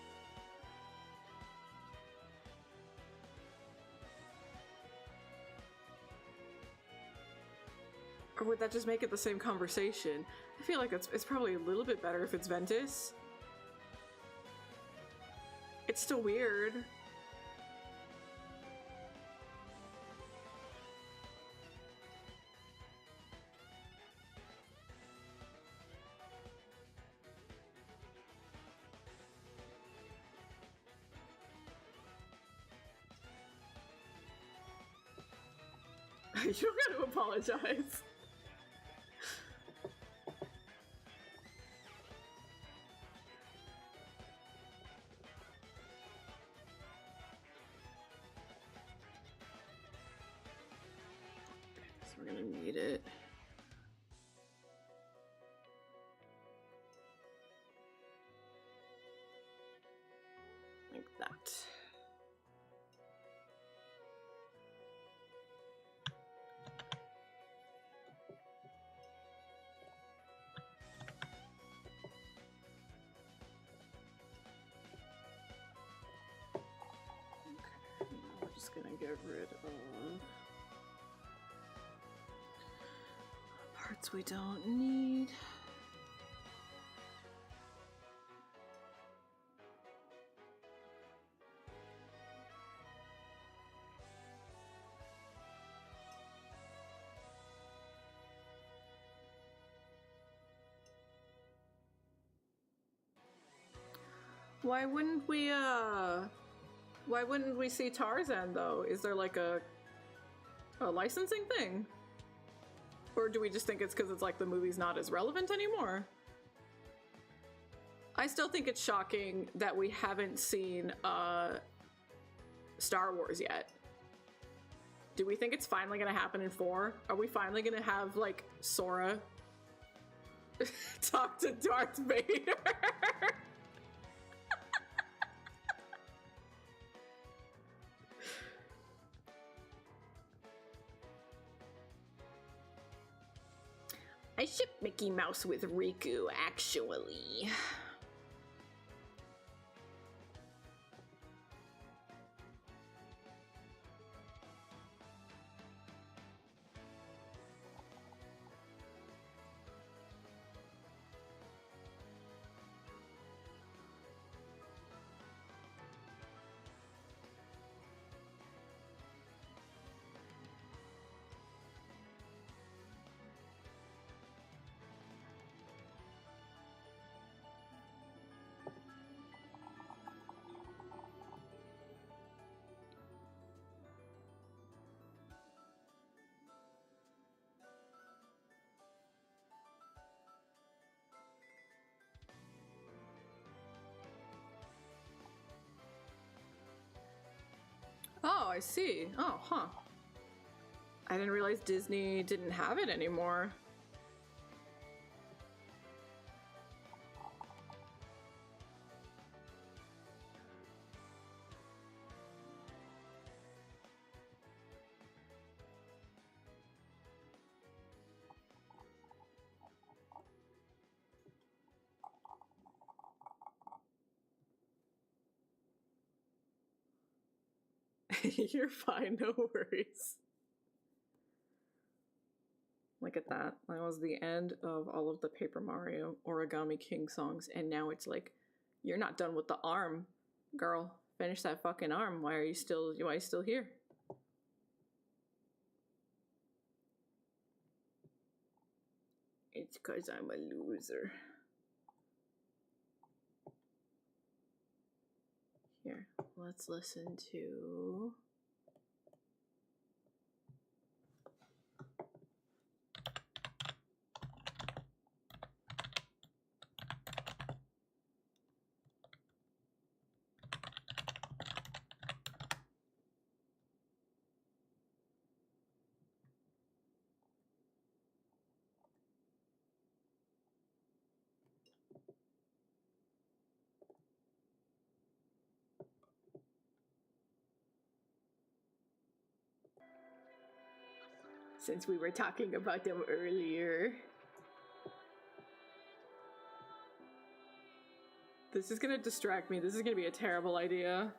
Or would that just make it the same conversation? I feel like it's probably a little bit better if it's Ventus. It's still weird. You don't gotta apologize. So we're gonna need it. Like that. We're just gonna get rid of parts we don't need. Why wouldn't we see Tarzan though? Is there like a licensing thing? Or do we just think it's because it's like the movie's not as relevant anymore? I still think it's shocking that we haven't seen Star Wars yet. Do we think it's finally gonna happen in 4? Are we finally gonna have like Sora talk to Darth Vader? I ship Mickey Mouse with Riku, actually. Oh, I see. Oh, huh. I didn't realize Disney didn't have it anymore. You're fine, no worries. Look at that. That was the end of all of the Paper Mario Origami King songs, and now it's like, you're not done with the arm, girl. Finish that fucking arm. Why are you still here? It's 'cause I'm a loser. Here, let's listen to... Since we were talking about them earlier. This is gonna distract me. This is gonna be a terrible idea.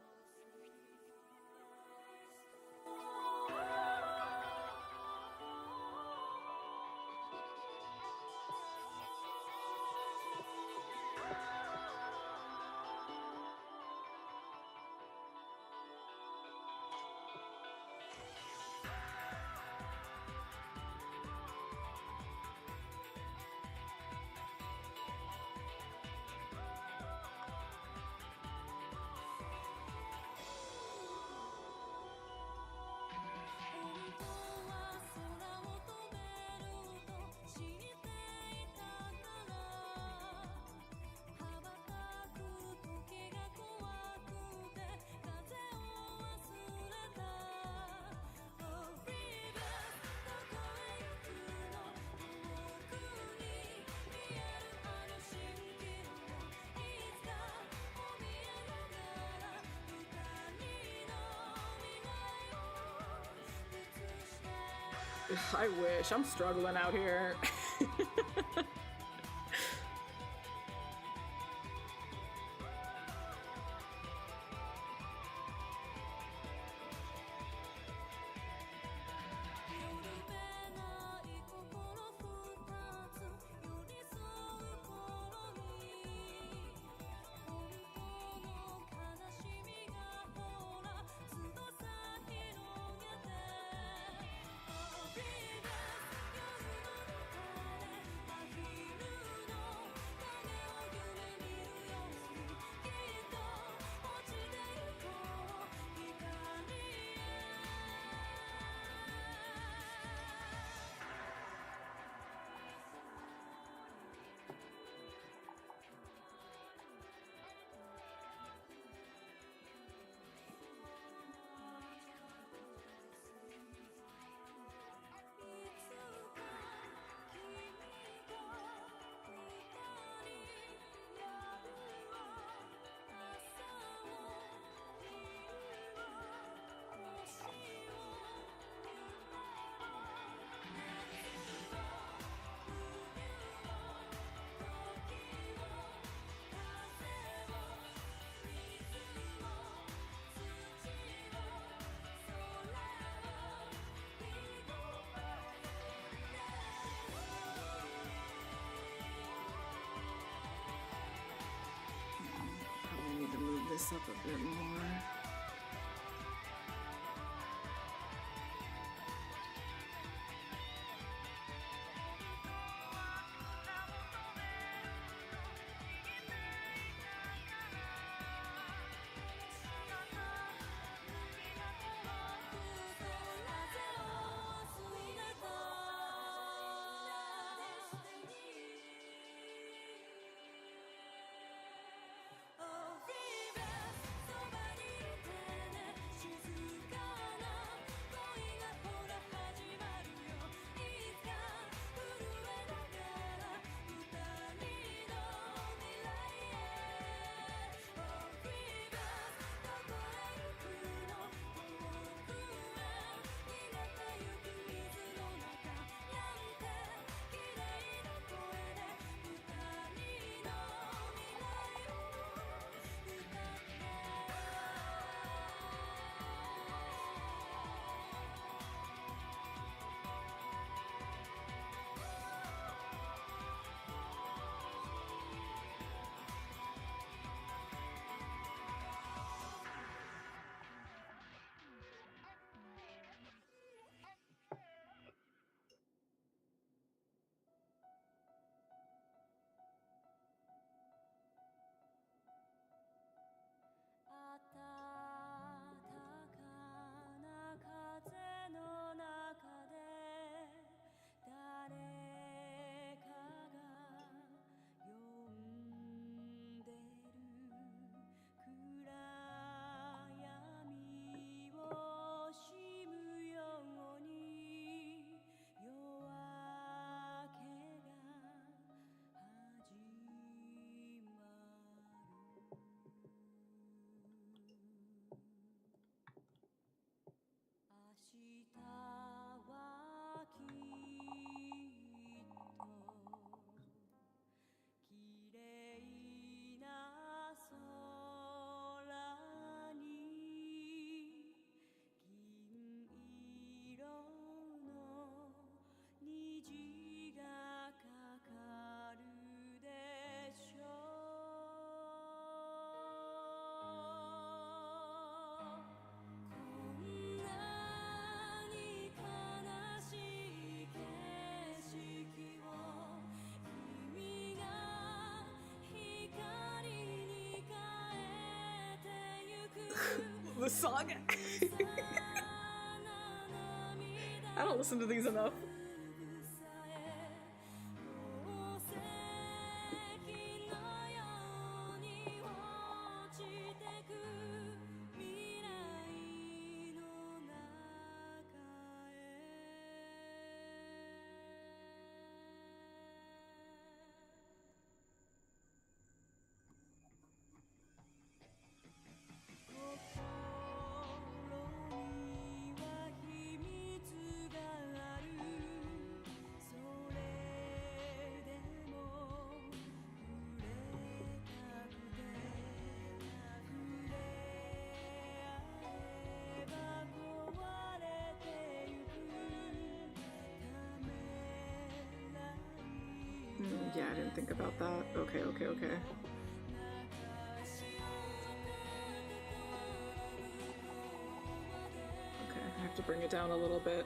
I wish. I'm struggling out here. Probably need to move this up a bit more. The song. I don't listen to these enough. Yeah, I didn't think about that. Okay. Okay, I have to bring it down a little bit.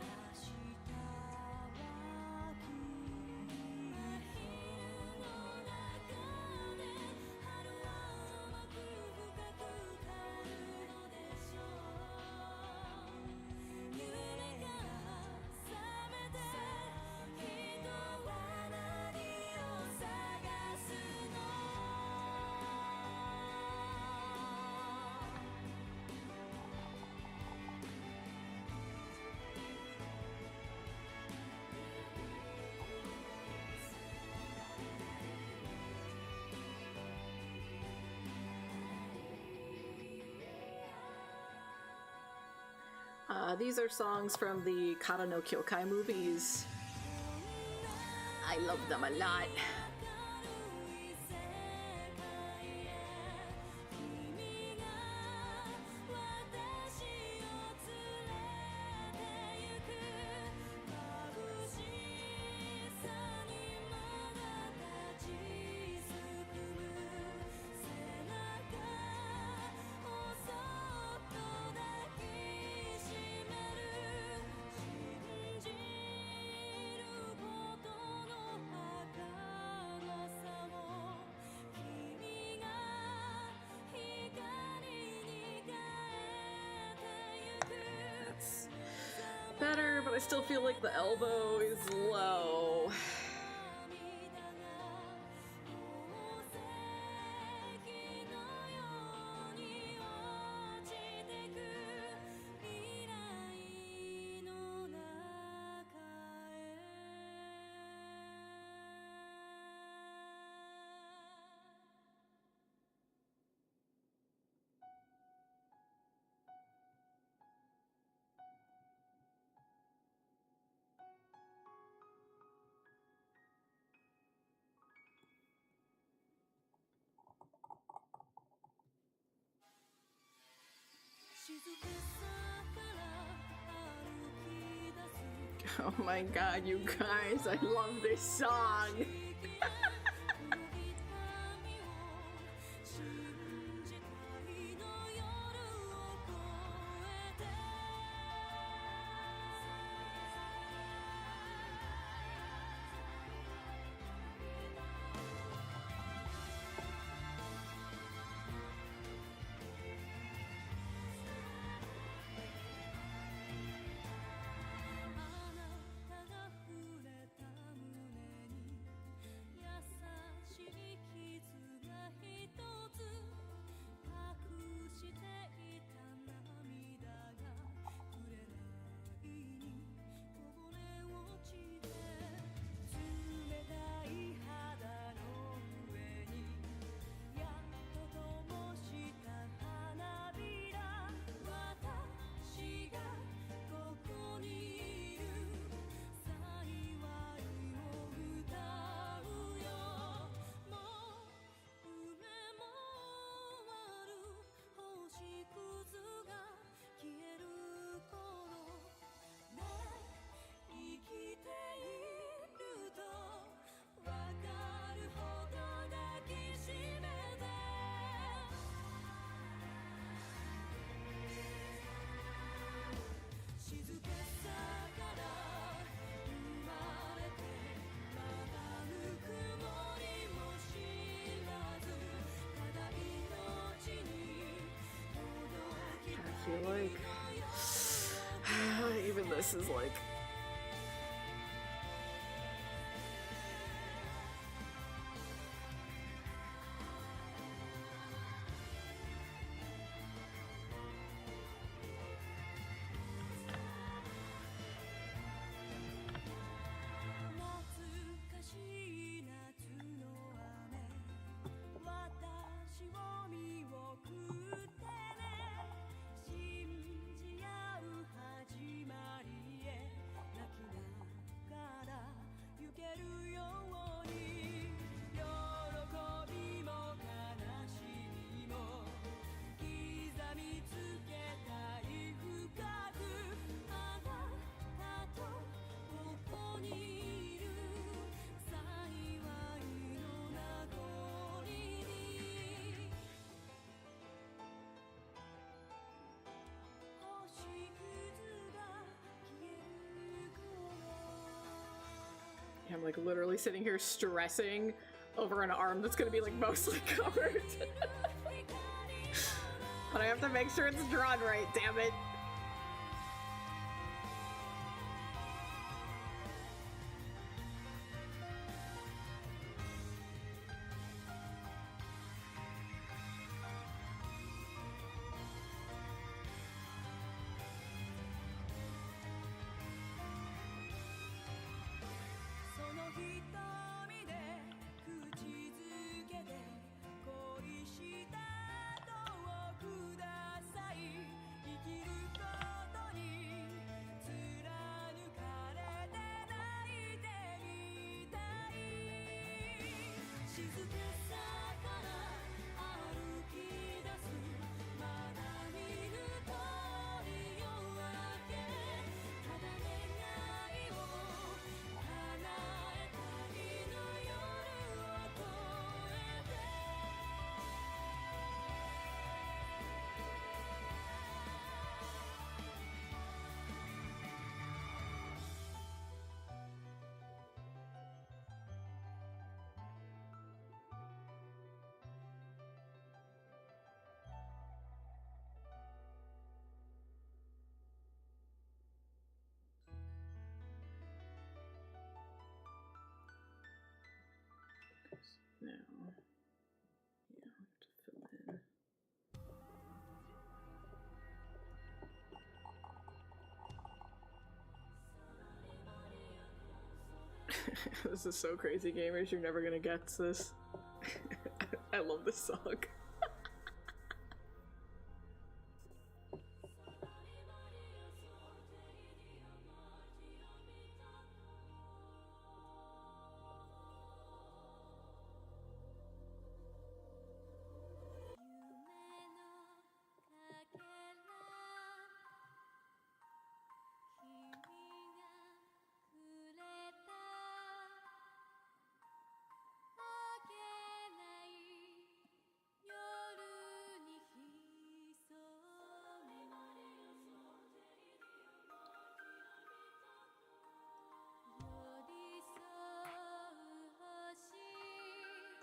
These are songs from the Kara no Kyokai movies. I love them a lot. Better, but I still feel like the elbow is low. Oh my god, you guys, I love this song! I feel like even this is like I'm like literally sitting here stressing over an arm that's gonna be like mostly covered. But I have to make sure it's drawn right, damn it. Now, yeah, I have to fill in. This is so crazy, gamers. You're never gonna guess this. I love this song.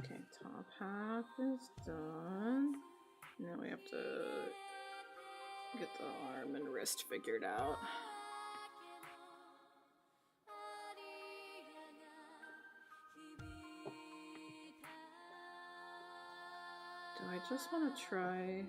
Okay, top half is done. Now we have to get the arm and wrist figured out. Do I just want to try?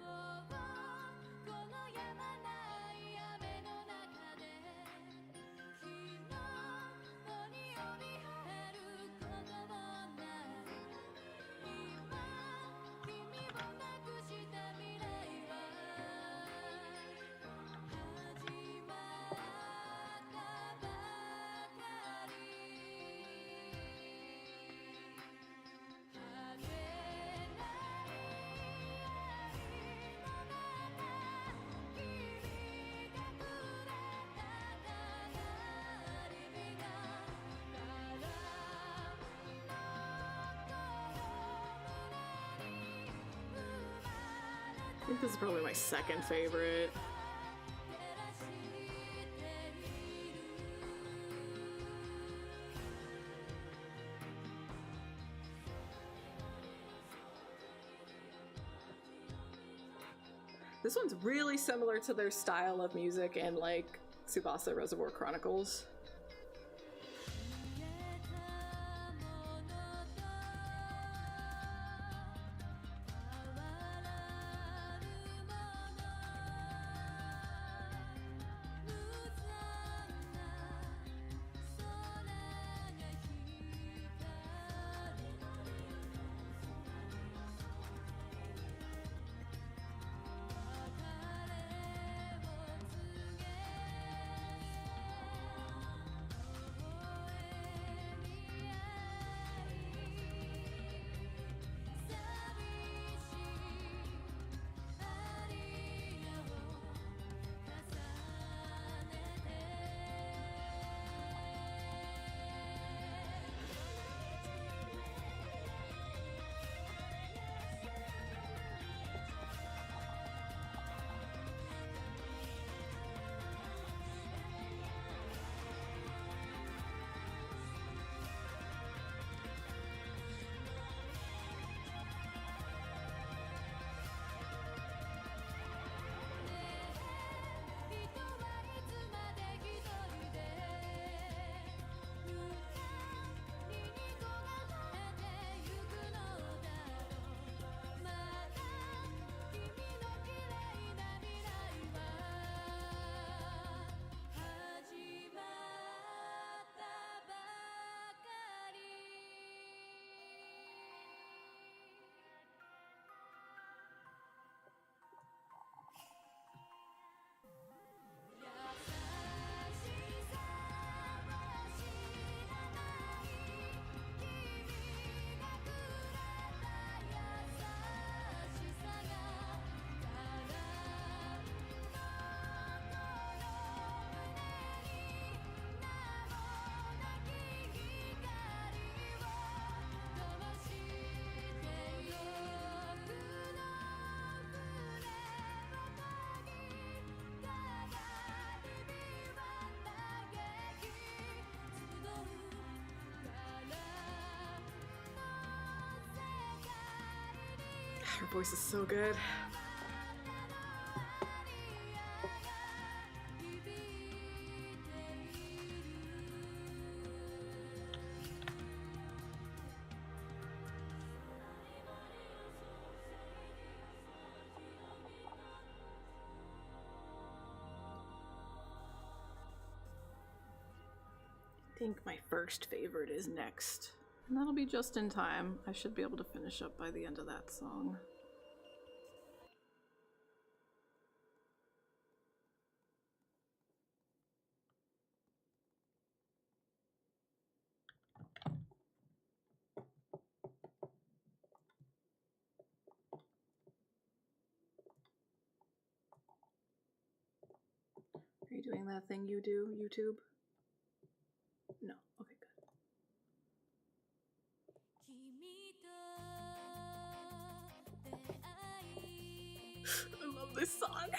I think this is probably my second favorite. This one's really similar to their style of music and like Tsubasa Reservoir Chronicles. Her voice is so good. I think my first favorite is next. And that'll be just in time. I should be able to finish up by the end of that song. Are you doing that thing you do, YouTube? No. Okay, good. I love this song.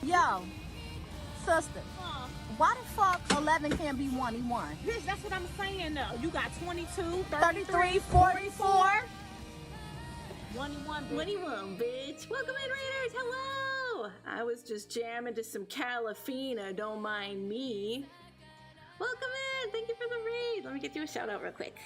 Yo, sister, why the fuck 11 can't be 21? Bitch, that's what I'm saying though. You got 22, 33, 44? 21, bitch. 21, bitch. Welcome in, Raiders. Hello. I was just jamming to some Calafina. Don't mind me. Welcome in. Thank you for the raid. Let me get you a shout out real quick.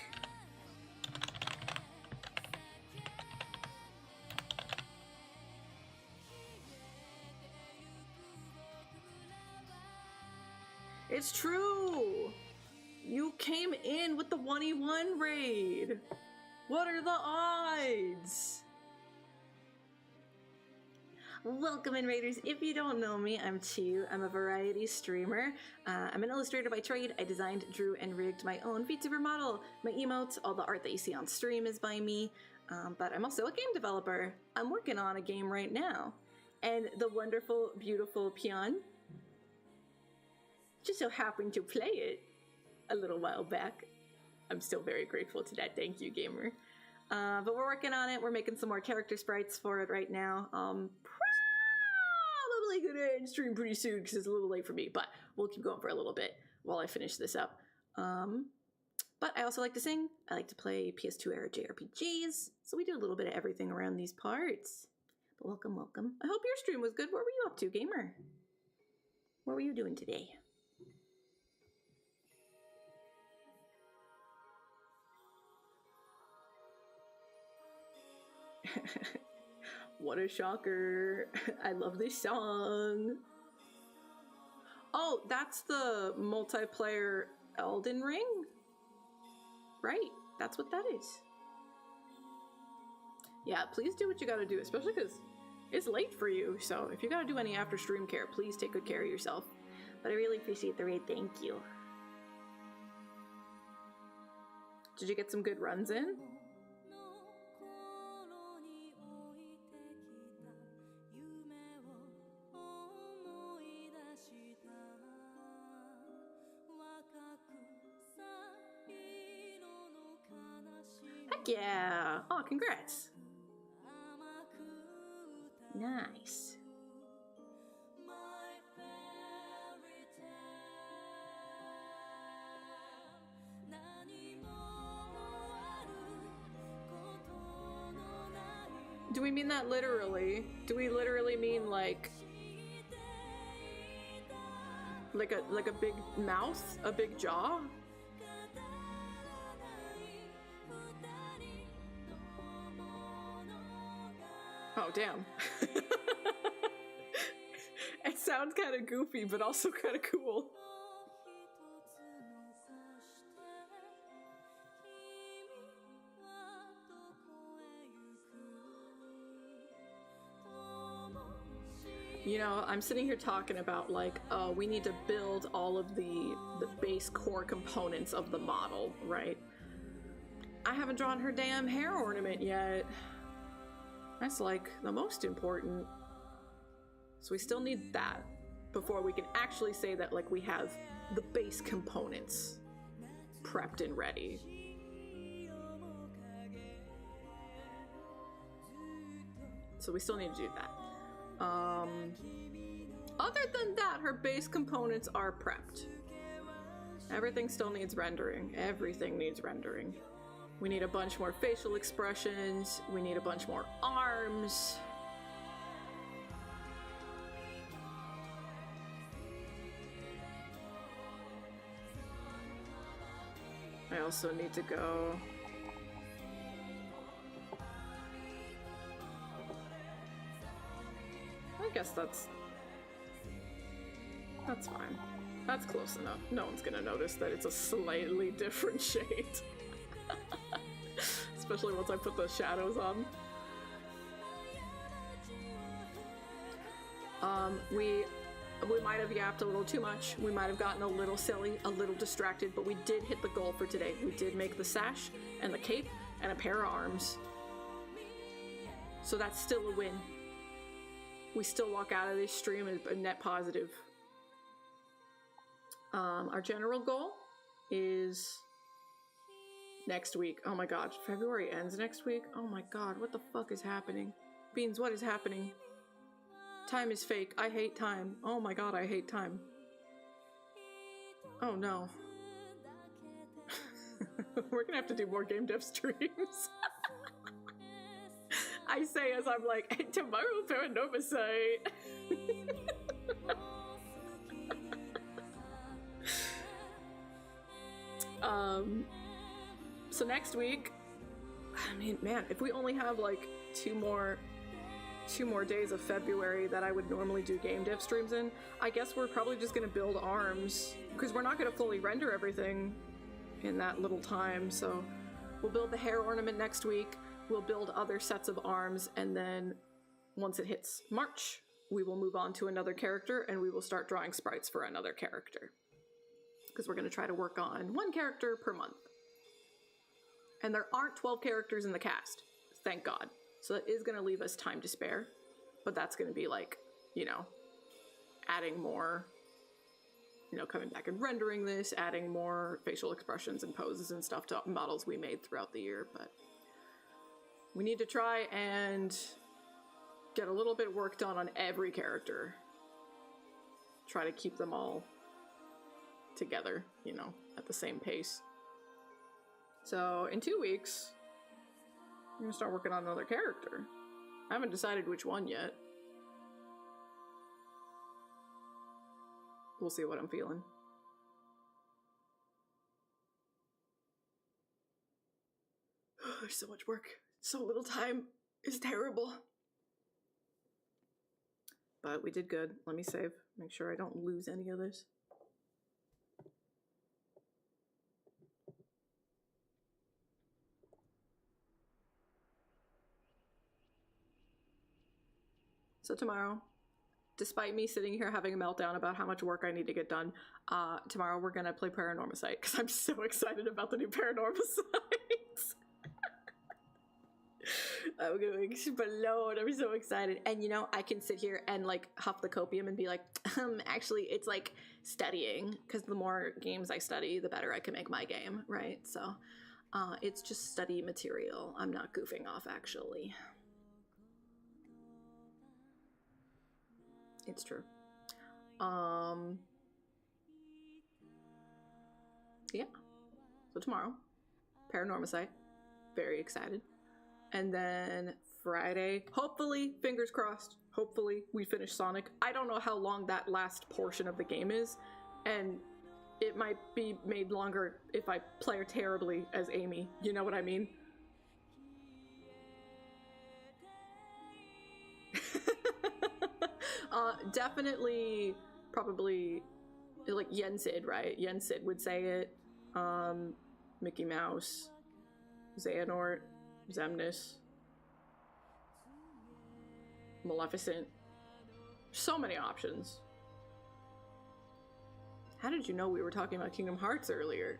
it's true! You came in with the 1v1 raid! What are the odds? Welcome in, Raiders. If you don't know me, I'm Chiu. I'm a variety streamer. I'm an illustrator by trade. I designed, drew, and rigged my own VTuber model. My emotes, all the art that you see on stream is by me. But I'm also a game developer. I'm working on a game right now. And the wonderful, beautiful Pion just so happened to play it a little while back. I'm still very grateful to that. Thank you, gamer. But we're working on it. We're making some more character sprites for it right now. Probably gonna end stream pretty soon because it's a little late for me, but we'll keep going for a little bit while I finish this up. But I also like to sing. I like to play PS2 era JRPGs, so we do a little bit of everything around these parts. But welcome, welcome. I hope your stream was good. What were you up to, gamer? What were you doing today? What a shocker. I love this song. Oh, that's the multiplayer Elden Ring? Right, that's what that is. Yeah, please do what you gotta do, especially because it's late for you. So if you gotta do any after stream care, please take good care of yourself. But I really appreciate the raid. Thank you. Did you get some good runs in? Heck yeah! Oh, congrats! Nice. Do we mean that literally? Do we literally mean like a big mouth? A big jaw? Oh, damn. It sounds kind of goofy, but also kind of cool. You know, I'm sitting here talking about like, we need to build all of the base core components of the model, right? I haven't drawn her damn hair ornament yet. That's like the most important. So we still need that before we can actually say that like we have the base components prepped and ready. So we still need to do that. Other than that, her base components are prepped. Everything still needs rendering. Everything needs rendering. We need a bunch more facial expressions. We need a bunch more arms. I also need to go... I guess that's fine. That's close enough. No one's gonna notice that it's a slightly different shade. Especially once I put the shadows on. We might have yapped a little too much. We might have gotten a little silly, a little distracted, but we did hit the goal for today. We did make the sash and the cape and a pair of arms. So that's still a win. We still walk out of this stream a net positive. Our general goal is next week. Oh my god, February ends next week? Oh my god, what the fuck is happening? Beans, what is happening? Time is fake. I hate time. Oh my god, I hate time. Oh no. We're gonna have to do more game dev streams. I say as I'm like, tomorrow Paranova site. So next week, I mean, man, if we only have like 2 more 2 more days of February that I would normally do game dev streams in. I guess we're probably just gonna build arms, because we're not gonna fully render everything in that little time, so we'll build the hair ornament next week, we'll build other sets of arms, and then once it hits March, we will move on to another character and we will start drawing sprites for another character. Because we're gonna try to work on 1 character per month. And there aren't 12 characters in the cast, thank God. So that is gonna leave us time to spare, but that's gonna be like, you know, adding more, you know, coming back and rendering this, adding more facial expressions and poses and stuff to models we made throughout the year, but we need to try and get a little bit work done on every character. Try to keep them all together, you know, at the same pace. So in 2 weeks, I'm gonna start working on another character. I haven't decided which one yet. We'll see what I'm feeling. There's so much work, so little time. It's terrible. But we did good. Let me save. Make sure I don't lose any of this. So tomorrow, despite me sitting here having a meltdown about how much work I need to get done, tomorrow we're gonna play Paranormasight because I'm so excited about the new Paranormasight. I'm gonna explode. I'm so excited. And you know, I can sit here and like huff the copium and be like, actually, it's like studying, because the more games I study, the better I can make my game, right? So it's just study material. I'm not goofing off, actually. It's true. Yeah. So tomorrow, Paranormasight. Very excited. And then Friday, hopefully, fingers crossed, hopefully we finish Sonic. I don't know how long that last portion of the game is, and it might be made longer if I play terribly as Amy. You know what I mean? Definitely, probably, like Yensid, right? Yensid would say it. Mickey Mouse, Xehanort, Xemnas, Maleficent. So many options. How did you know we were talking about Kingdom Hearts earlier?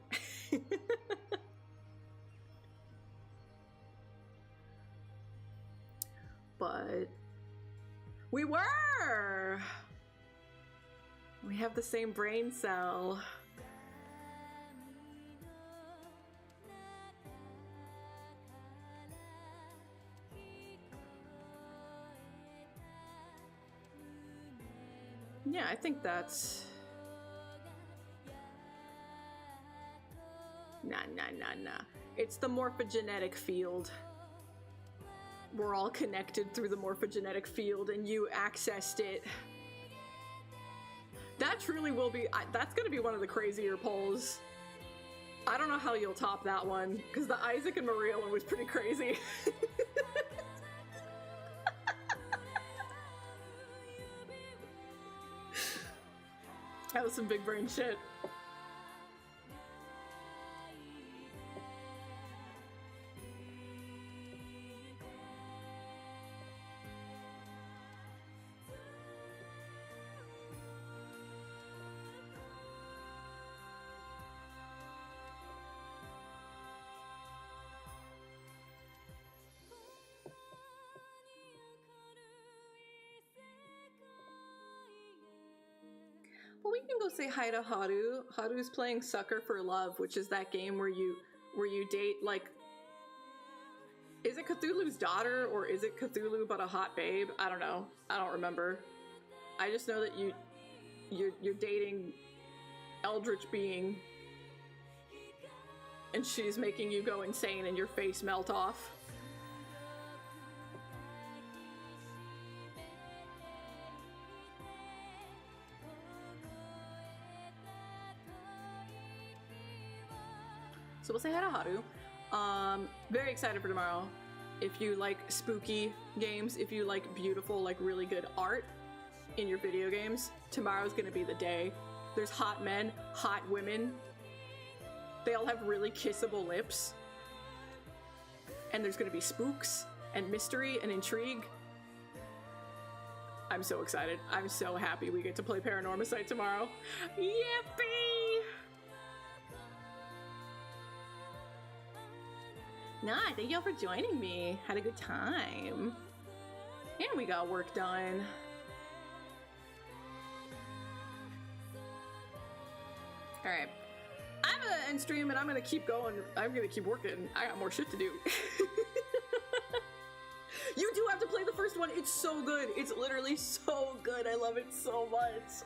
But we were! We have the same brain cell. Yeah, I think that's... Nah. It's the morphogenetic field. We're all connected through the morphogenetic field, and you accessed it. That truly will be... that's gonna be one of the crazier polls. I don't know how you'll top that one, because the Isaac and Maria one was pretty crazy. That was some big brain shit. Well, we can go say hi to Haru. Haru's playing Sucker for Love, which is that game where you date, like, is it Cthulhu's daughter or is it Cthulhu but a hot babe? I don't know. I don't remember. I just know that you're dating Eldritch being, and she's making you go insane and your face melt off. So we'll say hi to Haru. Very excited for tomorrow. if you like spooky games, if you like beautiful, like really good art in your video games, tomorrow's gonna be the day. There's hot men, hot women. They all have really kissable lips. And there's gonna be spooks and mystery and intrigue. I'm so excited. I'm so happy we get to play Paranormicite tomorrow. Yippee! Nah, thank y'all for joining me. Had a good time. And we got work done. Alright. I'm gonna end stream and I'm gonna keep going. I'm gonna keep working. I got more shit to do. You do have to play the first one. It's so good. It's literally so good. I love it so much.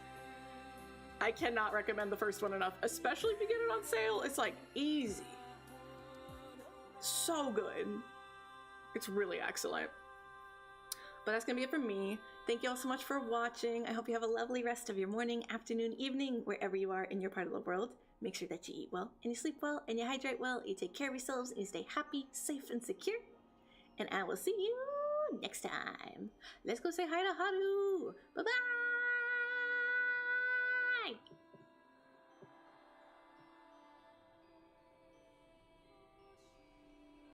I cannot recommend the first one enough, especially if you get it on sale. It's like easy. So good. It's really excellent. But that's gonna be it from me. Thank you all so much for watching. I hope you have a lovely rest of your morning, afternoon, evening, wherever you are in your part of the world. Make sure that you eat well, and you sleep well, and you hydrate well, you take care of yourselves, and you stay happy, safe, and secure. And I will see you next time. Let's go say hi to Haru. Bye-bye.